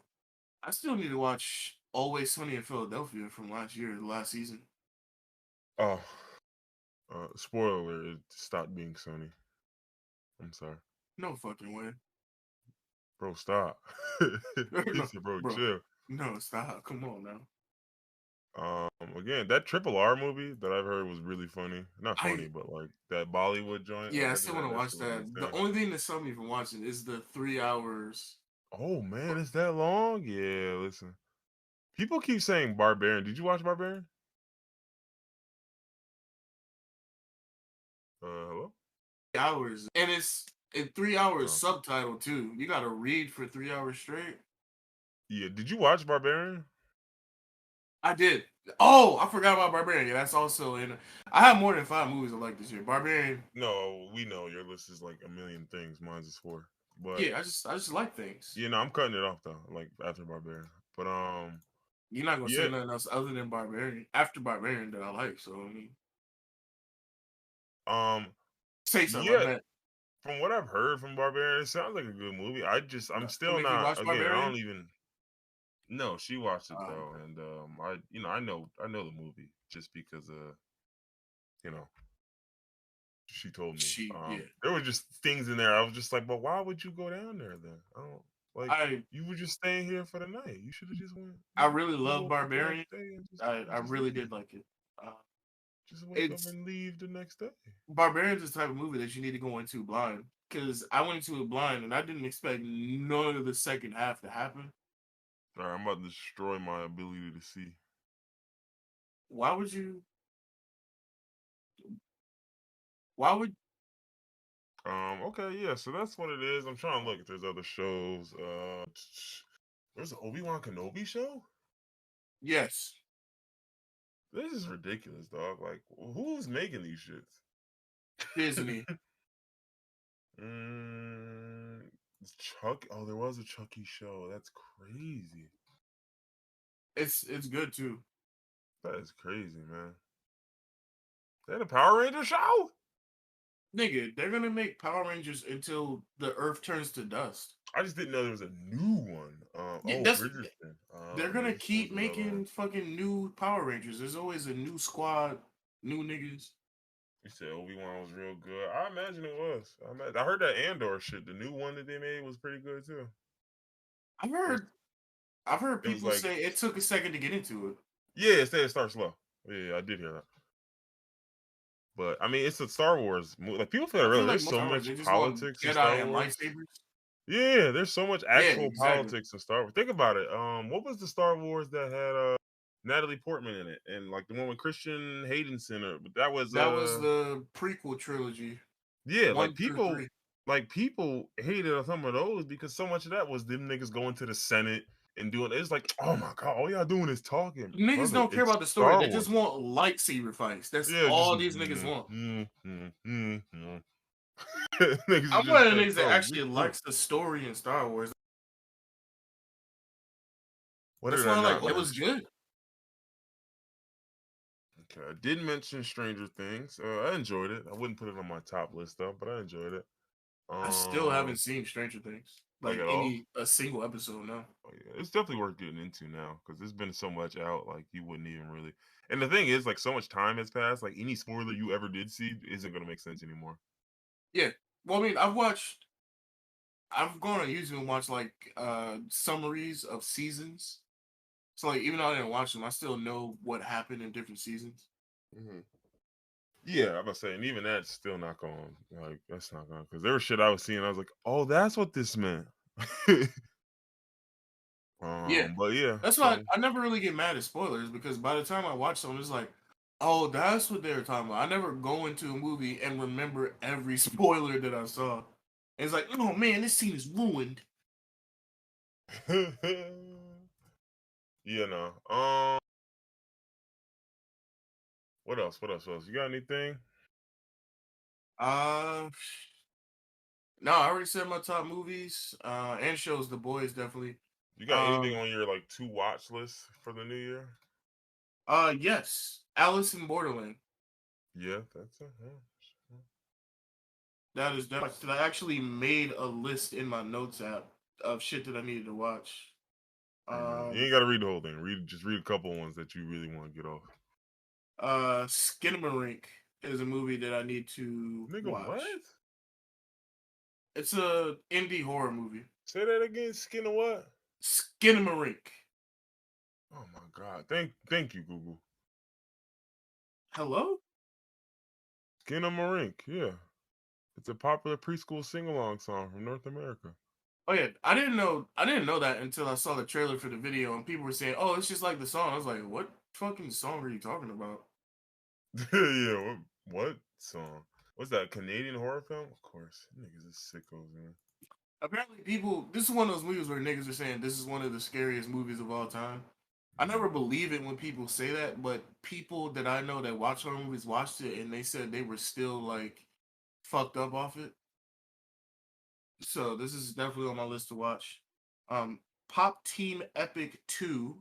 I still need to watch Always Sunny in Philadelphia from last year, last season. Oh, spoiler alert, it stopped being sunny. I'm sorry. No fucking way. Bro, stop. He No, said, bro, bro. chill. No, stop. Come on now. Again, that Triple R movie that I've heard was really funny. Not funny, I but like that Bollywood joint. Like Yeah, I I just still heard want to that watch shit was that. The insane. only thing that stopped me from watching is the 3 hours. Oh man, it's that long? Yeah, listen. People keep saying Barbarian. Did you watch Barbarian? Hello? Hours, and it's in 3 hours Oh. subtitle too. You got to read for 3 hours straight. Yeah, did you watch Barbarian? I did. Oh, I forgot about Barbarian. Yeah, that's also in. I have more than 5 movies I like this year. Barbarian. No, we know your list is like a million things. Mine's is 4. But Yeah, I just like things. you know, I'm cutting it off though, like after Barbarian. But You're not gonna say yeah, nothing else other than Barbarian after Barbarian that I like. So I mean, um, say something. I yeah. bet. From what I've heard from Barbarian, it sounds like a good movie. I'm Don't still make you not. watch Again, I Barbarian. don't even. No, she watched it though, Okay. and I know the movie just because you know, she told me. Yeah. There were just things in there. I was just like, but why would you go down there then? I don't like. I You were just staying here for the night. You should have just went. I really You love woke up the Barbarian. next day and I just really leave. did like it. Uh, Just wake up it's and leave the next day. Barbarian's the type of movie that you need to go into blind. Because I went into it blind and I didn't expect none of the second half to happen. All right, I'm about to destroy my ability to see. Why would you? Why would? Okay, yeah, so that's what it is. I'm trying to look if there's other shows. There's an Obi-Wan Kenobi show? Yes, This is ridiculous, dog. Like, who's making these shits? Disney. mm, Chuck. Oh, there was a Chucky show. That's crazy. It's good too. That is crazy, man. They had a Power Ranger show? Nigga, they're gonna make Power Rangers until the Earth turns to dust. I just didn't know there was a new one. Yeah, Oh, that's Bridgerton. they're Yeah, gonna this one's keep another one. making fucking new Power Rangers. There's always a new squad, new niggas. You said Obi-Wan was real good. I imagine it was. I heard that Andor shit, the new one that they made, was pretty good too. I've It was, heard I've heard it was people like, say it took a second to get into it. yeah, it said it starts slow. Yeah, I did hear that. But I mean, it's a Star Wars movie. Like people feel I feel really, like there's most so Power Rangers much they just want politics in Star Jedi and Wars. lightsabers. Yeah, there's so much Yeah, actual exactly. politics in Star Wars. Think about it. What was the Star Wars that had Natalie Portman in it, and like the one with Christian Haydenson? But that was That was the prequel trilogy, yeah, 1 through 3. like people hated some of those because so much of that was them niggas going to the Senate and doing it's like, oh my god, all y'all doing is talking, Niggas brother. don't care It's about the story. Star They just Wars. want lightsaber fights. That's Yeah, just all these niggas want. niggas I'm just one of the like, niggas that bro, we actually cool. likes the story in Star Wars. What That's did why I I like not it was mention? good. Okay, I did mention Stranger Things. I enjoyed it. I wouldn't put it on my top list though, but I enjoyed it. I still haven't Um, seen Stranger Things. like Like at all. a single episode now. Oh, yeah. It's definitely worth getting into now because there's been so much out. Like you wouldn't even really. And the thing is, like so much time has passed. Like any spoiler you ever did see isn't gonna make sense anymore. Yeah. Well, I mean, I've gone on YouTube and watched like summaries of seasons. So like, even though I didn't watch them, I still know what happened in different seasons. Mm-hmm. Yeah, I'm about to say, and even that's still not going. Like, that's not going because there was shit I was seeing. I was like, oh, that's what this meant. Yeah, But yeah, that's why so I never really get mad at spoilers because by the time I watch something, it's like, oh, that's what they were talking about. I never go into a movie and remember every spoiler that I saw. And it's like, oh man, this scene is ruined. you know. What else? What else? What else? You got anything? Uh, no, I already said my top movies and shows. The Boys definitely. You got anything Um, on your like to watch list for the new year? yes, Alice in Borderland. Yeah, that's it. That is definitely. I actually made a list in my notes app of shit that I needed to watch. You ain't got to read the whole thing. Read a couple ones that you really want to get off. Skinamarink is a movie that I need to Nigga, what? watch. It's a indie horror movie. Say that again. Skin of what? Skinamarink. Oh my god. Thank you, Google. Hello? Skin of Marink. Yeah, it's a popular preschool sing-along song from North America. Oh yeah, I didn't know that until I saw the trailer for the video and people were saying, "Oh, it's just like the song." I was like, "What fucking song are you talking about?" Yeah. What song? What's that? Canadian horror film? Of course. Niggas is sickos, man. Apparently, people. This is one of those movies where niggas are saying this is one of the scariest movies of all time. I never believe it when people say that, but people that I know that watch horror movies watched it and they said they were still like fucked up off it. So this is definitely on my list to watch. Um, Pop Team Epic 2.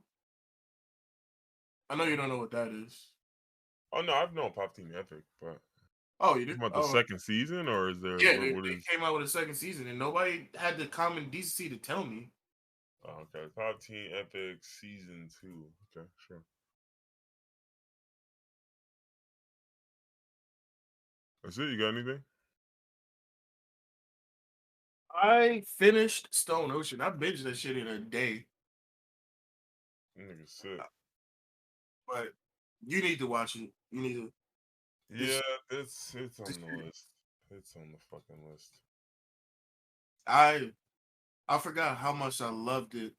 I know you don't know what that is. Oh no, I've known Pop Team Epic, but Oh, you it's do? about the Oh, second season, or is there yeah, what they is? came out with a second season, and nobody had the common decency to tell me. Oh, okay, Pop Team Epic season 2. Okay, sure. That's it. You got anything? I finished Stone Ocean. I binged that shit in a day, Nigga sick. but you need to watch it. You need to. Yeah, This, it's this on the list. It's on the fucking list. I I forgot how much I loved it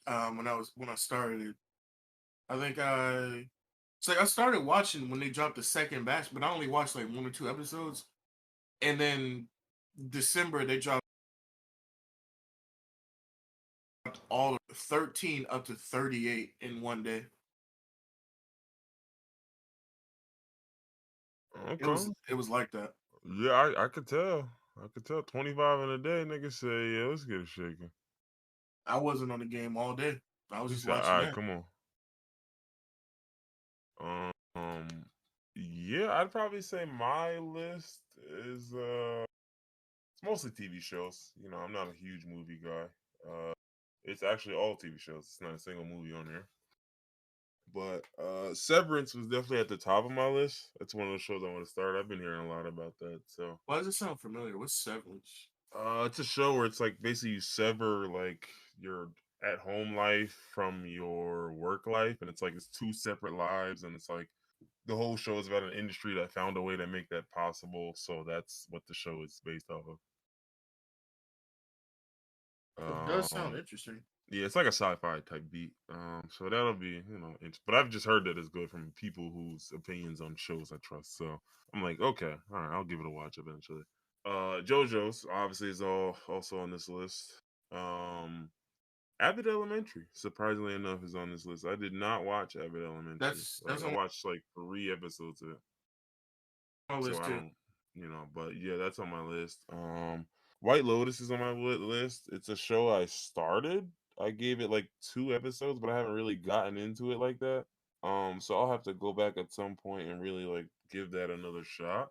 when I started it. I think it's like I started watching when they dropped the second batch, but I only watched like one or two episodes, and then December they dropped all 13 up to 38 in one day. Okay. It was like that. Yeah, I could tell. I could tell. 25 in a day, nigga say, yeah, let's get it shaking. I wasn't on the game all day. I was He just said, watching all right, that. come on. Um, yeah, I'd probably say my list is it's mostly TV shows. You know, I'm not a huge movie guy. It's actually all TV shows. It's not a single movie on there. But Severance was definitely at the top of my list. That's one of those shows I want to start. I've been hearing a lot about that. So Why does it sound familiar? What's Severance? it's a show where it's like basically you sever like your at home life from your work life, and it's like it's two separate lives, and it's like the whole show is about an industry that found a way to make that possible. So that's what the show is based off It does of. sound interesting. Yeah, it's like a sci-fi type beat. So that'll be, but I've just heard that it's good from people whose opinions on shows I trust. So I'm like, okay, all right, I'll give it a watch eventually. JoJo's obviously is also on this list. Um, Abbott Elementary, surprisingly enough, is on this list. I did not watch Abbott Elementary. Like That's I on watched like 3 episodes of it, my so list I too. don't, but yeah, that's on my list. White Lotus is on my list. It's a show I started. I gave it like 2 episodes, but I haven't really gotten into it like that. So I'll have to go back at some point and really like give that another shot.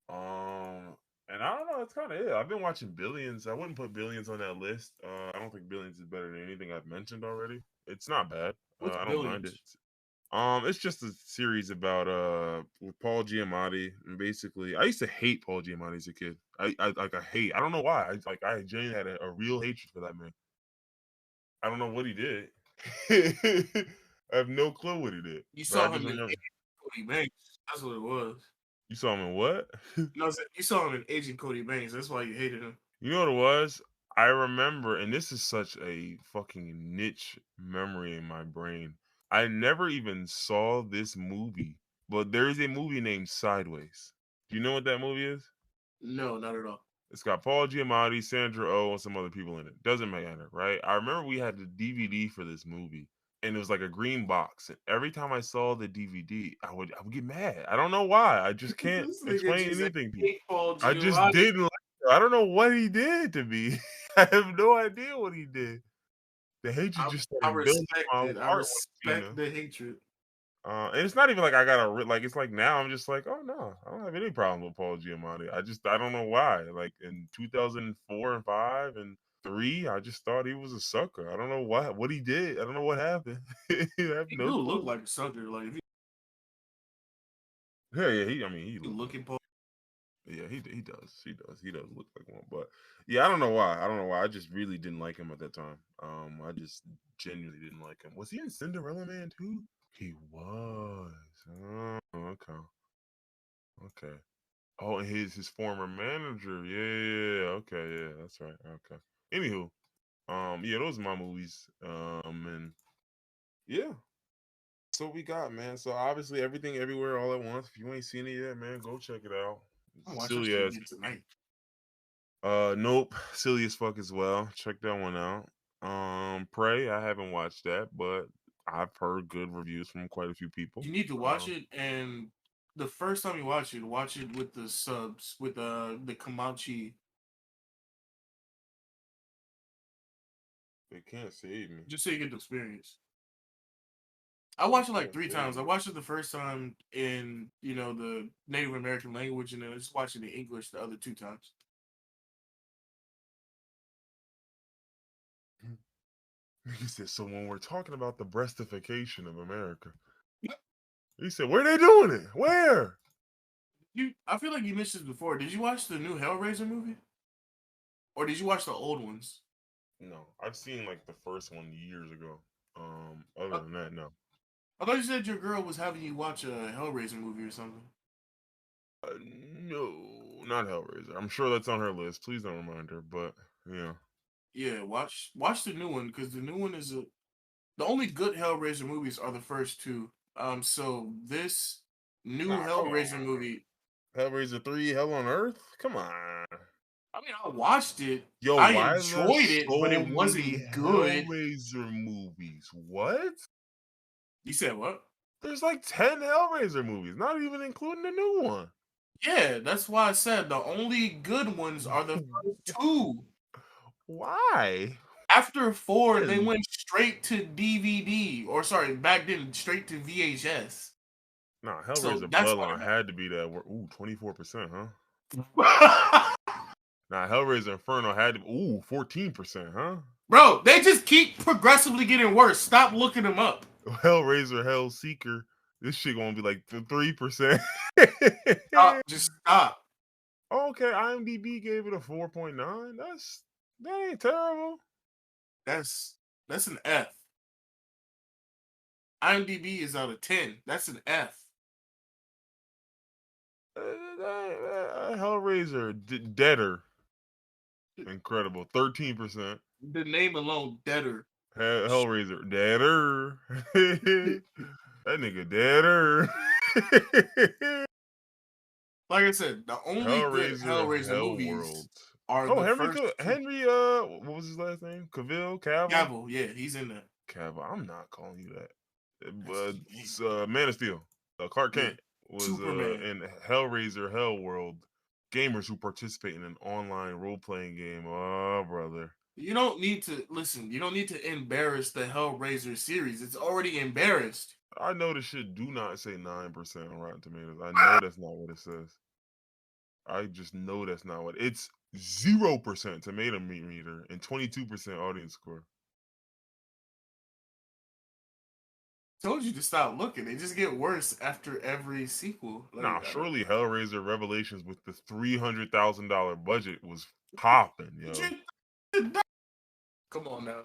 Um, and I don't know. That's kind of it. I've been watching Billions. I wouldn't put Billions on that list. I don't think Billions is better than anything I've mentioned already. It's not bad. What's I don't mind it. Billions? It's just a series about with Paul Giamatti, and basically I used to hate Paul Giamatti as a kid. I hate. I don't know why. I genuinely had a real hatred for that man. I don't know what he did. I have no clue what he did, You but I saw just him in remember. Agent Cody Banks. That's what it was. You saw him in what? No, you saw him in Agent Cody Banks. That's why you hated him. You know what it was? I remember, and this is such a fucking niche memory in my brain. I never even saw this movie, but there is a movie named Sideways. Do you know what that movie is? No, not at all. It's got Paul Giamatti, Sandra Oh, and some other people in it. Doesn't matter, right? I remember we had the DVD for this movie, and it was like a green box. And every time I saw the DVD, I would get mad. I don't know why. I just can't This nigga explain just anything to you. ate Paul I just Giamatti. didn't like it. I don't know what he did to me. I have no idea what he did. The hatred just I started building in respect my it. I heart when I seen respect the hatred. and it's not even like I got like it's like now I'm just like, oh no, I don't have any problem with Paul Giamatti. I don't know why. Like in 2004 and 5 and 3, I just thought he was a sucker. I don't know what he did. I don't know what happened. I have He no do look clue. like a sucker. Like if Yeah, he. I mean, he you looked look like. at Paul, Yeah, he does look like one. But yeah, I don't know why. I don't know why. I just really didn't like him at that time. I just genuinely didn't like him. Was he in Cinderella Man too? He was. Oh, okay. Okay. Oh, and his former manager. Yeah. Okay. Yeah. That's right. Okay. Anywho, yeah, those are my movies. And yeah. So we got, man. So obviously everything everywhere all at once. If you ain't seen it yet, man, go check it out. I'm watch that Silly shit ass. again tonight. Nope. Silly as fuck as well. Check that one out. Prey. I haven't watched that, but I've heard good reviews from quite a few people. You need to watch it, and the first time you watch it with the subs, with the Comanche, They can't save me. just so you get the experience. I watched it They like can't 3 times. save I me. watched it the first time in the Native American language, and then I just watched it in English the other 2 times. He said, so when we're talking about the breastification of America, he said, where they doing it? Where? I feel like you missed this before. Did you watch the new Hellraiser movie, or did you watch the old ones? No, I've seen like the first one years ago. Other Uh, than that, no. I thought you said your girl was having you watch a Hellraiser movie or something. No, not Hellraiser. I'm sure that's on her list. Please don't remind her. But yeah, Yeah, watch the new one because the new one is the only good Hellraiser movies are the first two. So this new nah, come Hellraiser on. movie, Hellraiser 3, Hell on Earth. Come on. I mean, I watched it, Yo, I why are there enjoyed it, but so it many wasn't good. Hellraiser movies? What? You said what? There's like 10 Hellraiser movies, not even including the new one. Yeah, that's why I said the only good ones are the first two. Why? After four, they When? went straight to DVD, or sorry, back then straight to VHS. Nah, So Hellraiser that's Bloodline what had to be that. Ooh, 24%, huh? happened. Nah, Hellraiser Inferno had to. Ooh, 14%, huh? Bro, they just keep progressively getting worse. Stop looking them up. Hellraiser Hellseeker. This shit gonna be like 3%. Stop. Just stop. Okay, IMDb gave it a 4.9. That ain't terrible. That's an F. IMDb is out of 10. That's an F. Hellraiser Deader. Incredible. 13%. The name alone, deader. Hellraiser Deader. That nigga Deader. Like I said, the only good Hellraiser Hellraiser movies Hellworld. are Oh, the first two. Henry what was his last name? Cavill? Gavel, yeah, he's in there. Cavill. I'm not calling you that. That's But his name. it's Man of Steel. Clark Yeah. Kent was Superman. in Hellraiser Hellworld. Gamers who participate in an online role-playing game. Oh, brother. You don't need to listen. You don't need to embarrass the Hellraiser series. It's already embarrassed. I know this shit do not say 9% on Rotten Tomatoes. I know that's not what it says. I just know that's not what it's 0% tomato meter and 22% audience score. Told you to stop looking. They just get worse after every sequel. Nah, Like, surely Hellraiser Revelations with the $300,000 budget was popping, yo. come on now.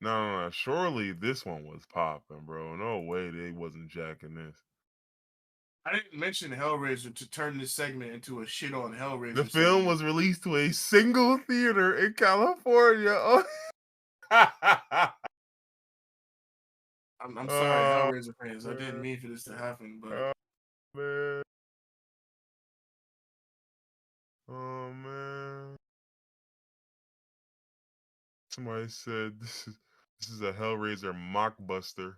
No. Surely this one was popping, bro. No way they wasn't jacking this. I didn't mention Hellraiser to turn this segment into a shit on Hellraiser. The film was released to a single theater in California. Oh. I'm sorry, Hellraiser fans. I didn't mean for this to happen, but man. Oh man. Somebody said this is a Hellraiser mockbuster.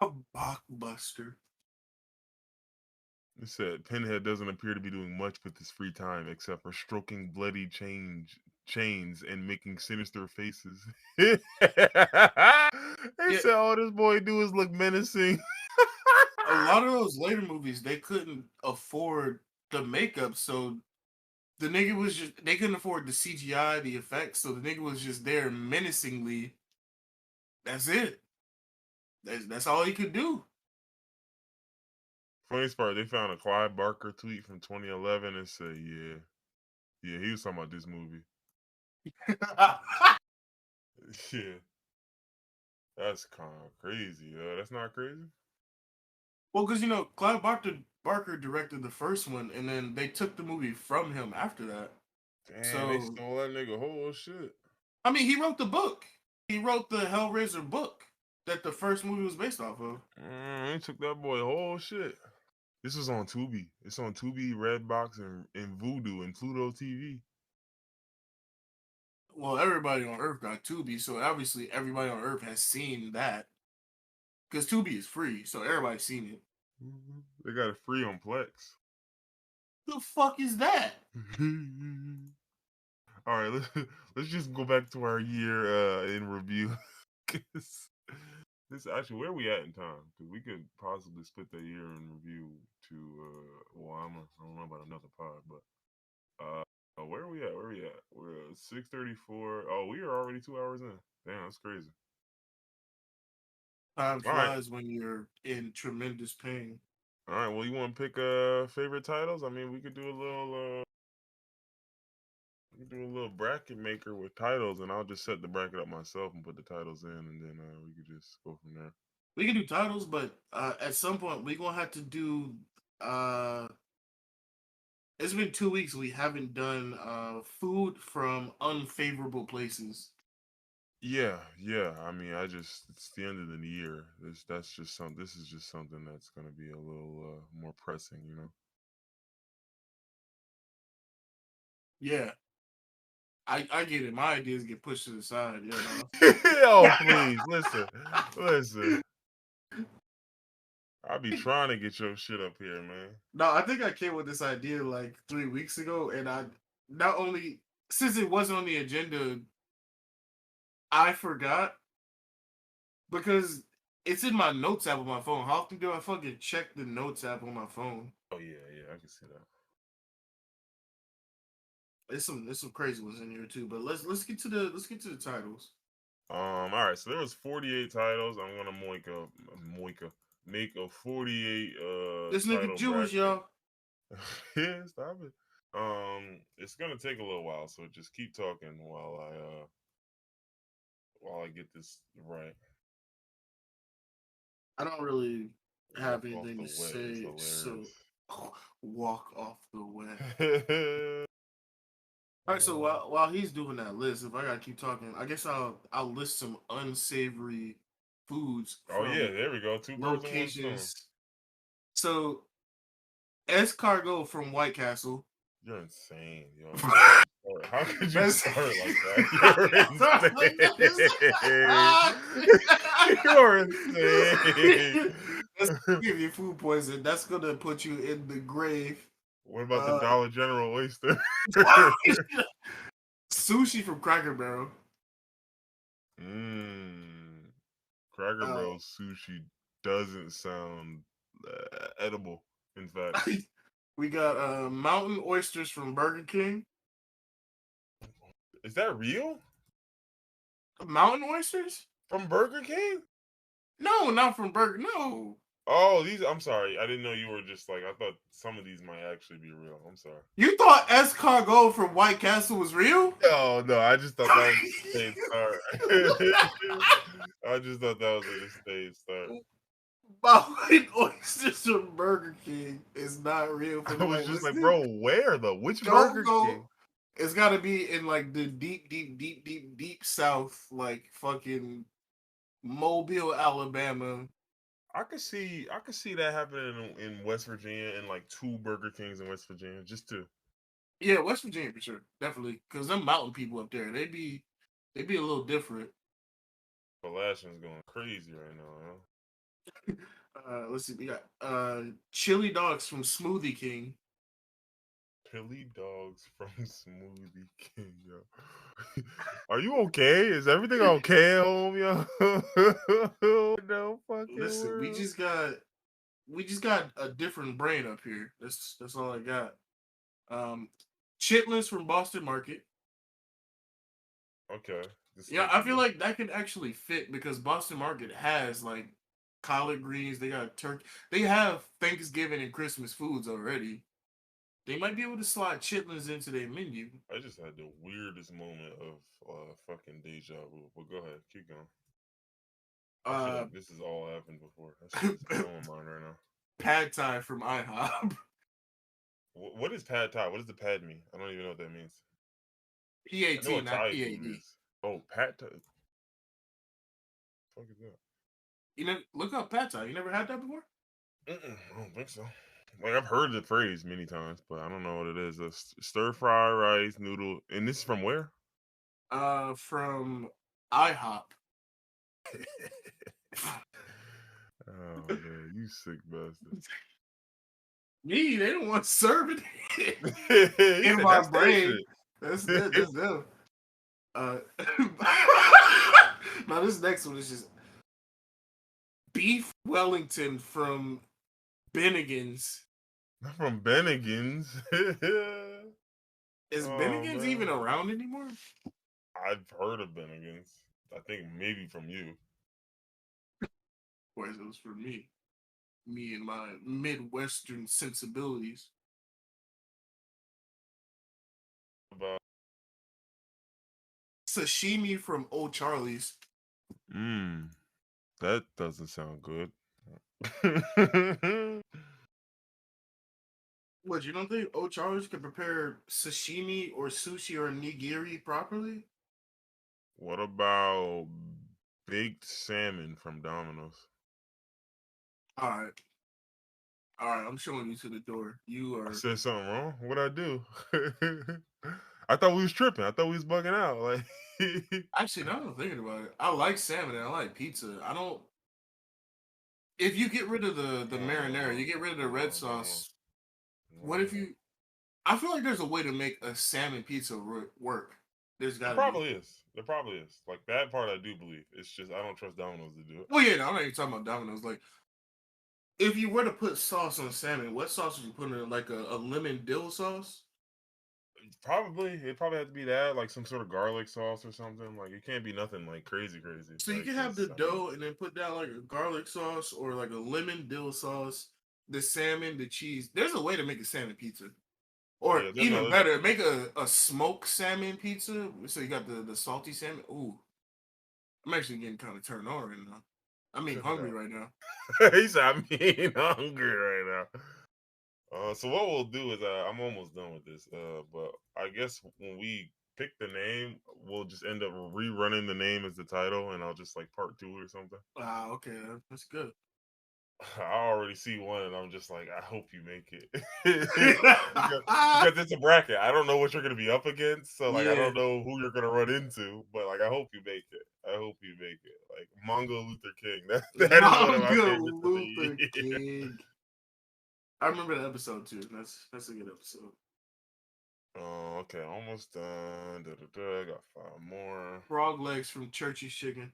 a blockbuster. It said Pinhead doesn't appear to be doing much with his free time except for stroking bloody chains and making sinister faces. They said all this boy do is look menacing. A lot of those later movies, they couldn't afford the makeup, so the nigga was just, they couldn't afford the CGI, the effects, so the nigga was just there menacingly. That's it. That's all he could do. Funniest part, they found a Clive Barker tweet from 2011 and said, yeah, he was talking about this movie. Yeah. That's kind of crazy, yo. That's not crazy? Well, because, Clive Barker directed the first one, and then they took the movie from him after that. Damn, they stole that nigga whole shit. I mean, he wrote the book. He wrote the Hellraiser book that the first movie was based off of. They took that boy whole shit. This was on Tubi. It's on Tubi, Redbox, and Vudu, and Pluto TV. Well, everybody on Earth got Tubi, so obviously everybody on Earth has seen that. Because Tubi is free, so everybody's seen it. They got it free on Plex. The fuck is that? All right, let's just go back to our year in review. This actually, where are we at in time? Because we could possibly split that year in review to I don't know about another pod, but where are we at? We're at 6:34. Oh, we are already 2 hours in. Damn, that's crazy. Time flies when you're in tremendous pain. All right, well, you want to pick favorite titles? I mean, we could do a little bracket maker with titles, and I'll just set the bracket up myself and put the titles in, and then we could just go from there. We can do titles, but at some point we're gonna have to do. It's been 2 weeks we haven't done food from unfavorable places. Yeah. I mean, it's the end of the year. This is just something that's gonna be a little more pressing, you know. Yeah. I get it. My ideas get pushed to the side. Oh, please listen. I be trying to get your shit up here, man. No, I think I came with this idea like 3 weeks ago, and I not only since it wasn't on the agenda, I forgot because it's in my notes app on my phone. How often do I fucking check the notes app on my phone? Oh yeah, I can see that. There's some crazy ones in here too, but let's get to the titles. All right, so there was 48 titles. I'm gonna make a 48 this nigga Jewish, y'all. Yeah, stop it. It's gonna take a little while, so just keep talking while I get this right. I don't really have anything to say, so walk off the way. All right, so while he's doing that list, if I gotta keep talking, I guess I'll list some unsavory foods. Oh yeah, there we go. 2 locations. So, escargot from White Castle. You're insane, yo. How could you start like that? You're insane. Let's give you food poison. That's gonna put you in the grave. What about the Dollar General oyster? Sushi from Cracker Barrel. Cracker Barrel sushi doesn't sound edible. In fact, we got mountain oysters from Burger King. Is that real? Mountain oysters from Burger King? No, not from Burger. No. Oh, these. I'm sorry. I didn't know you were just like. I thought some of these might actually be real. I'm sorry. You thought escargot from White Castle was real? No, I just thought that was a stage start. I just thought that was a stage start. Bowling oysters from Burger King is not real for I the was white just like, listeners. bro, where though? Which Don't Burger go. King? It's got to be in like the deep South, like fucking Mobile, Alabama. I could see that happening in West Virginia and like 2 Burger Kings in West Virginia, just 2. Yeah, West Virginia for sure, definitely. Because them mountain people up there, they be a little different. Belashin's going crazy right now, Let's see, we got chili dogs from Smoothie King. Chili dogs from Smoothie King, yo. Are you okay? Is everything okay at home, yo? No fucking Listen, world. we just got a different brain up here. That's all I got. Um, chitlins from Boston Market. Okay. This Yeah, fits I feel me. like that could actually fit because Boston Market has like collard greens. They got turkey. They have Thanksgiving and Christmas foods already. They might be able to slide chitlins into their menu. I just had the weirdest moment of fucking deja vu. But go ahead, keep going. I feel Uh, like this has all happened before. That shit is blowing mine right now. Pad Thai from IHOP. What is pad thai? What does the pad mean? I don't even know what that means. I know PAT, what not Thai food PAD. is. Oh, pad thai. Fuck is that? You know, look up Pad Thai. You never had that before? I don't think so. Like I've heard the phrase many times, but I don't know what it is. A stir fry rice noodle, and this is from where? From IHOP. Oh man, you sick bastard. Me, they don't want to serve it He in said my that's their brain. shit. That's them. Uh, now this next one is just beef Wellington from Bennigan's. Not from Bennigan's. Is Oh Bennigan's even man, around anymore? I've heard of Bennigan's. I think maybe from you. Or is it was for me? Me and my Midwestern sensibilities. About Sashimi from Old Charlie's. mm, that doesn't sound good. What, you don't think Old Charlie's can prepare sashimi or sushi or nigiri properly? What about baked salmon from Domino's? All right. All right, I'm showing you to the door. You I are said something wrong. What'd I do? I thought we was tripping. I thought we was bugging out. Like actually now I'm thinking about it. I like salmon and I like pizza. I don't. If you get rid of the no, no, marinara, no, you get rid of the red no, no, sauce. no, What if no. you? I feel like there's a way to make a salmon pizza work. There's got There to be. probably is. There probably is. Like that part, I do believe. It's just I don't trust Domino's to do it. Well, yeah, no, I'm not even talking about Domino's. Like, if you were to put sauce on salmon, what sauce would you put in it? Like a lemon dill sauce? Probably it probably have to be that, like some sort of garlic sauce or something. Like it can't be nothing like crazy, crazy. So you Like, can have the cause I mean, dough and then put down like a garlic sauce or like a lemon dill sauce, the salmon, the cheese. There's a way to make a salmon pizza. Or yeah, even better, make a smoked salmon pizza. So you got the salty salmon. Ooh, I'm actually getting kind of turned on right now. I mean, check it hungry out. right now. He said, "I mean, hungry right now." So what we'll do is, I'm almost done with this. But I guess when we pick the name, we'll just end up rerunning the name as the title, and I'll just like part 2 or something. Ah, okay, that's good. I already see one, and I'm just like, I hope you make it because it's a bracket. I don't know what you're gonna be up against, so like I Yeah, don't know who you're gonna run into, but like I hope you make it. I hope you make it. Like Mongo Luther King. That is one of my Manga favorites of the Luther year. King. I remember the episode too. That's a good episode. Oh, okay, almost done. I got 5 more. Frog legs from Churchy's Chicken.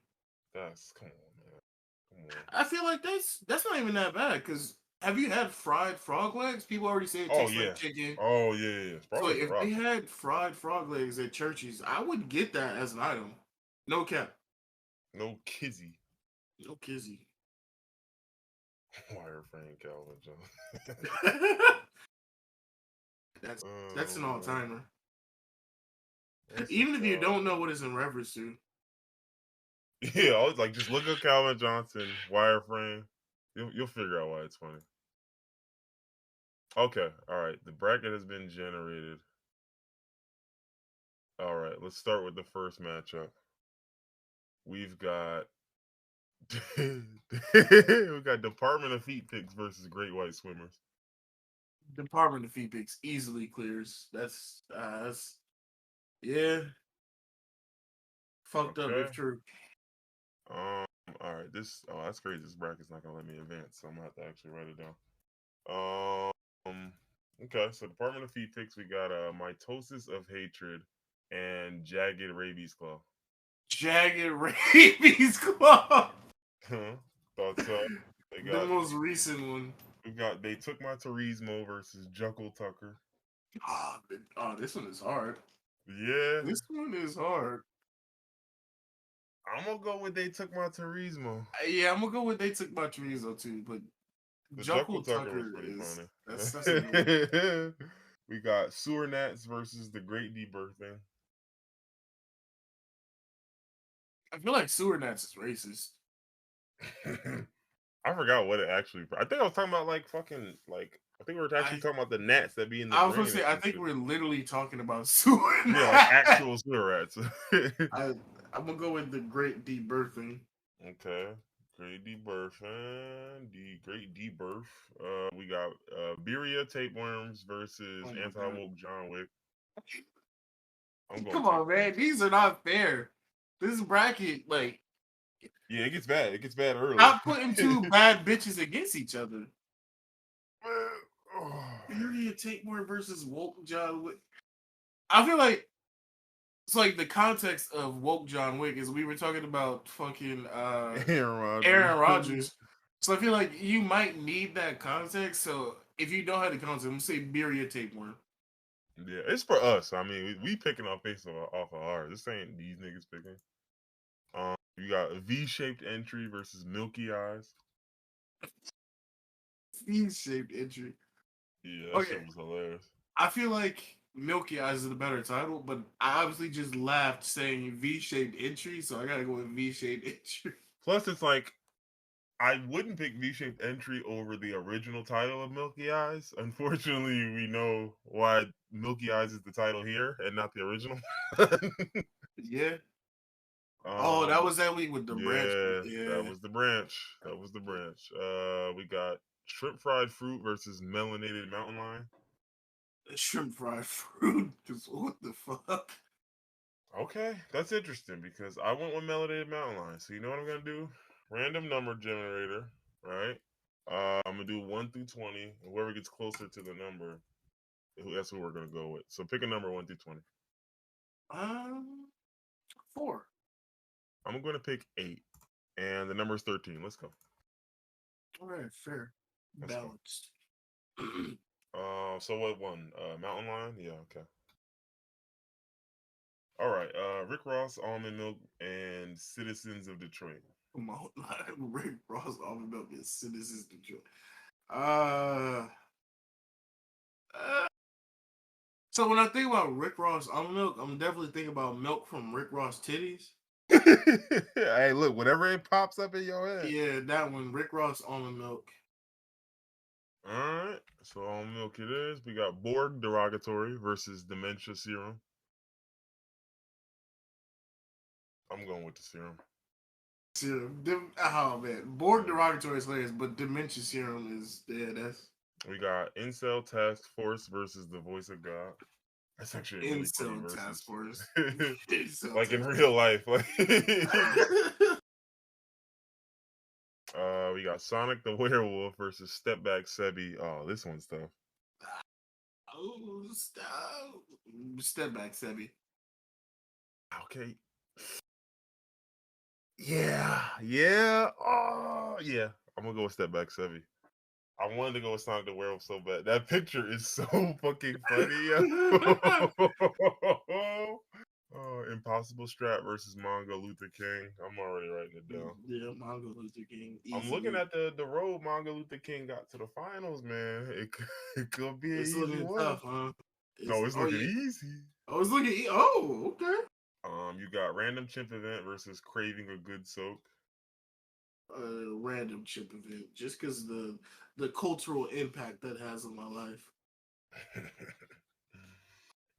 That's come on, man. Come on. I feel like that's not even that bad because have you had fried frog legs? People already say it Oh tastes like yeah. chicken. Oh yeah. So Probably a if they rock. had fried frog legs at Churchy's, I would get that as an item. No cap. No kizzy. No kizzy. Wireframe Calvin Johnson. that's an all timer. What's Even if you don't know what it's in reference to. Yeah, I was like, just look up Calvin Johnson wireframe. You'll figure out why it's funny. Okay, all right. The bracket has been generated. All right, let's start with the first matchup. We've got Department of Feet Picks versus Great White Swimmers. Department of Feet Picks easily clears. That's yeah. Fucked up if true. All right. That's crazy. This bracket's not gonna let me advance, so I'm gonna have to actually write it down. Okay, so Department of Feet Picks, we got Mitosis of Hatred and Jagged Rabies Claw. Jagged Rabies Claw. Thought so. The most recent one. We got They Took My Turismo versus Juckle Tucker. Oh, this one is hard. Yeah. This one is hard. I'm gonna go with They Took My Turismo. Yeah, I'm gonna go with They Took My Turismo too, but the Juckle Tucker was pretty funny. That's a good one. We got Sewer Gnats versus the Great Debirthing. I feel like Sewer Gnats is racist. I forgot what it actually. I think I was talking about like fucking like. I think we were actually talking about the gnats that be in the. I was gonna say. I think we're literally talking about sewer gnats. Yeah, like actual sewer rats. I'm gonna go with the Great Debirthing. Okay, Great Debirthing, the Great Debirth. We got Birria Tapeworms versus Anti-Woke John Wick. Come on, man. These are not fair. This bracket, like. Yeah, it gets bad. It gets bad early. Not putting two bad bitches against each other. Birria Tapeworm versus Woke John Wick. I feel like it's like the context of Woke John Wick is we were talking about fucking Aaron Rodgers. So I feel like you might need that context. So if you don't have the context, I'm gonna say Birria Tapeworm. Yeah, it's for us. I mean, we picking off based off of ours. This ain't these niggas picking. You got a V-shaped entry versus Milky Eyes. V-shaped entry. Yeah, that shit was hilarious. I feel like Milky Eyes is the better title, but I obviously just laughed saying V-shaped entry, so I gotta go with V-shaped entry. Plus, it's like I wouldn't pick V-shaped entry over the original title of Milky Eyes. Unfortunately, we know why Milky Eyes is the title here and not the original. Yeah. That was that week with the branch. Yeah, that was the branch. We got Shrimp Fried Fruit versus Melanated Mountain Lion. Shrimp Fried Fruit? What the fuck? Okay, that's interesting because I went with Melanated Mountain Lion. So you know what I'm gonna do? Random number generator, right? I'm gonna do 1 through 20, and whoever gets closer to the number, that's what we're gonna go with. So pick a number 1 through 20. 4. I'm going to pick 8, and the number is 13. Let's go. All right, fair, balanced. So what won? Mountain Lion? Yeah, okay. All right, Rick Ross, Almond Milk, and Citizens of Detroit. Rick Ross, Almond Milk, and Citizens of Detroit. So when I think about Rick Ross Almond Milk, I'm definitely thinking about milk from Rick Ross titties. Hey, look, whatever it pops up in your head. Yeah, that one, Rick Ross Almond Milk. All right, so Almond Milk it is. We got Borg Derogatory versus Dementia Serum. I'm going with the serum. Oh man, Borg Derogatory is hilarious, but Dementia Serum is that's. We got Incel Task Force versus the Voice of God. That's actually a really funny versus. Task Force. Like in real life. Like we got Sonic the Werewolf versus Step Back Sebi. Oh, this one's tough. Oh, Step Back Sebi. Okay. Yeah. Oh, yeah. I'm gonna go with Step Back Sebi. I wanted to go with Sonic the Werewolf so bad. That picture is so fucking funny. Oh, Impossible Strap versus Manga Luther King. I'm already writing it down. Yeah, Manga Luther King. Easily. I'm looking at the road Manga Luther King got to the finals, man. It could be an It's easy looking one. tough, huh? No, it's looking easy. Oh, it's looking. Oh, okay. You got Random Chimp Event versus Craving a Good Soak. Random chip event, just because the cultural impact that has on my life.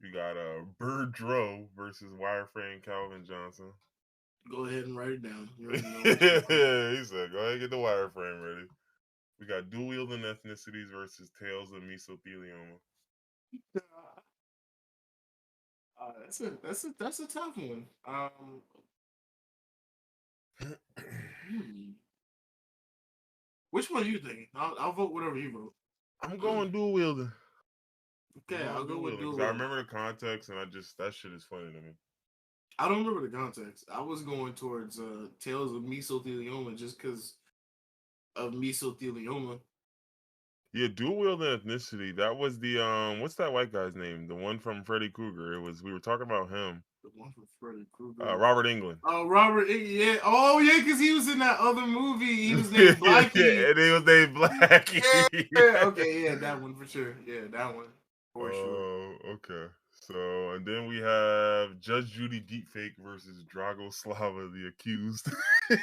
You got Bird Dro versus Wireframe Calvin Johnson. Go ahead and write it down. You already know He said, "Go ahead and get the wireframe ready." We got dual wielding ethnicities versus Tales of Mesothelioma. That's a tough one. Which one are you thinking? I'll vote whatever you vote. I'm going dual wielding. Okay, I'll go with dual wielding. I remember the context, and that shit is funny to me. I don't remember the context. I was going towards Tales of Mesothelioma just because of mesothelioma. Yeah, dual wielding ethnicity. That was the what's that white guy's name? The one from Freddy Krueger. We were talking about him. The one from Freddy Krueger. Robert Englund. Oh, Robert. Yeah. Oh, yeah, because he was in that other movie. He was named Blackie. Yeah, and he was named Blackie. Yeah. Okay. Yeah, that one for sure. Yeah, that one for sure. Oh, okay. So, and then we have Judge Judy Deepfake versus Drago Slava, the accused.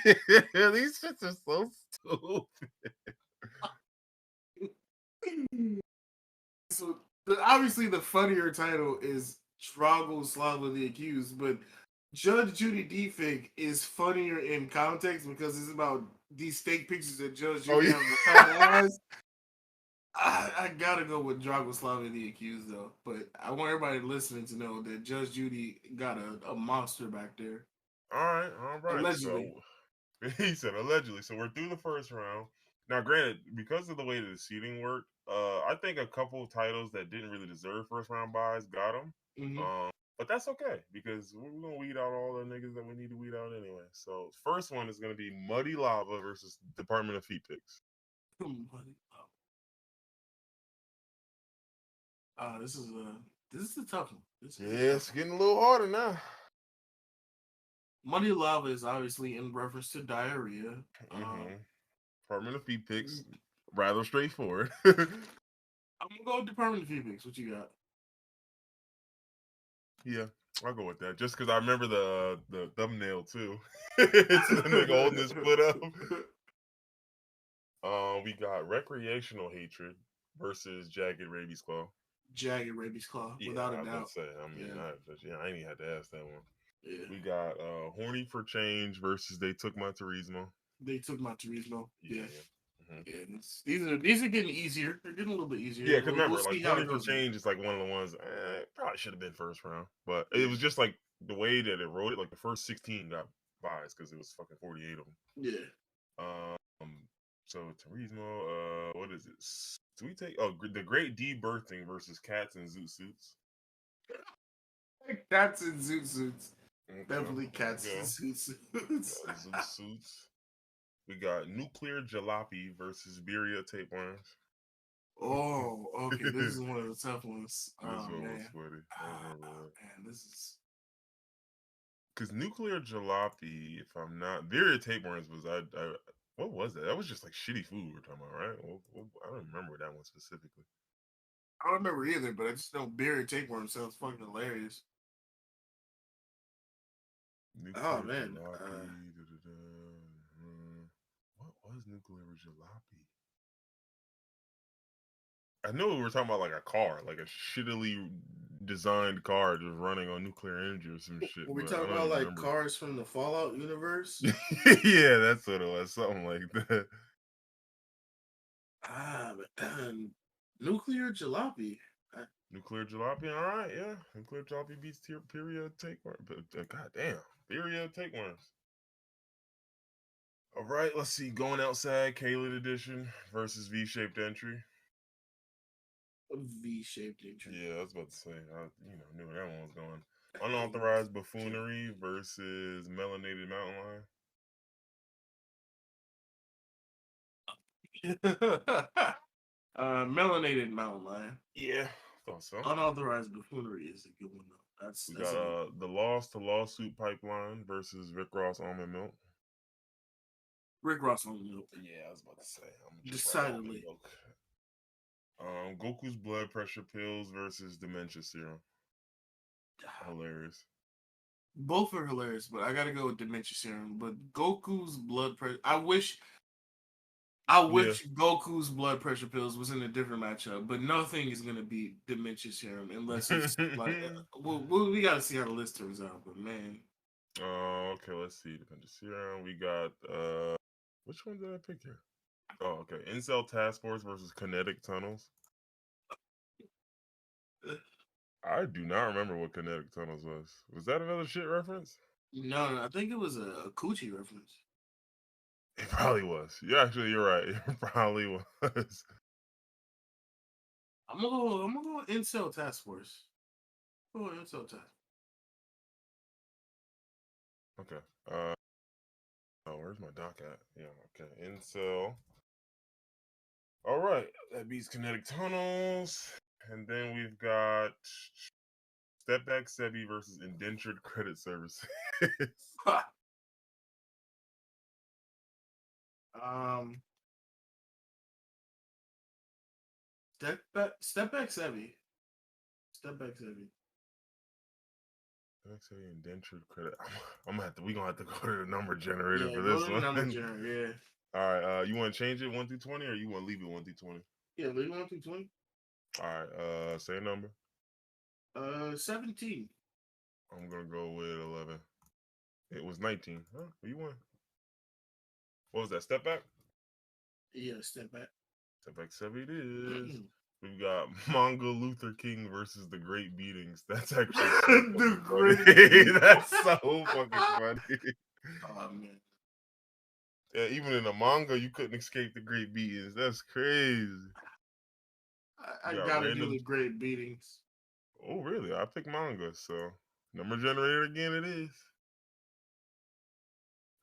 These shits are so stupid. So, obviously, the funnier title is Drago Slava, the accused, but Judge Judy Deepfake is funnier in context because it's about these fake pictures that Judge Judy has. I gotta go with Dragoslav the accused though, but I want everybody listening to know that Judge Judy got a monster back there. All right. Allegedly. So he said allegedly. So we're through the first round. Now, granted, because of the way the seating worked, I think a couple of titles that didn't really deserve first round buys got them. Mm-hmm. But that's okay because we're gonna weed out all the niggas that we need to weed out anyway. So first one is gonna be Muddy Lava versus Department of Feet Picks. This is a tough one. It's getting a little harder now. Muddy Lava is obviously in reference to diarrhea. Department of Feet Picks, rather straightforward. I'm gonna go with Department of Feet Picks. What you got? Yeah, I'll go with that. Just because I remember the thumbnail too. It's the nigga holding his foot up. We got Recreational Hatred versus Jagged Rabies Claw. Jagged Rabies Claw, without a doubt. I ain't even had to ask that one. Yeah. We got Horny for Change versus They Took My Turismo. They Took My Turismo. Yeah. Mm-hmm. Yeah, these are getting easier. They're getting a little bit easier. Yeah, because remember, like Horny for Change is like one of the ones probably should have been first round, but it was just like the way that it wrote it. Like the first 16 got buys because it was fucking 48 of them. Yeah. So Turismo, what is it? Do we take the Great Debirthing versus Cats in Zoot Suits? Cats in Zoot Suits. Okay. Definitely Cats in Zoot Suits. Zoot Suits. We got Nuclear Jalopy versus Birria Tapeworms. Oh, okay. This is one of the tough ones. This one was funny. Man, this is because Nuclear Jalopy, if I'm not, Birria Tapeworms was what was that? That was just like shitty food we're talking about, right? I don't remember that one specifically. I don't remember either, but I just know Birria Tapeworm sounds fucking hilarious. Nuclear man. What was Nuclear Jalopy? I know we were talking about like a car, like a shittily designed car just running on nuclear energy or some shit. Were we talking about like cars from the Fallout universe? Yeah, that's what it was. Something like that. Nuclear Jalopy. Nuclear Jalopy, all right, yeah. Nuclear Jalopy beats Birria Tapeworm. But goddamn, Birria Tapeworms. All right, let's see. Going Outside, Khaalid Edition versus V-Shaped Entry. V-shaped entry. Yeah, I was about to say. I knew where that one was going. Unauthorized Buffoonery versus Melanated Mountain Lion. Melanated Mountain Lion. Yeah, thought so. Unauthorized Buffoonery is a good one though. We That's got a good. the Lost to Lawsuit Pipeline versus Rick Ross Almond Milk. Rick Ross on the milk. Yeah, I was about to say. I'm gonna drink my almond Decidedly. milk. Goku's blood pressure pills versus dementia serum. Hilarious. Both are hilarious, but I gotta go with dementia serum. But Goku's blood pressure. I Yeah. wish Goku's blood pressure pills was in a different matchup, but nothing is gonna beat dementia serum unless it's like. We gotta see how the list turns out. But man, Okay, let's see. Dementia serum. We got which one did I pick here? Oh, okay. Incel Task Force versus Kinetic Tunnels. I do not remember what Kinetic Tunnels was. Was that another shit reference? no, I think it was a Coochie reference. It probably was. You're right. It probably was. I'm gonna go with Incel Task Force. Oh, Incel Task. Okay. Oh, where's my doc at? Yeah, okay. Incel. All right. That beats Kinetic Tunnels. And then we've got Step Back Sebi versus Indentured Credit Services. um, step back, Sevi. Step back, Sevi. Let's say indentured credit. We gonna have to go to the number generator Yeah, for go this to the one. number generator. All right. You want to change it 1 through 20, or you want to leave it 1 through 20? Yeah, leave 1 through 20. All right. Say a number. 17. I'm gonna go with 11. It was 19. Huh? You won. What was that? Step back. Yeah, step back. Step back 7 it is. We've got Manga Luther King versus the Great Beatings. That's actually so The funny. That's so fucking funny. Oh man. Yeah, even in the manga, you couldn't escape the Great Beatings. That's crazy. I You got gotta do random. the great beatings. Oh, really? I picked manga, so number generator again. It is.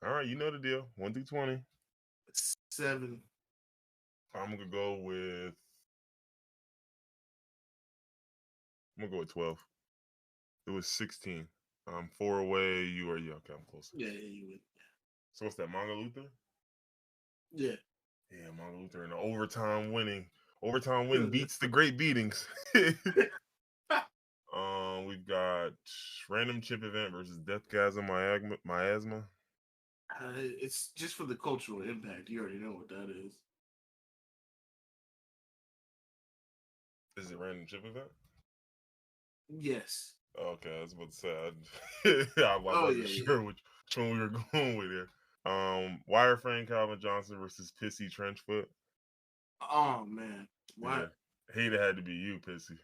All right, you know the deal. 1 through 20. 7. I'm gonna go with. I'm gonna go with 12. It was 16. 4 away. You are yeah. Okay, I'm closer. Yeah, you would. So what's that? Manga Luther? Yeah. Yeah, Manga Luther in the overtime winning. Overtime win beats the Great Beatings. We've got random chip event versus Deathgasm Miasma. It's just for the cultural impact. You already know what that is. Is it random chip event? Yes. Okay, I was about to say. I Oh wasn't yeah, sure which one we were going with here. Wireframe Calvin Johnson versus Pissy Trenchfoot. Oh man. Yeah, What? hate it had to be you, Pissy.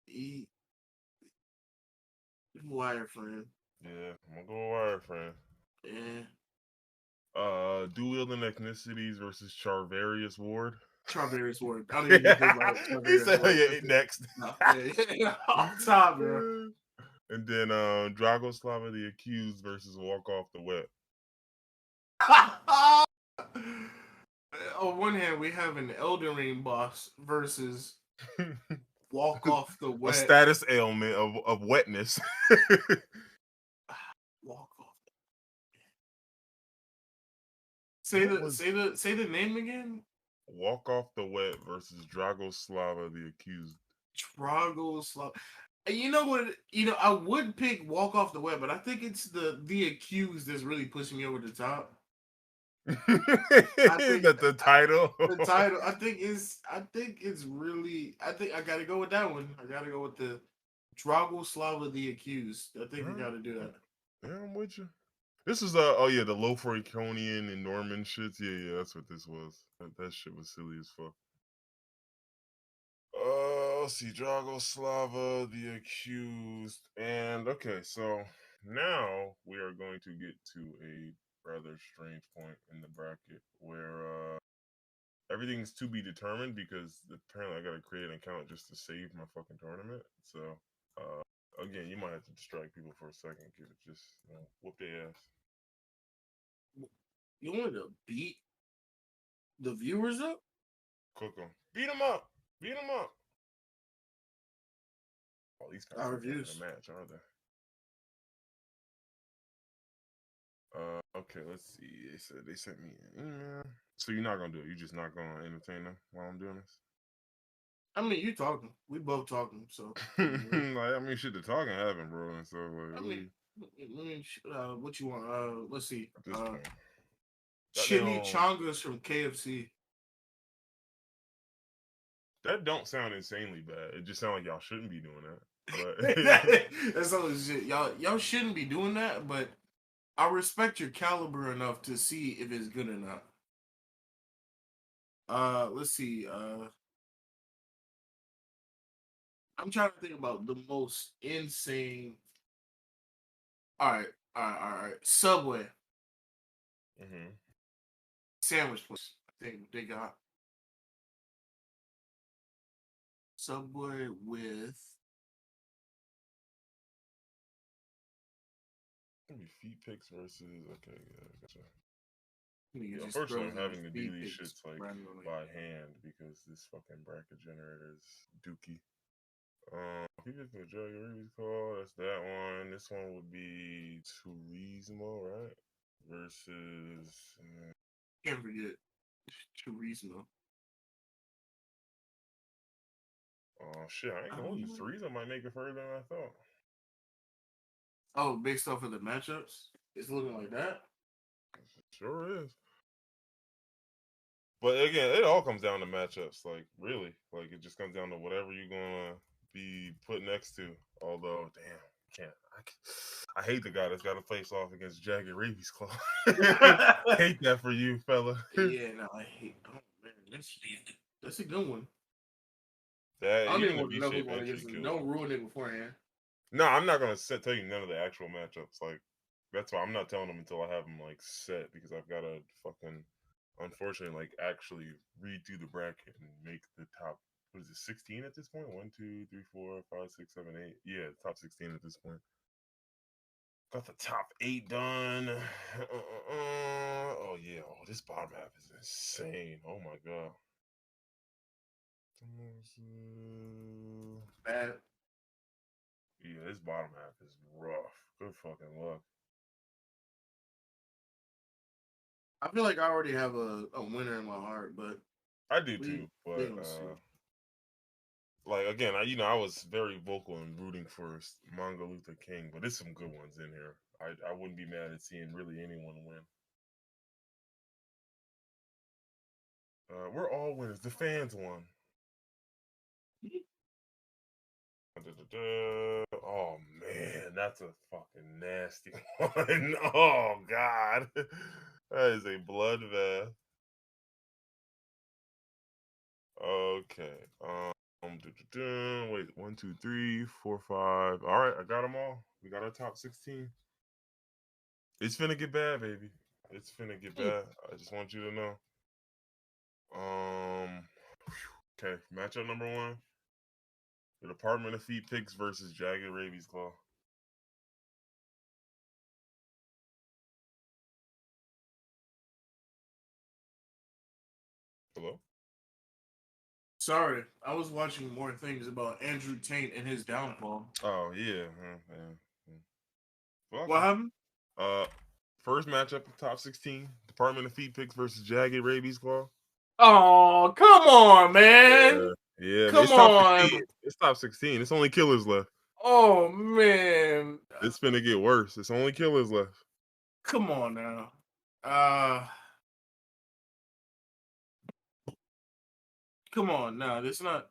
E Wireframe. Yeah, I'm gonna go Wireframe. Yeah. Dual wielding ethnicities versus Charvarius Ward. Strawberries word. I don't even need to think about it. He Strawberries said, word. yeah, next. No, yeah. Off top, bro. And then Dragoslava the Accused versus Walk Off the Wet. On one hand, we have an Elden Ring boss versus Walk Off the A Wet. status ailment of wetness. Walk Off. Say the name again. Walk Off the Wet versus Dragoslava the Accused. Dragoslav. You know what? I would pick Walk Off the Web, but I think it's the accused that's really pushing me over the top. I think That the title. the title. I think it's really. I think I gotta go with that one. I gotta go with the Dragoslava the accused. I think I gotta do that. Yeah, I'm with you. This is the Lothriconian and Norman shits. Yeah, that's what this was. That shit was silly as fuck. Let's see, Dragoslava, the accused, and okay, so now we are going to get to a rather strange point in the bracket where everything's to be determined because apparently I gotta create an account just to save my fucking tournament. So again, you might have to distract people for a second, give it just whoop their ass. You wanted to beat the viewers up? Cook them, beat them up, beat them up. Oh, these guys are in a match, aren't they? Okay, let's see. They sent me an email. So you're not gonna do it. You're just not gonna entertain them while I'm doing this. I mean, you talking. We both talking. So like, I mean, shit, the talking happened, bro. And so, like, I mean, what you want? Let's see. At this point, chimichangas from KFC. That don't sound insanely bad. It just sounds like y'all shouldn't be doing that. But that's all this shit. Y'all shouldn't be doing that. But I respect your caliber enough to see if it's good or not. Let's see. I'm trying to think about the most insane. All right. Subway. Mm-hmm. Sandwich place. I think they got Subway with feet picks versus okay, yeah, gotcha. Yeah, unfortunately, I'm having to do these shits like by hand because this fucking bracket generator is dookie. He just the Jagged call. That's that one. This one would be Turismo, right? Versus. Can't forget Turismo. Oh shit! I ain't gonna use Turismo. Might make it further than I thought. Oh, based off of the matchups, it's looking like that. It sure is. But again, it all comes down to matchups. Like really, like it just comes down to whatever you're gonna be put next to. Although, damn, I hate the guy that's got to face off against Jagged Rabies Claw. Hate that for you, fella. Yeah, no, I hate. Oh man, that's a good one. That I don't even want to know who's going against him. Don't ruin it beforehand. No, I'm not gonna tell you none of the actual matchups. Like that's why I'm not telling them until I have them like set because I've got to fucking unfortunately like actually read through the bracket and make the top. What is it, 16 at this point? 1, 2, 3, 4, 5, 6, 7, 8. Yeah, top 16 at this point. Got the top 8 done. Oh yeah. Oh, this bottom half is insane. Oh my god. Bad. Yeah, this bottom half is rough. Good fucking luck. I feel like I already have a winner in my heart, but I do too. But like again, I was very vocal in rooting for Manga Luther King, but there's some good ones in here. I wouldn't be mad at seeing really anyone win. We're all winners. The fans won. Oh man, that's a fucking nasty one. Oh god, that is a bloodbath. Okay. Wait, 1, 2, 3, 4, 5. All right, I got them all. We got our top 16. It's finna get bad, baby. It's finna get bad. I just want you to know. Okay, matchup number 1. The Department of Feet Picks versus Jagged Rabies Claw. Hello? Sorry, I was watching more things about Andrew Tate and his downfall. Oh yeah. What happened? First matchup of top 16. Department of Feet Picks versus Jagged Rabies Claw. Oh, come on, man. Yeah, come on. It's top 16. It's only killers left. Oh man. It's finna get worse. It's only killers left. Come on now. Come on now. It's not.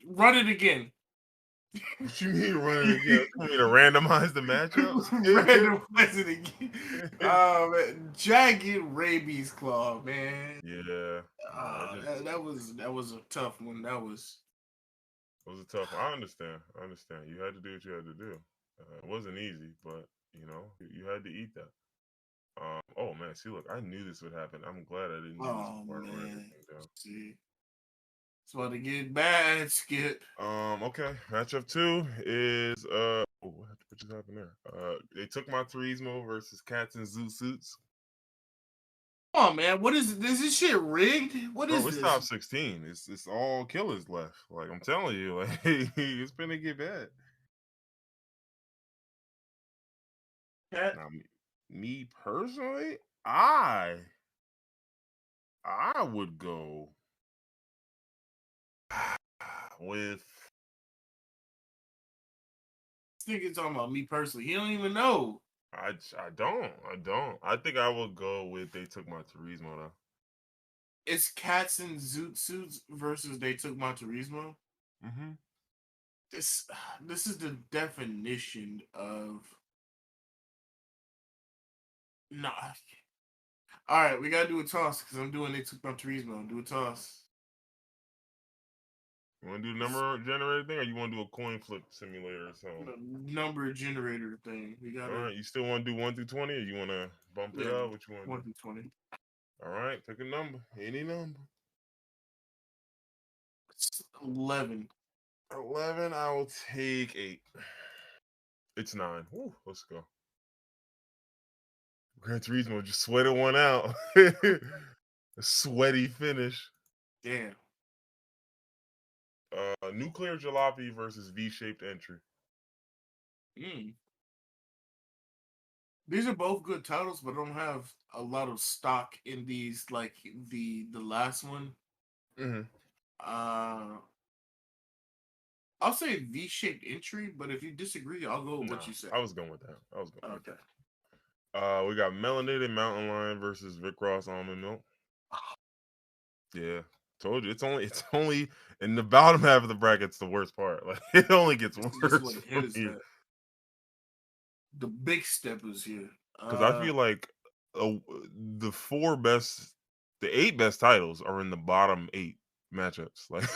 Run it again. What you mean run it again? You mean to randomize the matchups? Randomize it again. Jagged Rabies Claw, man. Yeah. That was a tough one. It was a tough one. I understand. You had to do what you had to do. It wasn't easy, but you had to eat that. Oh man, see, look, I knew this would happen. I'm glad I didn't do this part where everything down. See, it's about to get bad, Skip. Okay. Matchup 2 is what just happened there? They took my Turismo versus Cats and Zoo Suits. Come on, man. What is this? Is this shit rigged? What is this? It's top 16. It's all killers left. Like I'm telling you, like it's gonna get bad. Cat? Now, me personally, I would go with. This nigga talking about me personally. He don't even know. I don't. I think I would go with They Took My Turismo though. It's cats in zoot suits versus They Took My Turismo. Mm-hmm. This is the definition of nah. All right, we gotta do a toss because I'm doing They Took My Turismo. Do a toss. You want to do the number generator thing, or you want to do a coin flip simulator or something? Number generator thing. We gotta. All right, you still want to do 1 through 20, or you want to bump it up? What you want to 1 do? through 20. All right, pick a number, any number. It's 11. 11. I will take 8. It's 9. Woo, let's go. Gran Turismo just sweated one out. A sweaty finish. Damn. Nuclear Jalopy versus V-shaped entry. These are both good titles, but I don't have a lot of stock in these. Like the last one. Mm-hmm. I'll say V-shaped entry, but if you disagree, I'll go with what you said. I was going with that. Okay. We got Melanated Mountain Lion versus Rick Ross Almond Milk. Yeah, told you. It's only in the bottom half of the bracket's the worst part. Like it only gets worse from here. The big steppers here. Because I feel like the 8 best titles are in the bottom 8 matchups. Like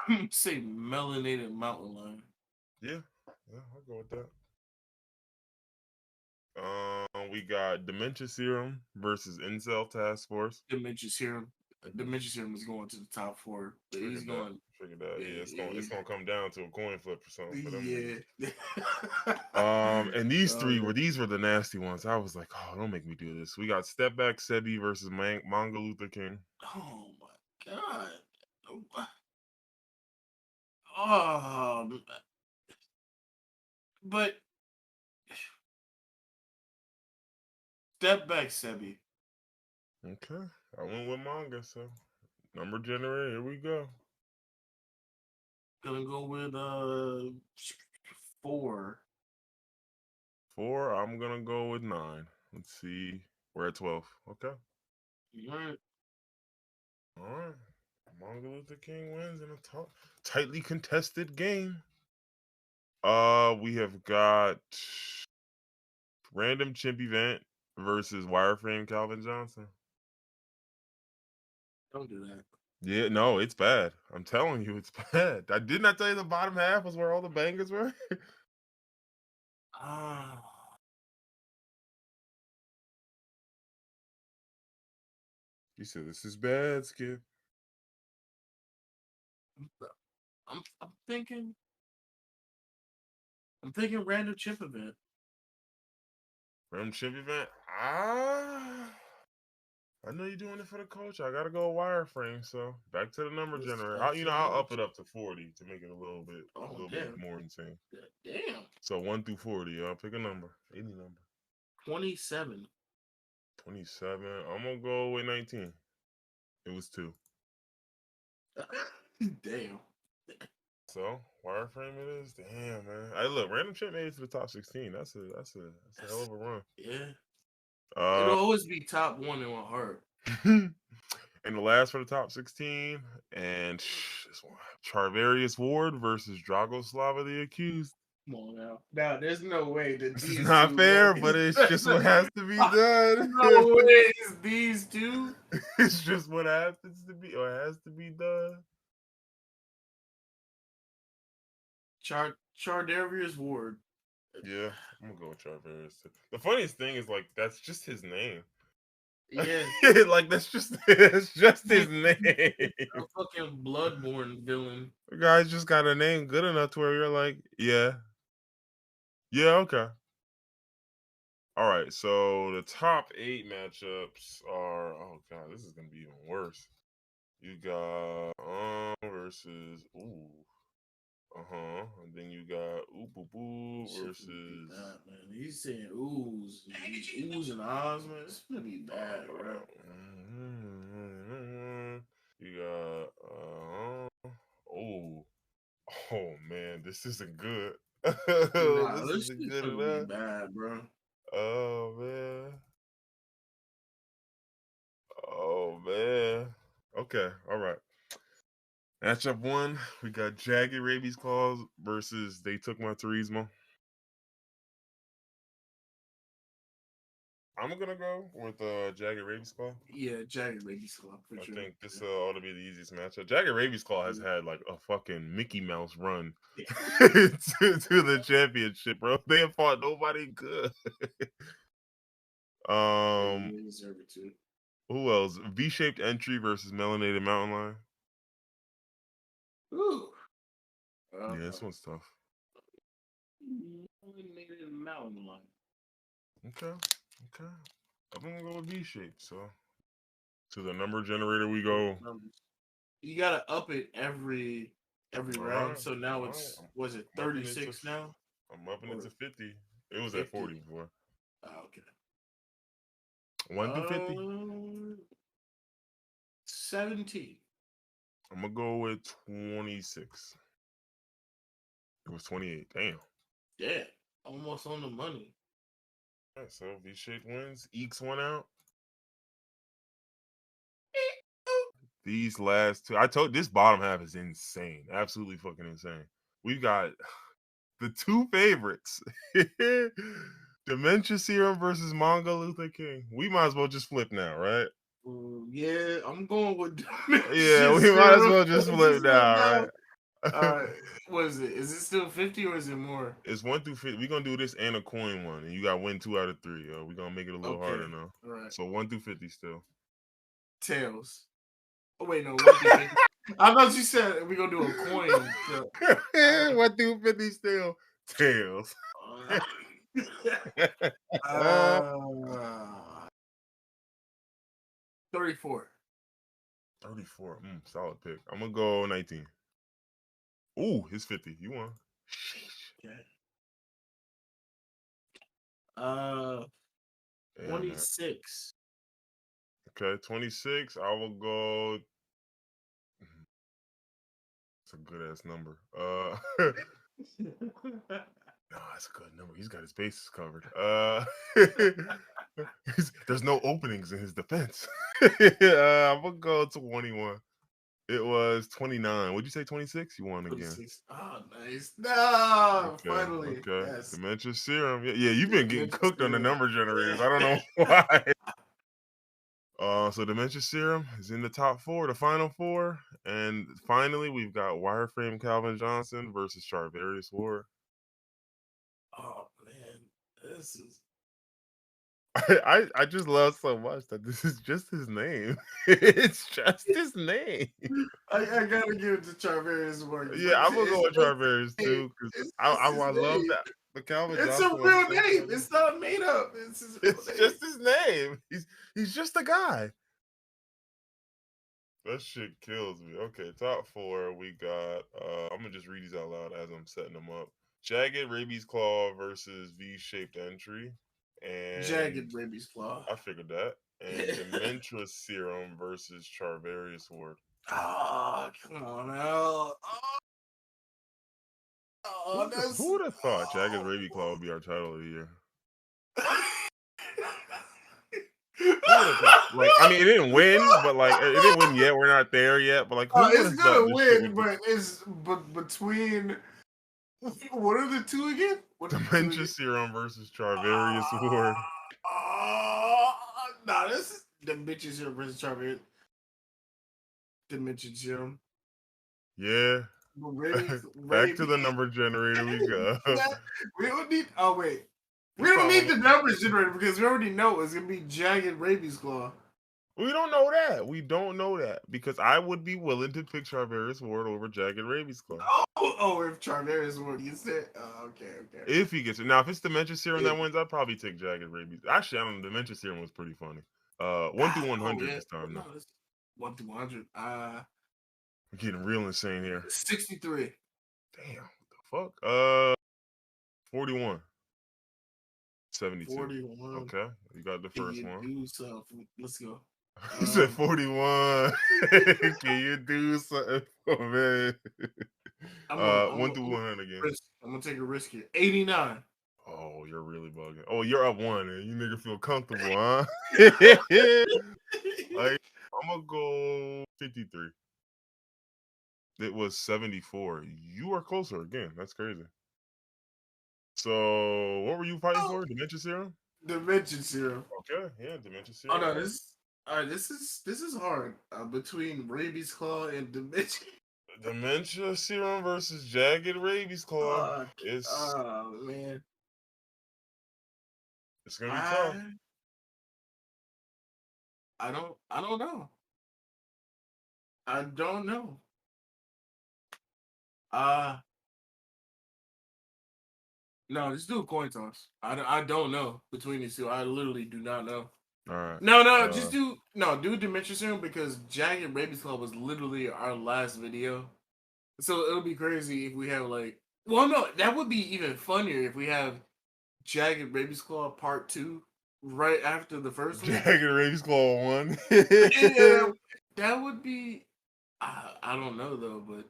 I'm gonna say Melanated Mountain Lion. Yeah, I'll go with that. We got Dementia Serum versus Incel Task Force. Dementia Serum is going to the top 4. He's going. Figured that. Yeah, it's gonna come down to a coin flip or something for them. Yeah. And these were the nasty ones. I was like, oh, don't make me do this. We got Step Back Sebi versus Manga Luther King. Oh my god. Oh, but Step Back Sebi. Okay, I went with manga, so number generator. Here we go. Gonna go with 4. 4. I'm gonna go with 9. Let's see. We're at 12. Okay. All right. Manga Luther King wins in a tightly contested game. We have got Random Chimp Event versus Wireframe Calvin Johnson. Don't do that. Yeah, no, it's bad. I'm telling you, it's bad. I did not tell you the bottom half was where all the bangers were. You said this is bad, Skip. I'm thinking Random Chip Event. Random Chimp Event. I know you're doing it for the coach. I gotta go wireframe. So back to the number generator. I'll up it up to 40 to make it a little bit more insane. Damn. So 1 through 40. I'll pick a number. Any number. 27. 27. I'm gonna go with 19. It was 2. Damn. So wireframe it is. Damn, man. Hey, look, Random Chip made it to the top 16. That's a hell of a run. Yeah. It'll always be top 1 in my heart. And the last for the top 16, and this one, Charvarius Ward versus Dragoslava the Accused. Come on now. Now, there's no way that this is not fair, but it's just what has to be done. No way it's these two. It's just what happens to be, or has to be done. Charvarius Ward. Yeah, I'm gonna go with Charvarius. The funniest thing is, like, that's just his name. Yeah. Like, that's just his name. A fucking Bloodborne villain. The guy's just got a name good enough to where you're like, yeah, okay. All right, so the top 8 matchups are, oh god, this is gonna be even worse. You got versus and then you got versus. Bad, man. He's saying oohs, oohs and ahs, man. It's gonna be bad, bro. You got oh man, this isn't good. Nah, This this isn't shit's good gonna be enough. bad, bro. Oh man. Oh man. Okay, all right. Matchup one, we got Jagged Rabies Claws versus They Took My Turismo. I'm gonna go with Jagged Rabies Claw. Yeah, Jagged Rabies Claw for sure. I think this ought to be the easiest matchup. Jagged Rabies Claw has had like a fucking Mickey Mouse run to the championship, bro. They have fought nobody good. They deserve it too. Who else? V-shaped entry versus Melanated Mountain Lion. Ooh. Yeah, this one's tough. Melanated Mountain Lion. Okay. I'm gonna go with V-shaped. So to the number generator we go. You gotta up it every round. Right, so now it's was it 36 now? I'm upping it to 50. It was 50? At 40 before. Oh, okay. 1 through 50. 17. I'm gonna go with 26. It was 28. Damn. Yeah, almost on the money. All right, so V-shaped wins, ekes one out. These last two, I told this bottom half is insane, absolutely fucking insane. We've got the two favorites, Dementia Serum versus Manga Luther King. We might as well just flip now, right? Yeah, I'm going with yeah, we might as well just flip now, right? What is it? Is it still 50 or is it more? It's 1 through 50. We're gonna do this and a coin one, and you got win 2 out of 3. We're gonna make it a little harder now. All right. So 1 through 50 still. Tails. Oh wait, no. 1 through 50. I thought you said we're gonna do a coin. 1 through 50 still. Tails. 34. 34. Solid pick. I'm gonna go 19. Ooh, his 50. You won. Okay. 26. Okay, 26. I will go. It's a good ass number. No, that's a good number. He's got his bases covered. There's no openings in his defense. I'm gonna go 21. It was 29. Would you say 26? You won again. 26. Oh, nice. No, okay, finally. Okay. Yes. Dementia Serum. Yeah, you've been getting cooked on the number generators. I don't know why. So Dementia Serum is in the top 4, the final 4. And finally, we've got Wireframe Calvin Johnson versus Charvarius Ward. Oh, man. This is... I just love so much that this is just his name. It's just his name. I gotta give it to Charvarius Ward. Yeah, I'm gonna go with Charvarius too because I love that. The Calvin it's Johnson a real name. It's not made up. It's just his name. He's just a guy. That shit kills me. Okay, top 4 we got. I'm gonna just read these out loud as I'm setting them up. Jagged Rabies Claw versus V-shaped entry. And Jagged Rabies Claw. I figured that. And Dementia Serum versus Charvarius Ward. Oh, come on now. Who would have thought Jagged Rabies Claw would be our title of the year? Like, I mean, it didn't win, but like, it didn't win yet. We're not there yet, but like, it's gonna win, but it's between. What are the two again? Dementia Serum versus Charvarius Ward. Nah, this is Dementia Serum versus Charvarius. Dementia Serum. Yeah. Back to the number generator we go. We don't need. Oh wait. We don't need the numbers generator because we already know it's gonna be Jagged Rabies Claw. We don't know that. We don't know that because I would be willing to pick Charvarius Ward over Jagged Rabies Claw. If Charvarius Ward gets it, okay. If he gets it, now if it's Dementia Serum that wins, I'd probably take Jagged Rabies. Actually, I don't know. Dementia Serum was pretty funny. 1 through 100 this time. No, 1 through 100. We're getting real insane here. 63. Damn, what the fuck? 41. 72. 41. Okay, you got the Can first you one. do something? Let's go. He said 41. Can you do something for me? I'm 1 a through 100 again. risk. I'm gonna take a risk here. 89. Oh, you're really bugging. Oh, you're up 1, and you nigga feel comfortable, huh? Like, I'm gonna go 53. It was 74. You are closer again. That's crazy. So, what were you fighting Oh, for? Dementia serum? Dimension Zero. Okay, yeah, dementia Oh serum no, works. all right. This is hard. Between Rabies Claw and Dimension. Dementia serum versus jagged rabies claw. Fuck. It's Oh man. it's gonna be tough. I I don't know. I don't know. Uh no, just do a coin toss. I don't know between these two. I literally do not know. All right. No, just do Dimension Serum because Jagged Rabies Club was literally our last video. So it'll be crazy if we have like well no, that would be even funnier if we have Jagged Rabies Claw Part 2 right after the first one. Jagged rabies claw 1. Yeah, that would be I don't know though, but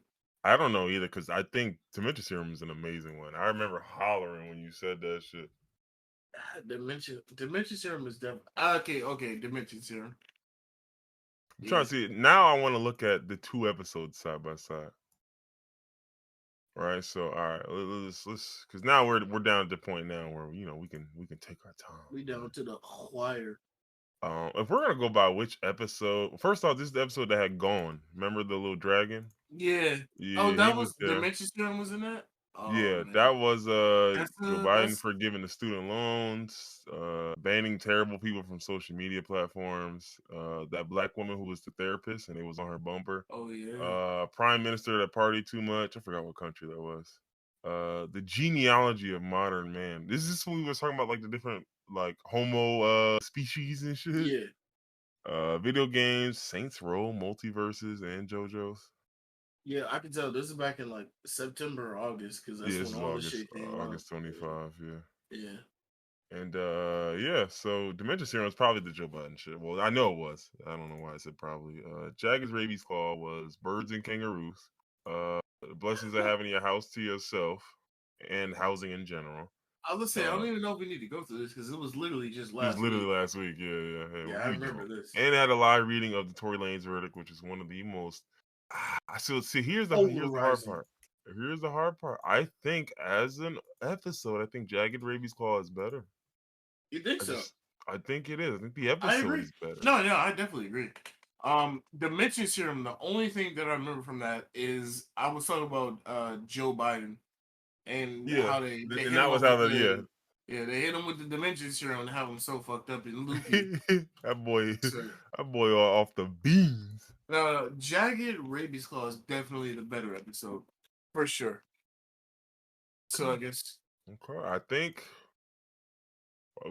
I don't know either because I think dementia serum is an amazing one. I remember hollering when you said that shit. Dimension Serum is definitely okay, Dimension Serum. I'm trying Yeah. to see it. Now I want to look at the 2 episodes side by side. Right. So all right, let's because now we're down at the point now where we can take our time. We down to the choir. If we're gonna go by which episode, first off, this is the episode that had gone. Remember the little dragon? Yeah. Oh, Yeah, he that was was there. Dimension Serum was in that? Oh Yeah, man. that was Joe Biden That's for giving the student loans, banning terrible people from social media platforms. That black woman who was the therapist and it was on her bumper. oh yeah. Prime minister that partied too much. I forgot what country that was. The genealogy of modern man. This is when we was talking about like the different like homo species and shit. Yeah. Video games, Saints Row, Multiversus, and JoJo's. Yeah, I can tell this is back in like September or August because Yeah, that's this when is all the August, shit came out. August 25. Yeah. Yeah. And yeah, so Dementia Serum was probably the Joe Biden shit. Well, I know it was. I don't know why I said probably. Jagged's rabies claw was birds and kangaroos. The blessings of having your house to yourself and housing in general. I was gonna say I Uh, don't even know if we need to go through this because it was literally just it was last literally week. last week. Yeah, yeah. Hey, Yeah, I we remember know. this. And it had a live reading of the Tory Lanez verdict, which is one of the most. So see, here's the hard Polarizing. part. Here's the hard part. I think as an episode, I think Jagged Rabies Claw is better. You think I so? just I think it is. I think the I episode agree. is better. No, I definitely agree. Dimension Serum, the only thing that I remember from that is I was talking about Joe Biden and Yeah, how they hit and that him was up how with the the yeah, they hit him with the Dimension Serum and have him so fucked up and loopy. that boy So that boy all off the beans. Jagged Rabies Claw is definitely the better episode for sure. So I Okay, guess okay. I think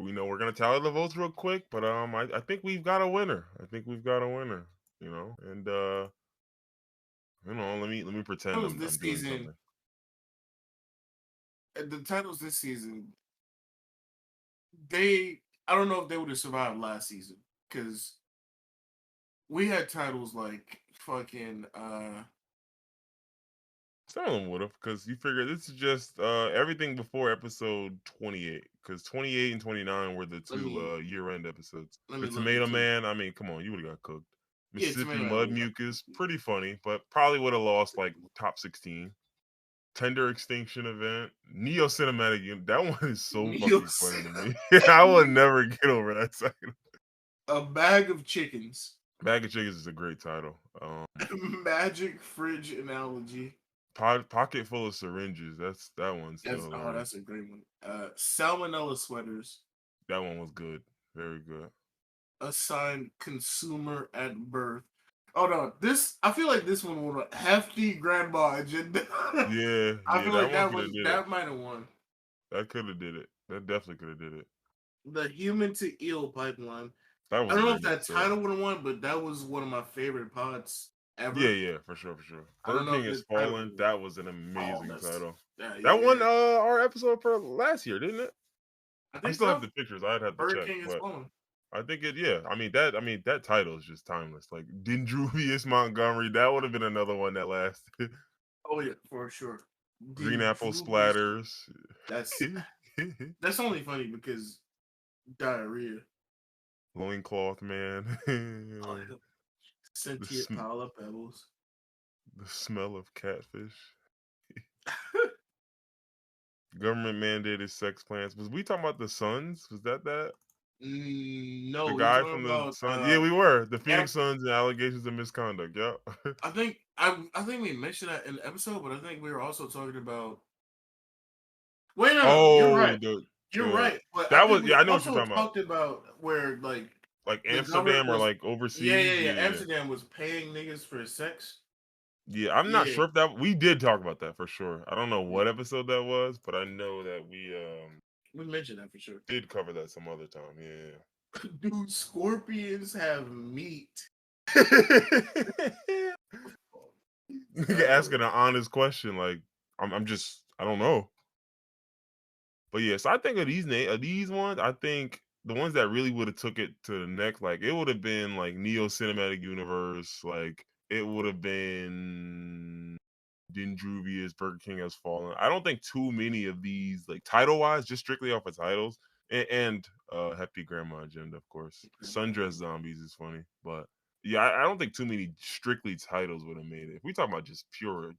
we know we're gonna tally the votes real quick, but I think we've got a winner. I think we've got a winner. And let me pretend titles I'm this doing season. something. The titles this season, I don't know if they would have survived last season because we had titles like fucking Some of them would have, because you figure this is just everything before episode 28, because 28 and 29 were the let two me year-end episodes. let The me look Tomato into it. Man, I mean, come on, you would have got cooked. Yeah, Mississippi Tomato Man Mud would have Mucus, pretty funny, but probably would have lost like top 16. Tender Extinction Event, Neo Cinematic Unit, that one is so Neo fucking funny to me. I will never get over that title. a bag of chickens. Bag of Chickens is a great title. Magic fridge analogy. Pocket Full of Syringes, that one's still hilarious. That's a great one. Salmonella sweaters. That one was good, very good. Assigned consumer at birth. Oh no, this I feel like this one was a hefty grandma agenda. Yeah, I yeah, feel that like one could have did it. that might have won. That could have did it. That definitely could have did it. The human to eel pipeline. That I was a don't know if great that episode. title would have won, but that was one of my favorite pods Yeah, ever. yeah, for sure, for sure. I don't Bird know King if has the title fallen. would That was an oh, amazing that's title. That won our episode for last year, didn't it? I still have the pictures. I'd have to Burger check, King is but falling. I think it. Yeah, I mean that title is just timeless. Like Dendruvius Montgomery, that would have been another one that lasted. Oh yeah, for sure. Green apple splatters. That's only funny because diarrhea. Loincloth man. Sentient pile of pebbles. The smell of catfish. Government mandated sex plans. Was we talking about the Suns? Was that? No, the guy from the Suns. Yeah, we were the Phoenix Suns and allegations of misconduct. Yep. I think we mentioned that in the episode, but I think we were also talking about. Wait, no, you're right. You're right. But that was I know also what you're talking talked about where like Amsterdam or like overseas. Yeah. Amsterdam was paying niggas for sex. Yeah, I'm not sure if that we did talk about that for sure. I don't know what episode that was, but I know that we mentioned that for sure. Did cover that some other time. Yeah. Dude, scorpions have meat. Asking an honest question, like I'm just I don't know. But yes, I think of these ones. I think the ones that really would have took it to the next, like it would have been like Neo Cinematic Universe, like it would have been Dendruvius, Burger King Has Fallen. I don't think too many of these, like title wise, just strictly off of titles, and Hefty Grandma Agenda, of course. Sundress Zombies is funny, but yeah, I don't think too many strictly titles would have made it. If we talk about just pure,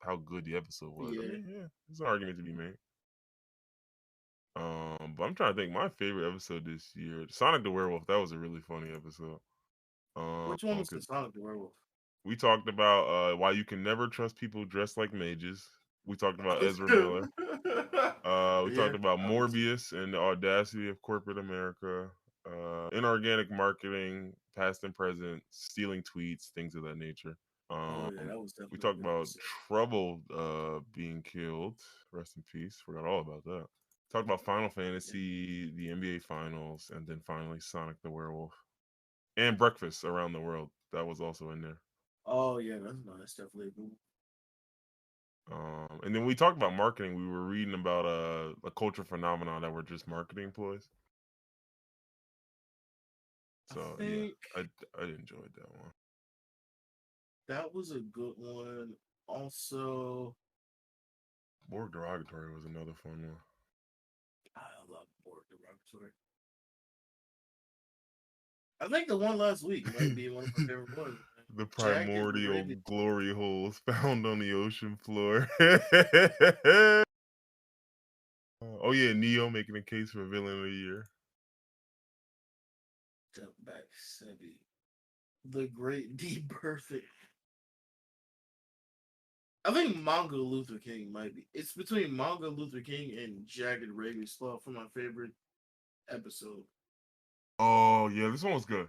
how good the episode was, I mean, yeah, there's an argument to be made. But I'm trying to think. My favorite episode this year, Sonic the Werewolf. That was a really funny episode. Which one was the Sonic the Werewolf? We talked about why you can never trust people dressed like mages. We talked about Ezra Miller. We talked about Morbius and the audacity of corporate America. Inorganic marketing, past and present, stealing tweets, things of that nature. That was definitely we talked about Trouble being killed. Rest in peace. Forgot all about that. Talked about Final Fantasy, the NBA Finals, and then finally Sonic the Werewolf. And Breakfast Around the World. That was also in there. Oh yeah, that's definitely cool. And then we talked about marketing. We were reading about a culture phenomenon that were just marketing ploys. So yeah, I enjoyed that one. That was a good one. Also, Borg Derogatory was another fun one. I love Borg Derogatory. I think the one last week might be one of my favorite ones. The primordial glory holes found on the ocean floor. Oh yeah, Neo making a case for villain of the year. Step back, Sebi. The Great Debirthing. I think Manga Luther King might be. It's between Manga Luther King and Jagged Rabies Claw for my favorite episode. Oh yeah, this one was good.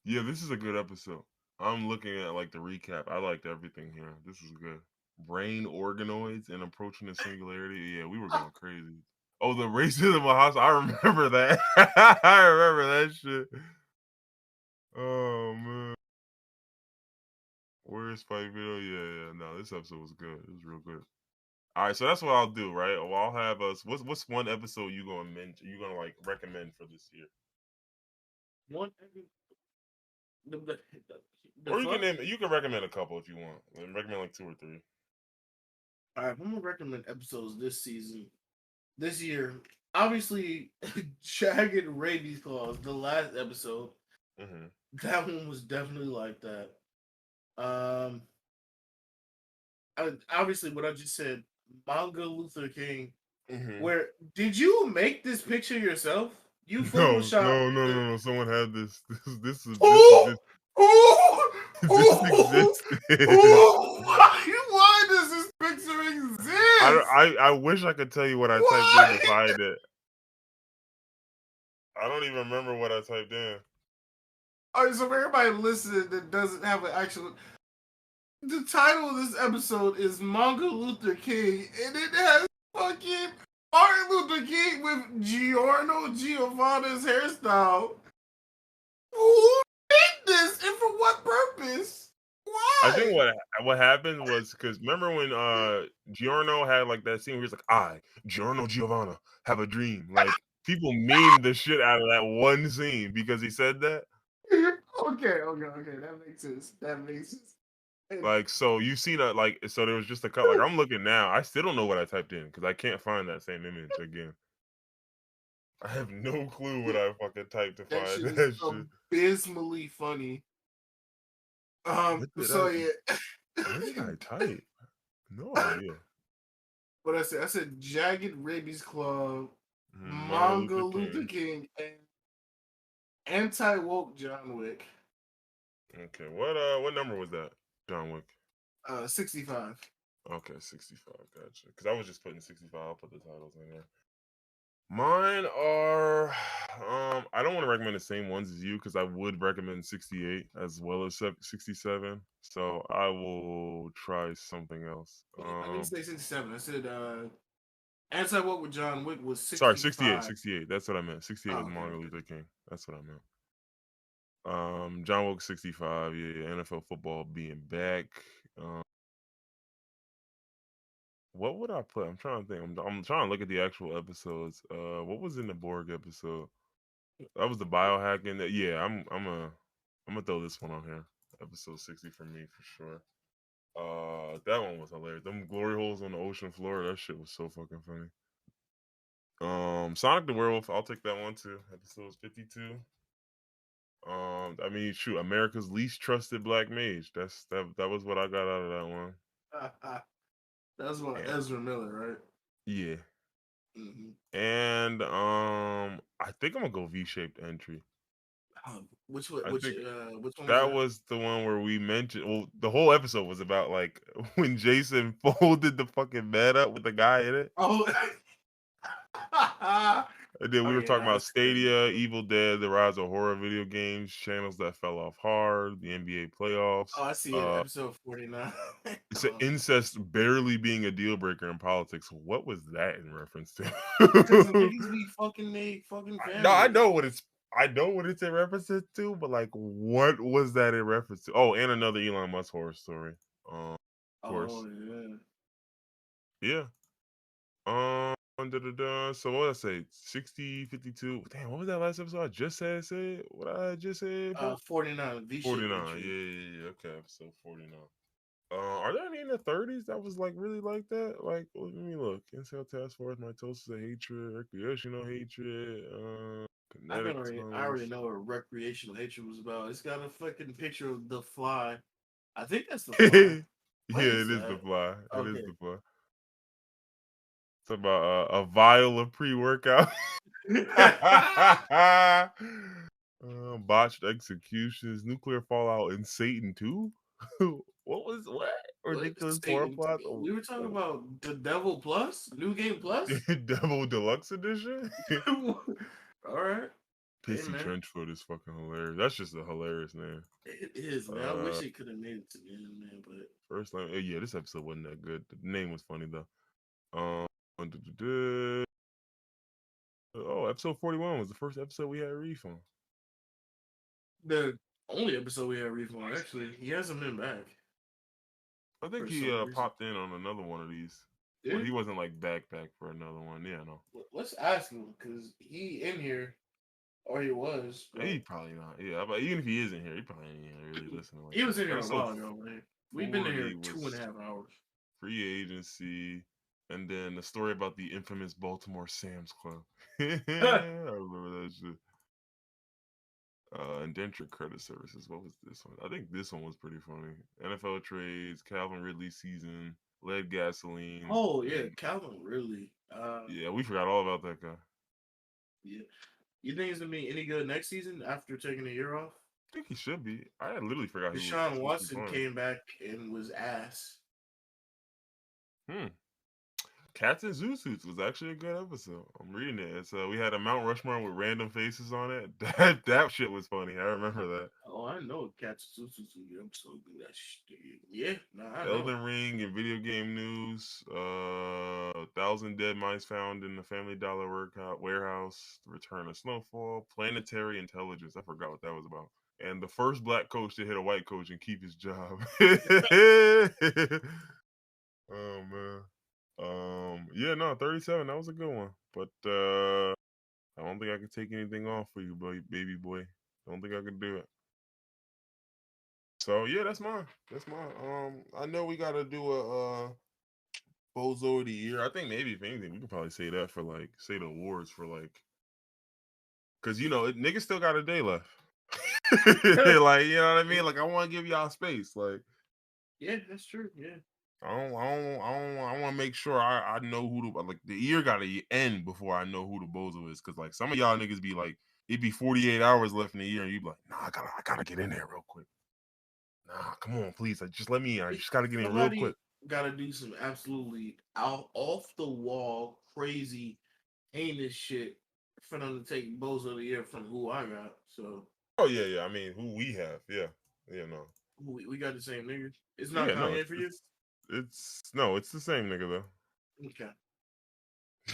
Yeah, this is a good episode. I'm looking at like the recap. I liked everything here. This is good. Brain organoids and approaching the singularity. Yeah, we were going crazy. Oh, the racism of house. I remember that. I remember that shit. Oh man. Where's Spike Video? Yeah. No, this episode was good. It was real good. All right, so that's what I'll do, right? Well, I'll have us. What's one episode you gonna mention? You gonna like recommend for this year? One. Or you can recommend a couple if you want. Recommend like 2 or 3. All right, I'm gonna recommend episodes this year. Obviously, Jagged Rabies Claws, the last episode. Mm-hmm. That one was definitely like that. Obviously, what I just said, Manga Luther King. Mm-hmm. Where did you make this picture yourself? You Photoshop? No. Someone had this. This is. This exists. Why does this picture exist? I wish I could tell you what I typed in to find it. I don't even remember what I typed in. All right, so for everybody listening that doesn't have an actual, the title of this episode is Manga Luther King, and it has fucking Martin Luther King with Giorno Giovanna's hairstyle. Who did this, and for what purpose? I think what happened was because remember when Giorno had like that scene where he's like, "I, Giorno Giovanna, have a dream." Like people memed the shit out of that one scene because he said that. Okay. That makes sense. That makes sense. Like so, you see that like so there was just a cut. Like I'm looking now, I still don't know what I typed in because I can't find that same image again. I have no clue what I fucking typed to That find shit is that shit. abysmally funny. What did So I? yeah. What did I type? No idea. What I said? I said Jagged, Rabies Club, Martin Manga Luther Luther King. King, and anti woke John Wick. Okay, what number was that? John Wick. 65. Okay, 65. Gotcha. Because I was just putting 65. I'll put the titles in there. Mine are. I don't want to recommend the same ones as you because I would recommend 68 as well as 67. So I will try something else. I didn't say 67. I said anti woke with John Wick was Sorry, 68. 65. 68. That's what I meant. 68 Oh, was okay, Martin okay. Luther King. That's what I meant. John Wick 65. Yeah, NFL football being back. Um, what would I put? I'm trying to think. I'm trying to look at the actual episodes. What was in the Borg episode? That was the biohacking. Yeah, I'm gonna throw this one on here. Episode 60 for me for sure. That one was hilarious. Them glory holes on the ocean floor. That shit was so fucking funny. Sonic the Werewolf. I'll take that one too. Episode 52. I mean, shoot, America's least trusted black mage. That was what I got out of that one. That's one And, Ezra Miller, right? yeah, Mm-hmm. and I think I'm gonna go V-shaped entry. Which one? I think Which one was that that? was the one where we mentioned. Well, the whole episode was about like when Jason folded the fucking bed up with the guy in it. Oh, And then oh we were yeah, talking nah, about that's a good Stadia, episode. Evil Dead, the rise of horror video games, channels that fell off hard, the NBA Oh, playoffs. I see it. Episode 49. It said incest barely being a deal breaker in politics. What was that in reference Because the to? niggas be fucking they fucking No, I family. know what it's. I know what it's in reference to, but like, what was that in reference to? Oh, and another Elon Musk horror story. Of course, Oh yeah. yeah. So what did I say? 60, 52. Damn, what was that last episode? I just said what I just said. 49 V-shaped 49. entry. Yeah. Okay, episode 49. Are there any in the 30s that was like really like that? Like, let me look. Incel Task Force, Mitosis of Hatred, Recreational Hatred, Kinetic I already Tongues. know what recreational hatred was about. It's got a fucking picture of the fly. I think that's the fly. Yeah, What is it is the that? fly. It is Okay. the fly. It's about a vial of pre-workout. Botched executions, nuclear fallout, and Satan too. What? What? Ridiculous horror Satan. plots. We were talking about the Devil Plus, New Game Plus. Devil Deluxe Edition. All right. Hey Pissy man, Trenchfoot is fucking hilarious. That's just a hilarious name. it is man. I wish it could have made it to the end, man. But First name. Yeah, this episode wasn't that good. The name was funny though. Um. Oh, episode 41 was the first episode we had Reef on. the only episode we had Reef on, actually, he hasn't been back I think for he some reason. popped in on another one of these, but Did he wasn't like back for another one. Yeah, no. let's ask him because he in here or he was, He but probably not. Yeah, but even if he isn't here, he probably ain't really listening like he was that. in here a Episode while ago, man. We've been in here 40 two and a was half hours. free agency, and then the story about the infamous Baltimore Sam's Club. I remember that shit. Indentured credit services. What was this one? I think this one was pretty funny. NFL trades, Calvin Ridley season, lead gasoline, Oh yeah, and Calvin really. yeah, we forgot all about that guy. Yeah. You think he's gonna be any good next season after taking a year off? I think he should be. I had literally forgot he was Deshaun supposed to be Watson playing. came back and was ass. Hmm. Cats and Zoo Suits was actually a good episode. I'm reading it. It's we had a Mount Rushmore with random faces on it. That shit was funny. I remember that. Oh, I know Cats I'm so good at shit. Yeah, nah, I know. Elden Ring and video game news. 1,000 dead mice found in the Family Dollar warehouse. The return of snowfall. Planetary intelligence. I forgot what that was about. and the first black coach to hit a white coach and keep his job. Oh man. Yeah, no, 37. That was a good one, but I don't think I could take anything off for you, boy, baby boy. I don't think I could do it. So yeah, that's mine. That's mine. I know we gotta do a Bozo of the year. I think maybe if anything, we could probably say that for like say the awards for like, cause niggas still got a day left. Like you know what I mean? Like I want to give y'all space. Like yeah, that's true. Yeah. I want to make sure I know who the year got to end before I know who the Bozo is. Cause like some of y'all niggas be like, it'd be 48 hours left in the year, and you be like, nah, I gotta get in there real quick. Nah, come on, please, just let me in. I just gotta get in real quick. Gotta do some absolutely off the wall, crazy, heinous shit for them to take Bozo of the year from who I got. So. Oh yeah. I mean, who we have, yeah, no. We got the same niggas. It's not Yeah, Kanye for you. It's the same nigga though. Okay.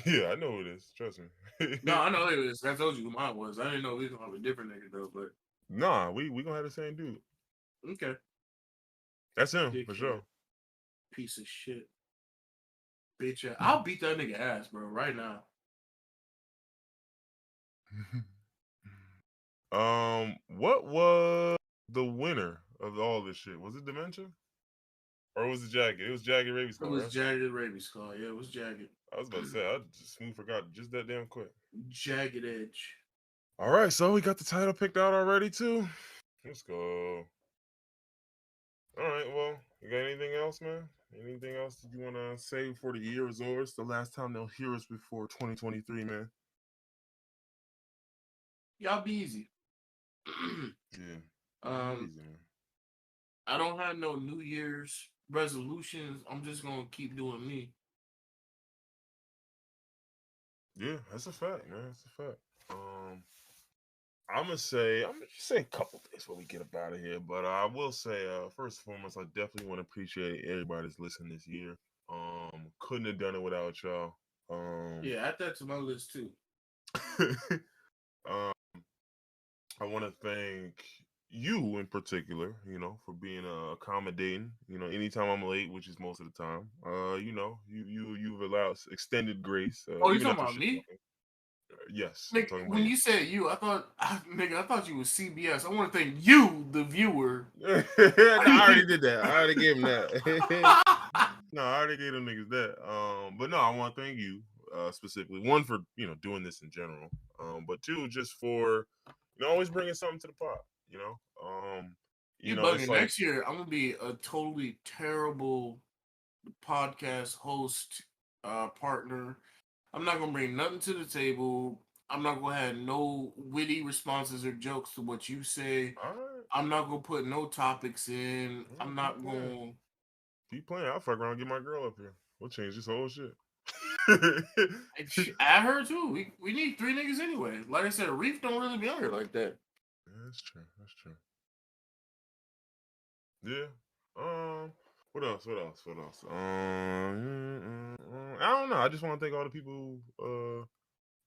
Yeah, I know who it is. Trust me. No, I know who it is. I told you who mine was. I didn't know we was gonna have a different nigga though, but nah, we gonna have the same dude. Okay. That's him Dickhead. for sure. Piece of shit. Bitch, I'll beat that nigga ass, bro, right now. What was the winner of all this shit? Was it Dementia? Or was it Jagged? It was Jagged Rabies Call, It was right? Jagged Rabies Call. Yeah, it was Jagged. I was about to say, I just smooth forgot just that damn quick. Jagged Edge. All right, so we got the title picked out already too. Let's go. All right, well, you got anything else, man? Anything else that you want to say before the year is over? It's the last time they'll hear us before 2023, man. Y'all be easy. Yeah. Easy, man. I don't have no New Year's resolutions. I'm just gonna keep doing me. Yeah, that's a fact, man. That's a fact. I'm gonna just say a couple things before we get up out of here. But I will say, first and foremost, I definitely want to appreciate everybody that's listening this year. Couldn't have done it without y'all. Yeah, add that to my list too. I want to thank you in particular, for being accommodating. Anytime I'm late, which is most of the time, you've allowed extended grace. Oh, you talking about me? Yes. Nigga, when you said you, I thought you was CBS. I want to thank you, the viewer. No, I already did that. I already gave him that. No, I already gave them niggas that. But no, I want to thank you specifically. One, for doing this in general. But two, just for always bringing something to the pot. You bugging. Like, next year, I'm gonna be a totally terrible podcast host, partner. I'm not gonna bring nothing to the table. I'm not gonna have no witty responses or jokes to what you say. All right. I'm not gonna put no topics in. I'm not gonna keep playing. I'll fuck around and get my girl up here. We'll change this whole shit. At her too. We need 3 niggas anyway. Like I said, Reef don't really be on here like that. Yeah, that's true. That's true. Yeah. What else? I don't know. I just want to thank all the people who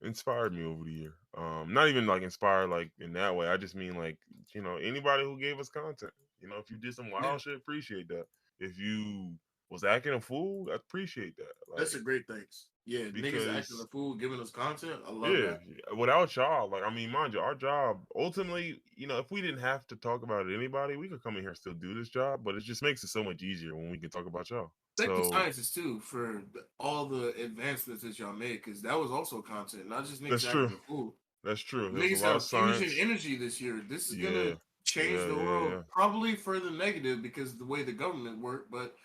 inspired me over the year. Not even like inspired like in that way. I just mean like, anybody who gave us content. If you did some wild shit, appreciate that. If you was acting a fool, I appreciate that. Like, that's a great thanks. Yeah, because, niggas acting a fool, giving us content. I love that. Without y'all, like, I mean, mind you, our job ultimately, if we didn't have to talk about it anybody, we could come in here and still do this job. But it just makes it so much easier when we can talk about y'all. Thank the scientists too for all the advancements that y'all made, because that was also content, not just niggas acting a fool. That's true. Niggas have fusion energy this year. This is gonna change the world, probably for the negative because of the way the government worked, but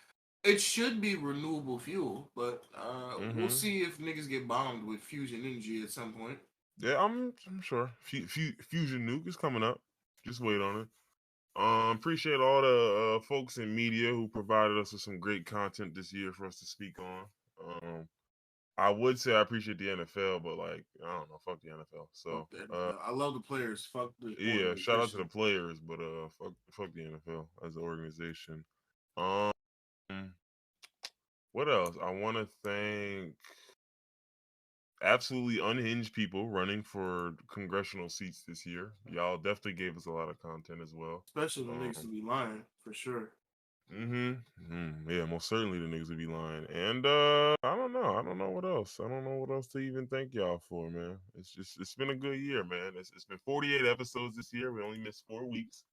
it should be renewable fuel. But we'll see if niggas get bombed with fusion energy at some point. Yeah, I'm sure. Fusion nuke is coming up. Just wait on it. Appreciate all the folks in media who provided us with some great content this year for us to speak on. I would say I appreciate the NFL, but like I don't know, fuck the NFL. So I love the players. Fuck the shout out to the players, but fuck the NFL as an organization. What else? I want to thank. absolutely unhinged people running for congressional seats this year. Y'all definitely gave us a lot of content as well. Especially the niggas to be lying, for sure. Yeah, most certainly the niggas would be lying. And I don't know. I don't know what else. I don't know what else to even thank y'all for, man. It's been a good year, man. It's been 48 episodes this year. We only missed 4 weeks.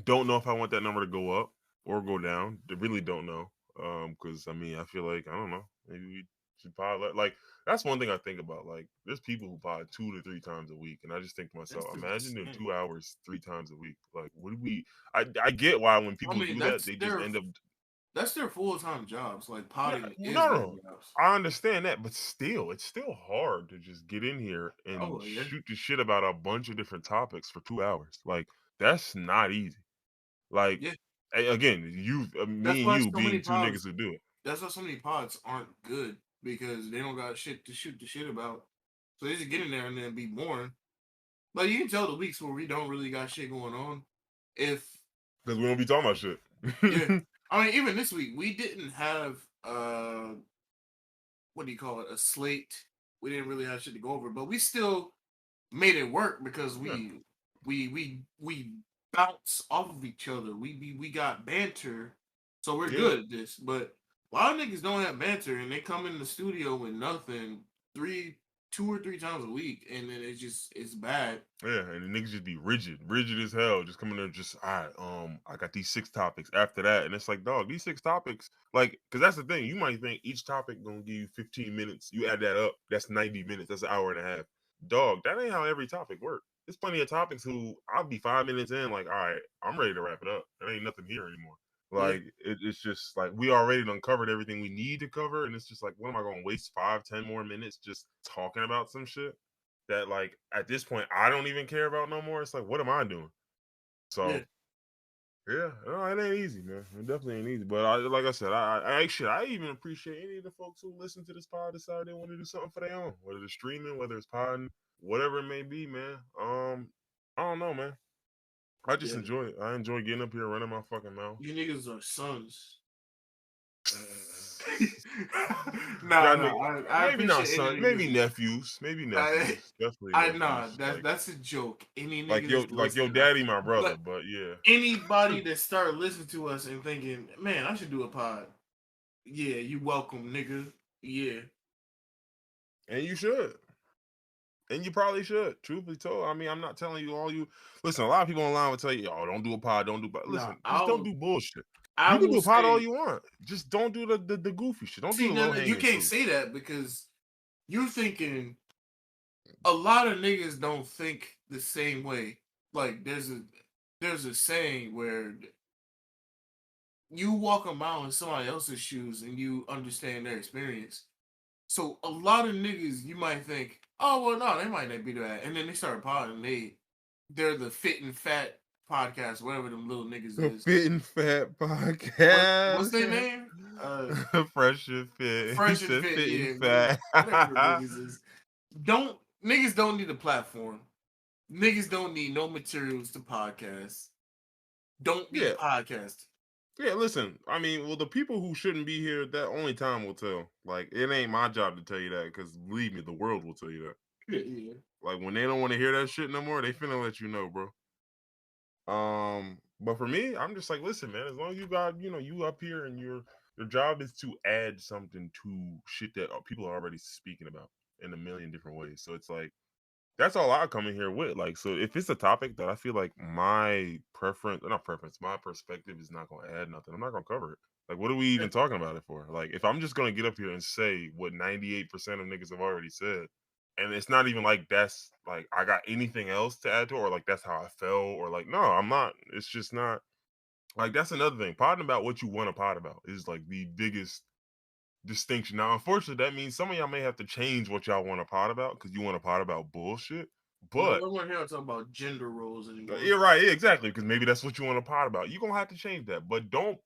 Don't know if I want that number to go up or go down. I really don't know. Because I mean, I feel like I don't know. Maybe we should pod like that's one thing I think about. Like, there's people who pod 2 to 3 times a week, and I just think to myself, That's imagine doing insane. 2 hours 3 times a week. Like, what do we? I get why when I people mean, do that, they just end up. that's their full time jobs. Like Yeah, potting no, is their no, jobs. I understand that, but still, it's still hard to just get in here and Oh yeah, shoot the shit about a bunch of different topics for 2 hours. Like, that's not easy. Like, yeah. again, That's me and why you so many being two niggas pods. who do it. That's why so many pods aren't good because they don't got shit to shoot the shit about. So they just get in there and then be boring. Like you can tell the weeks where we don't really got shit going on. If Because we don't be talking about shit. yeah, I mean even this week we didn't have what do you call it, a slate. We didn't really have shit to go over, but we still made it work because Yeah. we bounce off of each other. We got banter, so we're Yeah. good at this. But a lot of niggas don't have banter, and they come in the studio with nothing 2 or 3 times a week, and then it's bad. Yeah, and the niggas just be rigid as hell. Just coming there, just all right. I got these 6 topics. After that, and it's like, dog, these 6 topics, like, because that's the thing. You might think each topic gonna give you 15 minutes. You add that up, that's 90 minutes. That's an hour and a half. Dog, that ain't how every topic work. There's plenty of topics who I'll be 5 minutes in, like, all right, I'm ready to wrap it up. There ain't nothing here anymore. Yeah, Like, it's just like we already done covered everything we need to cover, and it's just like, what am I gonna waste 5, 10 more minutes just talking about some shit that, like, at this point I don't even care about no more? It's like, what am I doing? yeah, So yeah, no, it ain't easy, man. It definitely ain't easy. But like I said, I even appreciate any of the folks who listen to this pod decide they want to do something for their own, whether it's streaming, whether it's podding, whatever it may be, man. I don't know, man. I just yeah. enjoy it. I enjoy getting up here, running my fucking mouth. You niggas are sons. Y'all nah, nigga, I maybe not appreciate son, any maybe niggas. nephews, maybe I, nephews, definitely I nah, nephews. that's a joke. Any Like nigga yo, that's like your listening, daddy, my like brother. But yeah, anybody that start listening to us and thinking, man, I should do a pod. Yeah, you welcome, nigga. Yeah, and you should. And you probably should. Truth be told, I mean, I'm not telling you all you. Listen, a lot of people online will tell you, "Oh, don't do a pod, don't do." Pod. no, Listen, just don't do bullshit. I You can will do a pod all say, you want. Just don't do the goofy shit. Don't do see, the no, low no, you hanging can't fruit. say that because you're thinking a lot of niggas don't think the same way. Like there's a saying where you walk a mile in somebody else's shoes and you understand their experience. So a lot of niggas you might think, oh well, no, they might not be that, and then they start podding. They're the fit and fat podcast, whatever them little niggas The is. Fit and Fat What's their podcast. name? Fresh and fit. He Fresh and said fit. fit and Yeah, fat. whatever them niggas is. Don't niggas don't need a platform. Niggas don't need no materials to podcast. Don't be Yeah, podcasting. yeah. Listen, I mean, well, the people who shouldn't be here, that only time will tell. Like, it ain't my job to tell you that, because believe me, the world will tell you that. Yeah. Like, when they don't want to hear that shit no more, they finna let you know, bro. But for me, I'm just like, listen, man, as long as you got, you up here and your job is to add something to shit that people are already speaking about in a million different ways. So it's like, that's all I come in here with. Like, so if it's a topic that I feel like my preference, not preference, my perspective is not gonna add nothing, I'm not gonna cover it. Like, what are we even talking about it for? Like, if I'm just gonna get up here and say what 98% of niggas have already said, and it's not even like that's like I got anything else to add to it, or like that's how I felt, or like, no, I'm not. It's just not like, that's another thing. Podding about what you want to pod about is like the biggest distinction. Now, unfortunately, that means some of y'all may have to change what y'all want to pod about because you want to pod about bullshit. No, But we're not here to talk about gender roles anymore. you're right, yeah, exactly, because maybe that's what you want to pod about. You're gonna have to change that, but don't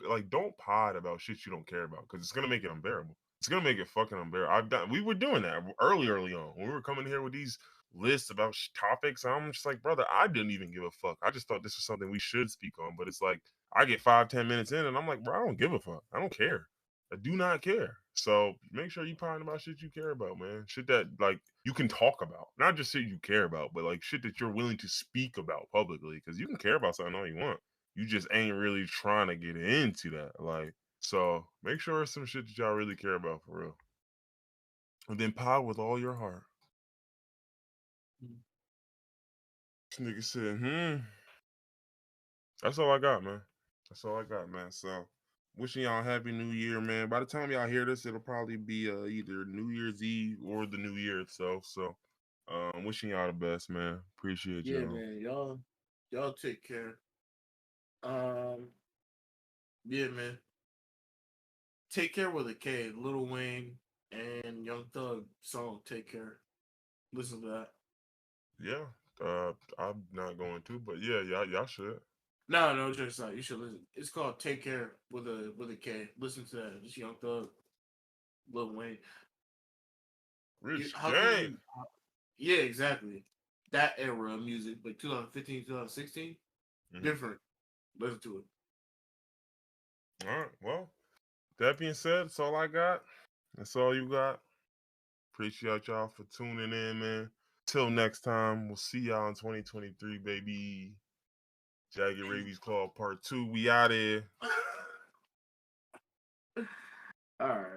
pod about shit you don't care about, because it's gonna make it unbearable. It's gonna make it fucking unbearable. We were doing that early on when we were coming here with these lists about topics. I'm just like, brother, I didn't even give a fuck. I just thought this was something we should speak on, but it's like I get 5-10 minutes in, and I'm like, bro, I don't give a fuck. I don't care. I do not care. So make sure you pounding about shit you care about, man. Shit that like you can talk about, not just shit you care about, but like shit that you're willing to speak about publicly. Because you can care about something all you want, you just ain't really trying to get into that. Like, so make sure it's some shit that y'all really care about for real, and then pound with all your heart. This nigga said, That's all I got, man. That's all I got, man. So, wishing y'all a happy New Year, man. By the time y'all hear this, it'll probably be either New Year's Eve or the New Year itself. So, wishing y'all the best, man. Appreciate Yeah, y'all. man. Y'all take care. Yeah, man. Take Care with a K. Lil Wayne and Young Thug song Take Care. Listen to that. Yeah, I'm not going to, but yeah, y'all should. No, just not. You should listen. It's called Take Care with a K. Listen to that. It's Young Thug, Lil Wayne. Rich How can gang. you? Yeah, exactly. That era of music, like 2015, 2016, different. Listen to it. All right. Well, that being said, that's all I got. That's all you got. Appreciate y'all for tuning in, man. Till next time, we'll see y'all in 2023, baby. Jagged Rabies Claw Part 2. We out here. All right.